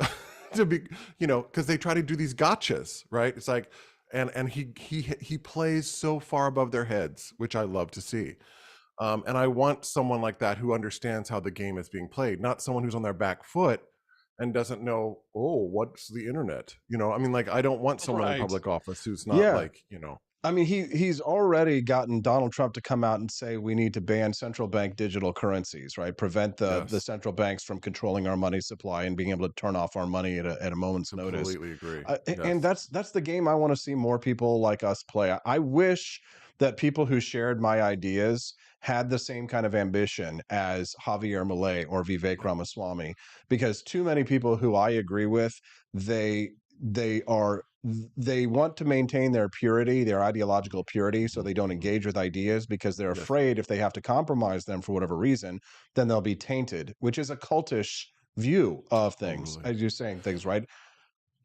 Speaker 16: to be, because they try to do these gotchas, right? It's like, and he plays so far above their heads, which I love to see. And I want someone like that who understands how the game is being played, not someone who's on their back foot and doesn't know, what's the internet? I don't want someone in public office who's not
Speaker 1: he's already gotten Donald Trump to come out and say we need to ban central bank digital currencies, right? Prevent the central banks from controlling our money supply and being able to turn off our money at a moment's notice.
Speaker 16: Completely agree.
Speaker 1: And that's the game I want to see more people like us play. I wish that people who shared my ideas had the same kind of ambition as Javier Milei or Vivek Ramaswamy, because too many people who I agree with, they want to maintain their purity, their ideological purity, so they don't engage with ideas because they're afraid if they have to compromise them for whatever reason, then they'll be tainted, which is a cultish view of things. As you're saying things, right?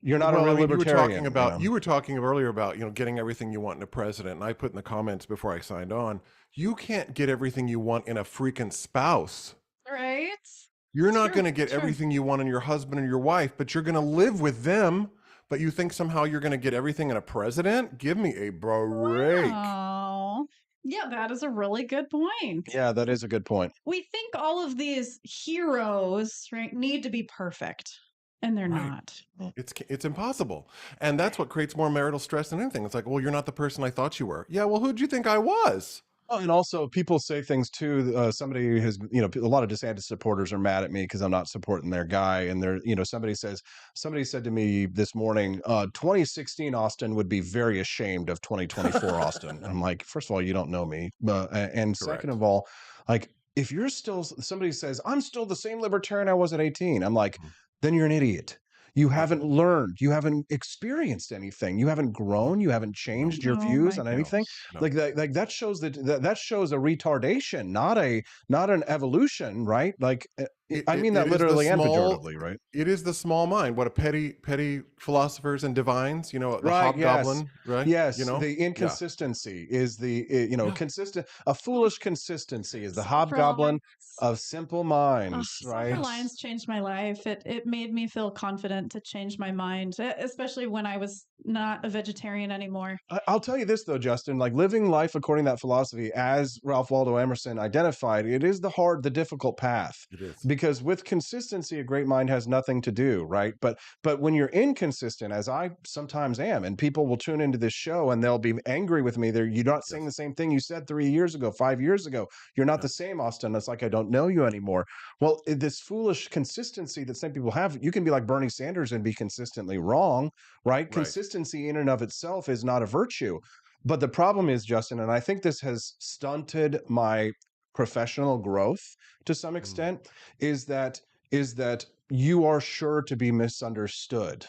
Speaker 1: You're not a real libertarian.
Speaker 16: You were talking earlier about, getting everything you want in a president. And I put in the comments before I signed on, you can't get everything you want in a freaking spouse.
Speaker 2: Right.
Speaker 16: You're not going to get everything you want in your husband or your wife, but you're going to live with them. But you think somehow you're going to get everything in a president? Give me a break.
Speaker 2: Oh, yeah, that is a really good point.
Speaker 1: Yeah, that is a good point.
Speaker 2: We think all of these heroes, right, need to be perfect. And they're not.
Speaker 16: It's impossible. And that's what creates more marital stress than anything. It's like, well, you're not the person I thought you were. Yeah, well, who'd you think I was?
Speaker 1: Oh, and also people say things too. Somebody has, a lot of DeSantis supporters are mad at me because I'm not supporting their guy. And they're, somebody said to me this morning, 2016 Austin would be very ashamed of 2024 Austin. And I'm like, first of all, you don't know me. And second of all, like, if you're still, somebody says, I'm still the same libertarian I was at 18. I'm like, then you're an idiot. You haven't learned. You haven't experienced anything. You haven't grown. You haven't changed your views on anything. Like that shows that shows a retardation, not an evolution, right? Like I mean that literally and figuratively, right?
Speaker 16: It is the small mind. What a petty philosophers and divines, the hobgoblin, right?
Speaker 1: Yes, the inconsistency is the consistent. A foolish consistency is the hobgoblin of simple minds, right?
Speaker 2: Silver Lines changed my life. It made me feel confident to change my mind, especially when I was not a vegetarian anymore.
Speaker 1: I'll tell you this though, Justin, like living life according to that philosophy, as Ralph Waldo Emerson identified, it is the difficult path.
Speaker 16: It is.
Speaker 1: Because with consistency, a great mind has nothing to do, right? But when you're inconsistent, as I sometimes am, and people will tune into this show and they'll be angry with me, you're not saying the same thing you said 3 years ago, 5 years ago. You're not the same, Austin. It's like I don't know you anymore. Well, this foolish consistency that some people have, you can be like Bernie Sanders and be consistently wrong, right? Consistency in and of itself is not a virtue. But the problem is, Justin, and I think this has stunted my professional growth to some extent, is that you are sure to be misunderstood.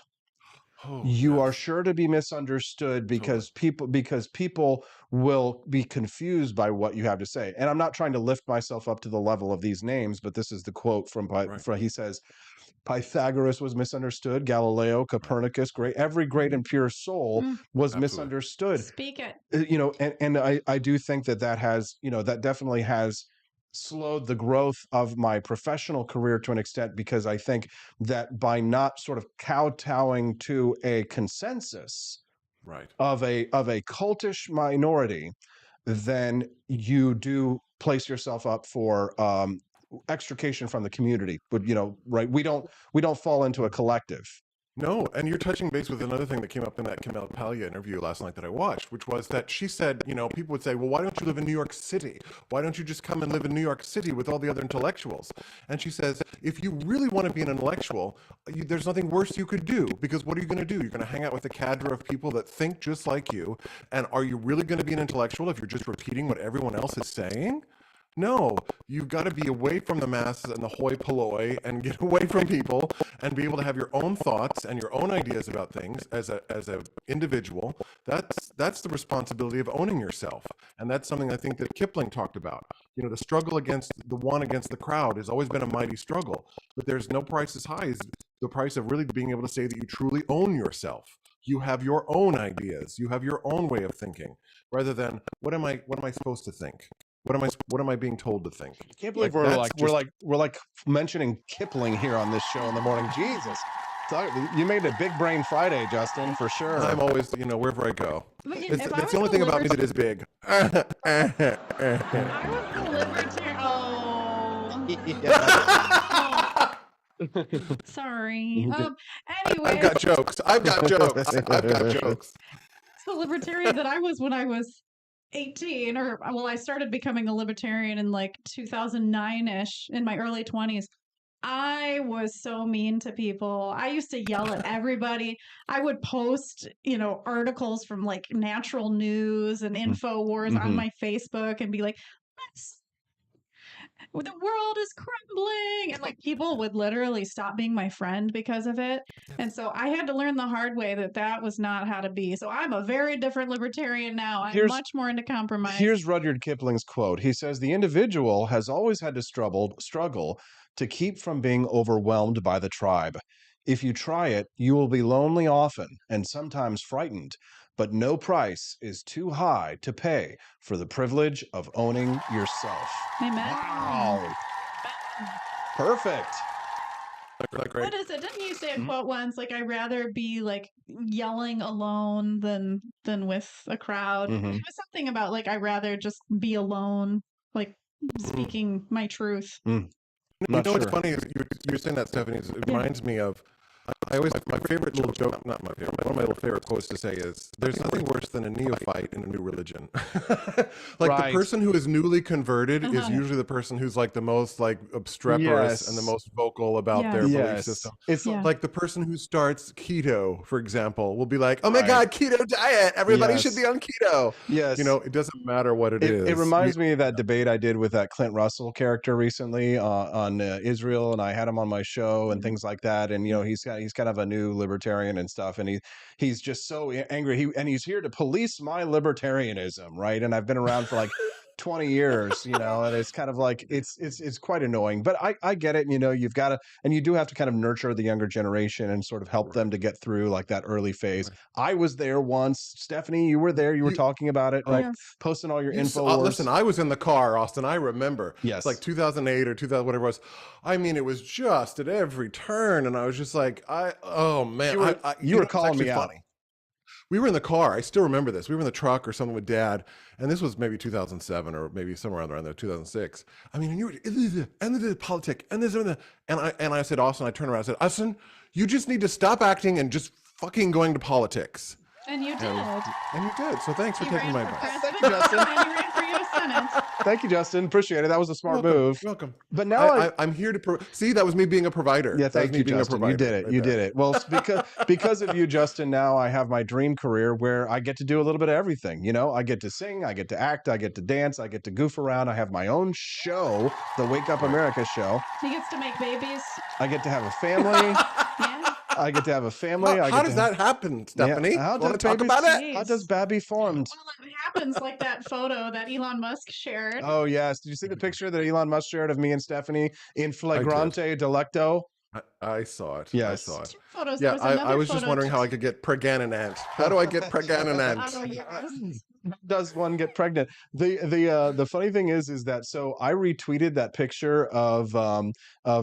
Speaker 1: You are sure to be misunderstood because people will be confused by what you have to say. And I'm not trying to lift myself up to the level of these names, but this is the quote from he says, Pythagoras was misunderstood, Galileo, Copernicus, every great and pure soul was misunderstood.
Speaker 2: Speak it.
Speaker 1: And I do think that has, that definitely has slowed the growth of my professional career to an extent, because I think that by not sort of kowtowing to a consensus of a cultish minority, then you do place yourself up for extrication from the community. But we don't fall into a collective.
Speaker 16: No, and you're touching base with another thing that came up in that Kamel Palia interview last night that I watched, which was that she said, people would say, well, why don't you live in New York City? Why don't you just come and live in New York City with all the other intellectuals? And she says, if you really want to be an intellectual, there's nothing worse you could do, because what are you going to do? You're going to hang out with a cadre of people that think just like you. And are you really going to be an intellectual if you're just repeating what everyone else is saying? No, you've got to be away from the masses and the hoi polloi and get away from people and be able to have your own thoughts and your own ideas about things as a individual. That's the responsibility of owning yourself. And that's something I think that Kipling talked about. The struggle against the crowd has always been a mighty struggle, but there's no price as high as the price of really being able to say that you truly own yourself. You have your own ideas. You have your own way of thinking, rather than what am I supposed to think? What am I being told to think?
Speaker 1: I can't believe we're like mentioning Kipling here on this show in the morning. Jesus, you made a big brain Friday, Justin, for sure.
Speaker 16: I'm always, wherever I go. It's the only thing about me that is big.
Speaker 2: I was a libertarian. Sorry. Anyway,
Speaker 16: I've got jokes.
Speaker 2: It's the libertarian that I was when I was 18, I started becoming a libertarian in like 2009-ish, in my early 20s. I was so mean to people. I used to yell at everybody. I would post, articles from like Natural News and InfoWars on my Facebook and be like, the world is crumbling, and like people would literally stop being my friend because of it. And so I had to learn the hard way that was not how to be. So I'm a very different libertarian now. I'm much more into compromise.
Speaker 1: Here's Rudyard Kipling's quote. He says, "The individual has always had to struggle to keep from being overwhelmed by the tribe. If you try it, you will be lonely often and sometimes frightened, but no price is too high to pay for the privilege of owning yourself."
Speaker 2: Amen.
Speaker 1: Wow. Perfect.
Speaker 2: What is it? Didn't you say a quote once? Like, I'd rather be like yelling alone than with a crowd. It was something about like I'd rather just be alone, like speaking my truth.
Speaker 16: You know what's funny is you're saying that, Stephanie. It reminds me of. I always my favorite little joke, not my favorite. One of my little favorite quotes to say is, "There's nothing worse than a neophyte in a new religion." Like the person who is newly converted is usually the person who's like the most like obstreperous and the most vocal about their belief system. It's like the person who starts keto, for example, will be like, "Oh my God, keto diet! Everybody should be on keto."
Speaker 1: Yes,
Speaker 16: it doesn't matter what it is.
Speaker 1: It reminds me of that debate I did with that Clint Russell character recently on Israel, and I had him on my show and things like that. And he's kind of a new libertarian and stuff, and he's just so angry. He's here to police my libertarianism, right? And I've been around for like 20 years, and it's kind of like it's quite annoying. But I get it. You've got to, and you do have to kind of nurture the younger generation and sort of help them to get through like that early phase. I was there once. Stephanie, you were there. You were talking about it, right? Posting all your info.
Speaker 16: Listen, I was in the car, Austin. I remember.
Speaker 1: Yes,
Speaker 16: it's like 2008 or 2000, whatever it was. I mean, it was just at every turn, and I was just like, oh man,
Speaker 1: you were calling me out.
Speaker 16: Funny. We were in the car. I still remember this. We were in the truck or something with Dad, and this was maybe 2007 or maybe somewhere around there, 2006. I mean, and you were, and the politics, and this and that. And I said, Austin, I turned around, I said, Austin, you just need to stop acting and just fucking going to politics.
Speaker 2: And you did.
Speaker 16: And you did. So thanks for taking my advice.
Speaker 2: Thank you, Justin. And you ran for U.S. Senate.
Speaker 1: Thank you, Justin. Appreciate it. That was a smart move.
Speaker 16: Welcome.
Speaker 1: But now
Speaker 16: I'm here to see. That was me being a provider.
Speaker 1: Yeah, thank you, Justin. You did it. You did it. Well, because of you, Justin. Now I have my dream career where I get to do a little bit of everything. I get to sing, I get to act, I get to dance, I get to goof around. I have my own show, the Wake Up America show.
Speaker 2: He gets to make babies.
Speaker 1: I get to have a family. I get to have a family.
Speaker 16: How does that happen, Stephanie?
Speaker 1: Yeah, how does talk about it? How does Babby formed?
Speaker 2: Well, it happens like that photo that Elon Musk shared.
Speaker 1: Oh yes, did you see the picture that Elon Musk shared of me and Stephanie in flagrante delecto?
Speaker 16: I saw it.
Speaker 1: Yes.
Speaker 16: I saw it.
Speaker 2: Photos,
Speaker 16: yeah, I was just wondering how I could get pregnant. How do I get pregnant?
Speaker 1: Does one get pregnant? The funny thing is that so I retweeted that picture of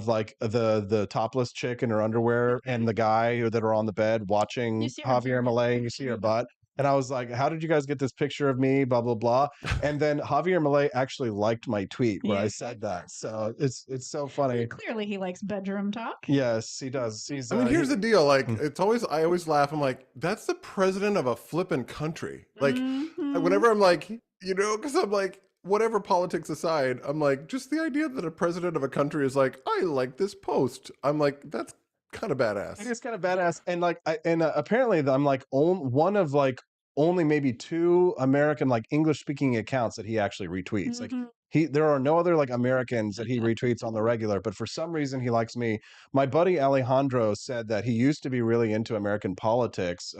Speaker 1: like the topless chick in her underwear and the guy that are on the bed watching Javier Milei. You see her butt. And I was like, how did you guys get this picture of me? Blah, blah, blah. And then Javier Milei actually liked my tweet where I said that. So it's so funny.
Speaker 2: Clearly he likes bedroom talk.
Speaker 1: Yes, he does.
Speaker 16: I mean, here's the deal. Like, I always laugh. I'm like, that's the president of a flippin' country. Like, whenever I'm like, because I'm like, whatever politics aside, I'm like, just the idea that a president of a country is like, I like this post. I'm like, that's kind of badass.
Speaker 1: It's kind of badass, and like, apparently, I'm like one of like only maybe 2 American like English speaking accounts that he actually retweets. Like there are no other like Americans that he retweets on the regular, but for some reason he likes me. My buddy Alejandro said that he used to be really into American politics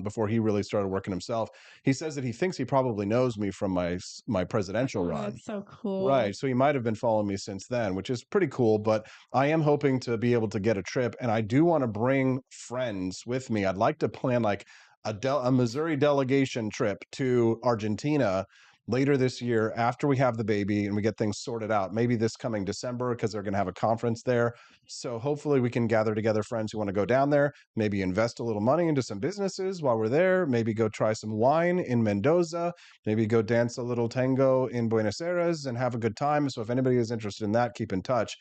Speaker 1: before he really started working himself. He says that he thinks he probably knows me from my presidential run.
Speaker 2: That's so cool.
Speaker 1: Right. So he might have been following me since then, which is pretty cool. But I am hoping to be able to get a trip, and I do want to bring friends with me. I'd like to plan like a Missouri delegation trip to Argentina later this year after we have the baby and we get things sorted out, maybe this coming December, because they're going to have a conference there. So hopefully we can gather together friends who want to go down there, maybe invest a little money into some businesses while we're there, maybe go try some wine in Mendoza, maybe go dance a little tango in Buenos Aires and have a good time. So if anybody is interested in that, keep in touch.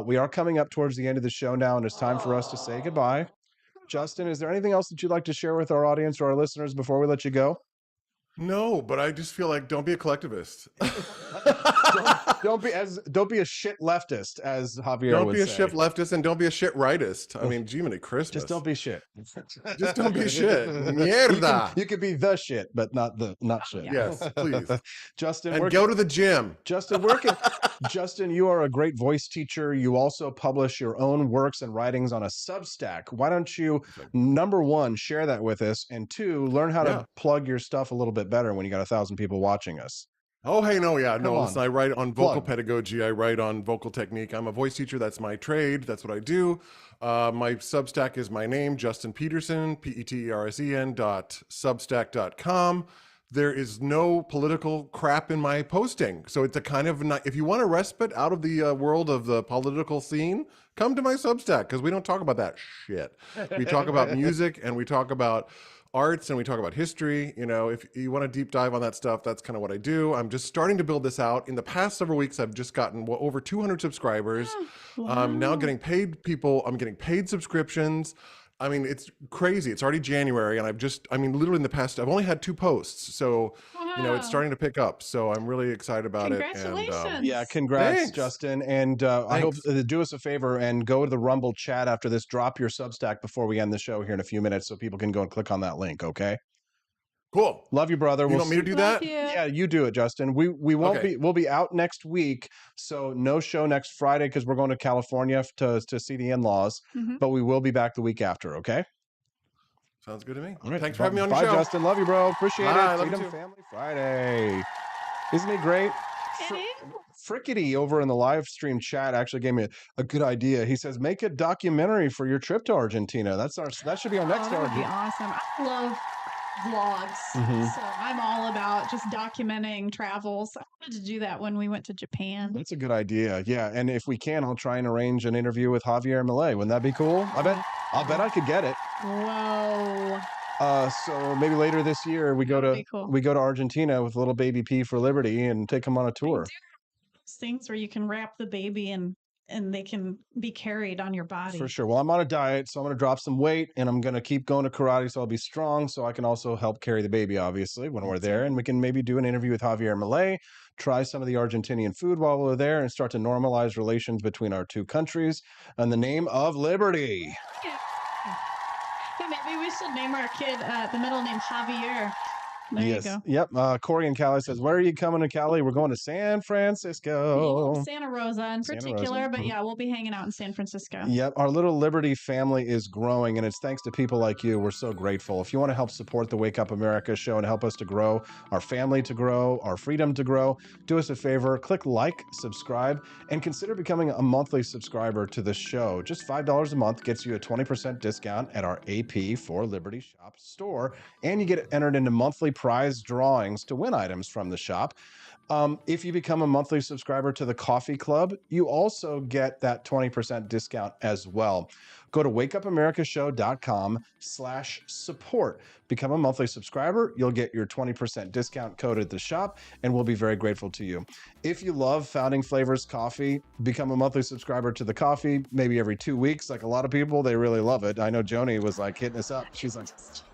Speaker 1: We are coming up towards the end of the show now, and it's time for us to say goodbye. Justin, is there anything else that you'd like to share with our audience or our listeners before we let you go?
Speaker 16: No, but I just feel like don't be a collectivist.
Speaker 1: don't be a shit leftist, as Javier
Speaker 16: Don't
Speaker 1: would
Speaker 16: be a
Speaker 1: say.
Speaker 16: shit leftist and don't be a shit rightist. I mean, Jiminy Christmas.
Speaker 1: Just don't be shit.
Speaker 16: Just don't be shit. Mierda.
Speaker 1: You can be the shit, but not shit.
Speaker 16: Yes, please.
Speaker 1: Justin,
Speaker 16: and go to the gym.
Speaker 1: Justin, Justin, you are a great voice teacher. You also publish your own works and writings on a Substack. Why don't you, number one, share that with us, and two, learn how to plug your stuff a little bit better when you got 1,000 people watching us.
Speaker 16: Oh, hey, no, yeah. No, listen, I write on vocal
Speaker 1: Plug.
Speaker 16: pedagogy. I write on vocal technique. I'm a voice teacher. That's my trade. That's what I do. My Substack is my name, Justin Petersen, Petersen.substack.com. There is no political crap in my posting. So it's a kind of, if you want a respite out of the world of the political scene, come to my Substack, because we don't talk about that shit. We talk about music, and we talk about arts, and we talk about history. You know, if you want to deep dive on that stuff, that's kind of what I do. I'm just starting to build this out. In the past several weeks, I've just gotten over 200 subscribers. I'm now getting paid people. I'm getting paid subscriptions. I mean, it's crazy. It's already January, and literally in the past, I've only had 2 posts. So, you know, it's starting to pick up. So I'm really excited about it.
Speaker 2: Congratulations.
Speaker 1: Yeah, congrats,
Speaker 16: Thanks.
Speaker 1: Justin. And I hope do us a favor and go to the Rumble chat after this. Drop your Substack before we end the show here in a few minutes so people can go and click on that link, okay?
Speaker 16: Cool.
Speaker 1: Love you, brother.
Speaker 16: You want me to do that?
Speaker 1: Yeah, you do it, Justin. We won't
Speaker 16: Okay.
Speaker 1: we'll be out next week, so no show next Friday because we're going to California to see the in-laws, but we will be back the week after, okay?
Speaker 16: Sounds good to me.
Speaker 1: All right.
Speaker 16: Thanks for having me on your
Speaker 1: Bye,
Speaker 16: show.
Speaker 1: Justin. Love you, bro. Appreciate
Speaker 16: Bye,
Speaker 1: it.
Speaker 16: love you
Speaker 1: Freedom
Speaker 16: too.
Speaker 1: Family Friday. Isn't he great? Frickety over in the live stream chat actually gave me a good idea. He says, make a documentary for your trip to Argentina. That should be our next
Speaker 2: That would be
Speaker 1: Argentina.
Speaker 2: awesome. I love vlogs, so I'm all about just documenting travels. I wanted to do that when we went to Japan.
Speaker 1: That's a good idea. Yeah, and if we can, I'll try and arrange an interview with Javier Milei. Wouldn't that be cool? I'll bet I could get it.
Speaker 2: Whoa.
Speaker 1: So maybe later this year we go to Argentina with little baby P for Liberty and take him on a tour.
Speaker 2: Things where you can wrap the baby and they can be carried on your body.
Speaker 1: For sure. Well, I'm on a diet, so I'm going to drop some weight, and I'm going to keep going to karate so I'll be strong, so I can also help carry the baby, obviously, when we're there. And we can maybe do an interview with Javier Milei, try some of the Argentinian food while we're there, and start to normalize relations between our two countries in the name of liberty.
Speaker 2: Yeah, maybe we should name our kid the middle name Javier. There you go.
Speaker 1: Yep. Corey in Cali says, where are you coming to Cali? We're going to San Francisco.
Speaker 2: Santa Rosa in particular, but yeah, we'll be hanging out in San Francisco.
Speaker 1: Yep. Our little Liberty family is growing, and it's thanks to people like you. We're so grateful. If you want to help support the Wake Up America show and help us to grow, our family to grow, our freedom to grow, do us a favor, click like, subscribe, and consider becoming a monthly subscriber to the show. Just $5 a month gets you a 20% discount at our AP for Liberty Shop store, and you get entered into monthly prize drawings to win items from the shop. If you become a monthly subscriber to the Coffee Club, you also get that 20% discount as well. Go to wakeupamerica.show.com/support. Become a monthly subscriber. You'll get your 20% discount code at the shop, and we'll be very grateful to you. If you love Founding Flavors coffee, become a monthly subscriber to the coffee, maybe every 2 weeks. Like a lot of people, they really love it. I know Joni was like hitting us up. She's like,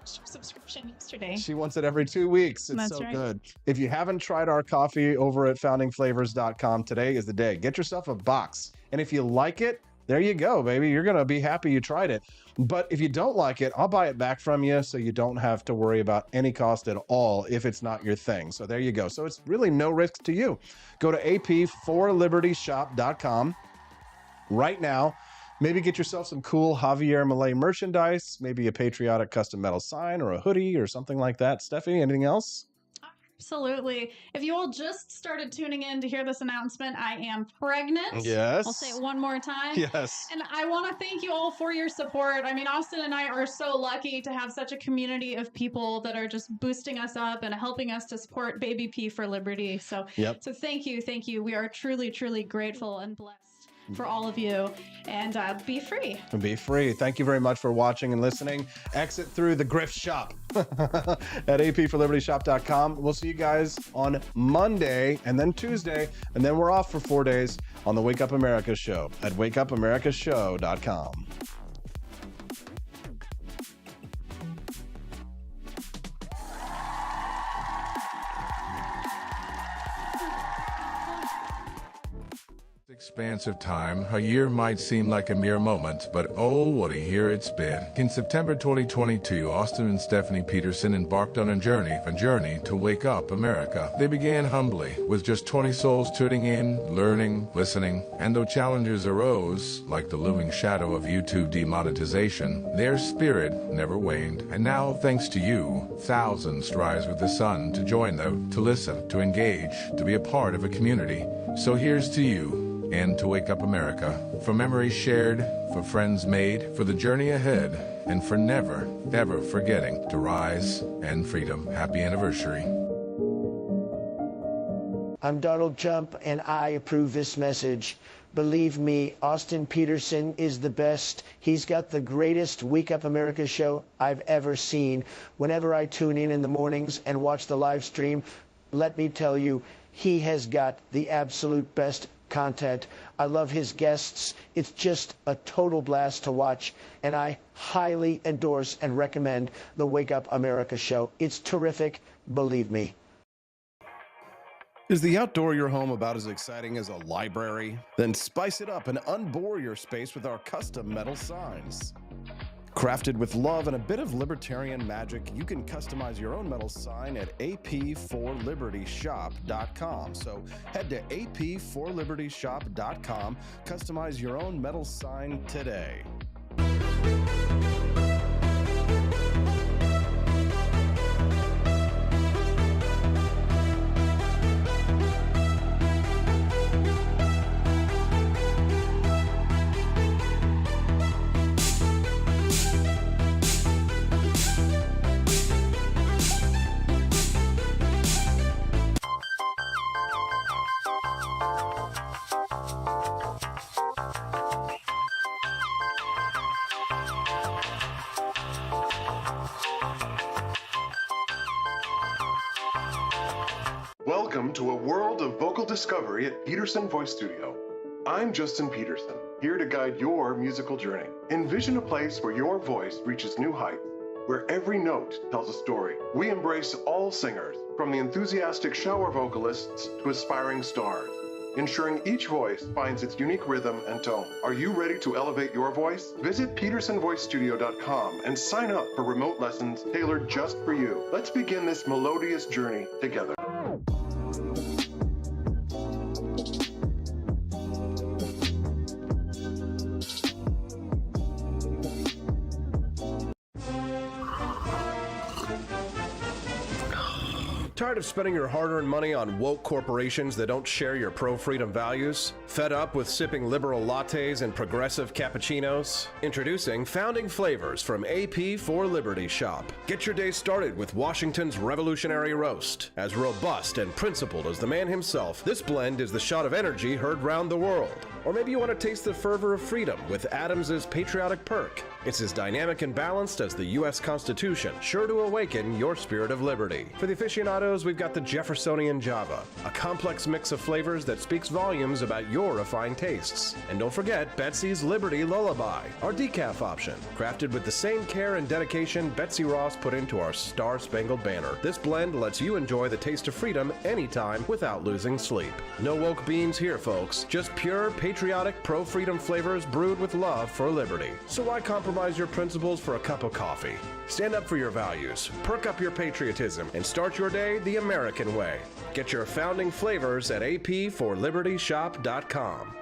Speaker 2: subscription yesterday.
Speaker 1: she wants it every 2 weeks. It's
Speaker 2: That's
Speaker 1: so
Speaker 2: right.
Speaker 1: good. If you haven't tried our coffee over at foundingflavors.com, today is the day. Get yourself a box. And if you like it, there you go, baby. You're going to be happy you tried it. But if you don't like it, I'll buy it back from you so you don't have to worry about any cost at all if it's not your thing. So there you go. So it's really no risk to you. Go to ap4libertyshop.com right now. Maybe get yourself some cool Javier Milei merchandise, maybe a patriotic custom metal sign or a hoodie or something like that. Steffi, anything else?
Speaker 2: Absolutely. If you all just started tuning in to hear this announcement, I am pregnant.
Speaker 1: Yes.
Speaker 2: I'll say it one more time.
Speaker 1: Yes.
Speaker 2: And I want to thank you all for your support. I mean, Austin and I are so lucky to have such a community of people that are just boosting us up and helping us to support Baby P for Liberty. So, so thank you. Thank you. We are truly, truly grateful and blessed for all of you. And be free.
Speaker 1: Be free. Thank you very much for watching and listening. Exit through the Grift Shop at apforlibertyshop.com. We'll see you guys on Monday and then Tuesday, and then we're off for 4 days on the Wake Up America show at wakeupAmericaShow.com.
Speaker 17: expanse of time, a year might seem like a mere moment, but oh, what a year it's been. In September 2022, Austin and Stephanie Petersen embarked on a journey to wake up America. They began humbly, with just 20 souls tuning in, learning, listening, and though challenges arose, like the looming shadow of YouTube demonetization, their spirit never waned. And now, thanks to you, thousands rise with the sun to join them, to listen, to engage, to be a part of a community. So here's to you, and to wake up America. For memories shared, for friends made, for the journey ahead, and for never, ever forgetting to rise and freedom. Happy anniversary.
Speaker 18: I'm Donald Trump, and I approve this message. Believe me, Austin Petersen is the best. He's got the greatest Wake Up America show I've ever seen. Whenever I tune in the mornings and watch the live stream, let me tell you, he has got the absolute best content. I love his guests. It's just a total blast to watch, and I highly endorse and recommend the Wake Up America show. It's terrific, believe me.
Speaker 8: Is the outdoor of your home about as exciting as a library? Then spice it up and unbore your space with our custom metal signs. Crafted with love and a bit of libertarian magic, you can customize your own metal sign at ap4libertyshop.com. So head to ap4libertyshop.com, customize your own metal sign today.
Speaker 16: Welcome to a world of vocal discovery at Petersen Voice Studio. I'm Justin Petersen, here to guide your musical journey. Envision a place where your voice reaches new heights, where every note tells a story. We embrace all singers, from the enthusiastic shower vocalists to aspiring stars, ensuring each voice finds its unique rhythm and tone. Are you ready to elevate your voice? Visit PetersenVoiceStudio.com and sign up for remote lessons tailored just for you. Let's begin this melodious journey together.
Speaker 8: Tired of spending your hard-earned money on woke corporations that don't share your pro-freedom values? Fed up with sipping liberal lattes and progressive cappuccinos? Introducing Founding Flavors from AP4Liberty Shop. Get your day started with Washington's Revolutionary Roast. As robust and principled as the man himself, this blend is the shot of energy heard round the world. Or maybe you want to taste the fervor of freedom with Adams's Patriotic Perk. It's as dynamic and balanced as the U.S. Constitution, sure to awaken your spirit of liberty. For the aficionados, we've got the Jeffersonian Java, a complex mix of flavors that speaks volumes about your refined tastes. And don't forget Betsy's Liberty Lullaby, our decaf option, crafted with the same care and dedication Betsy Ross put into our Star-Spangled Banner. This blend lets you enjoy the taste of freedom anytime without losing sleep. No woke beans here, folks. Just pure, patriotic, pro-freedom flavors brewed with love for liberty. So why compromise your principles for a cup of coffee? Stand up for your values, perk up your patriotism, and start your day the American way. Get your founding flavors at ap4libertyshop.com.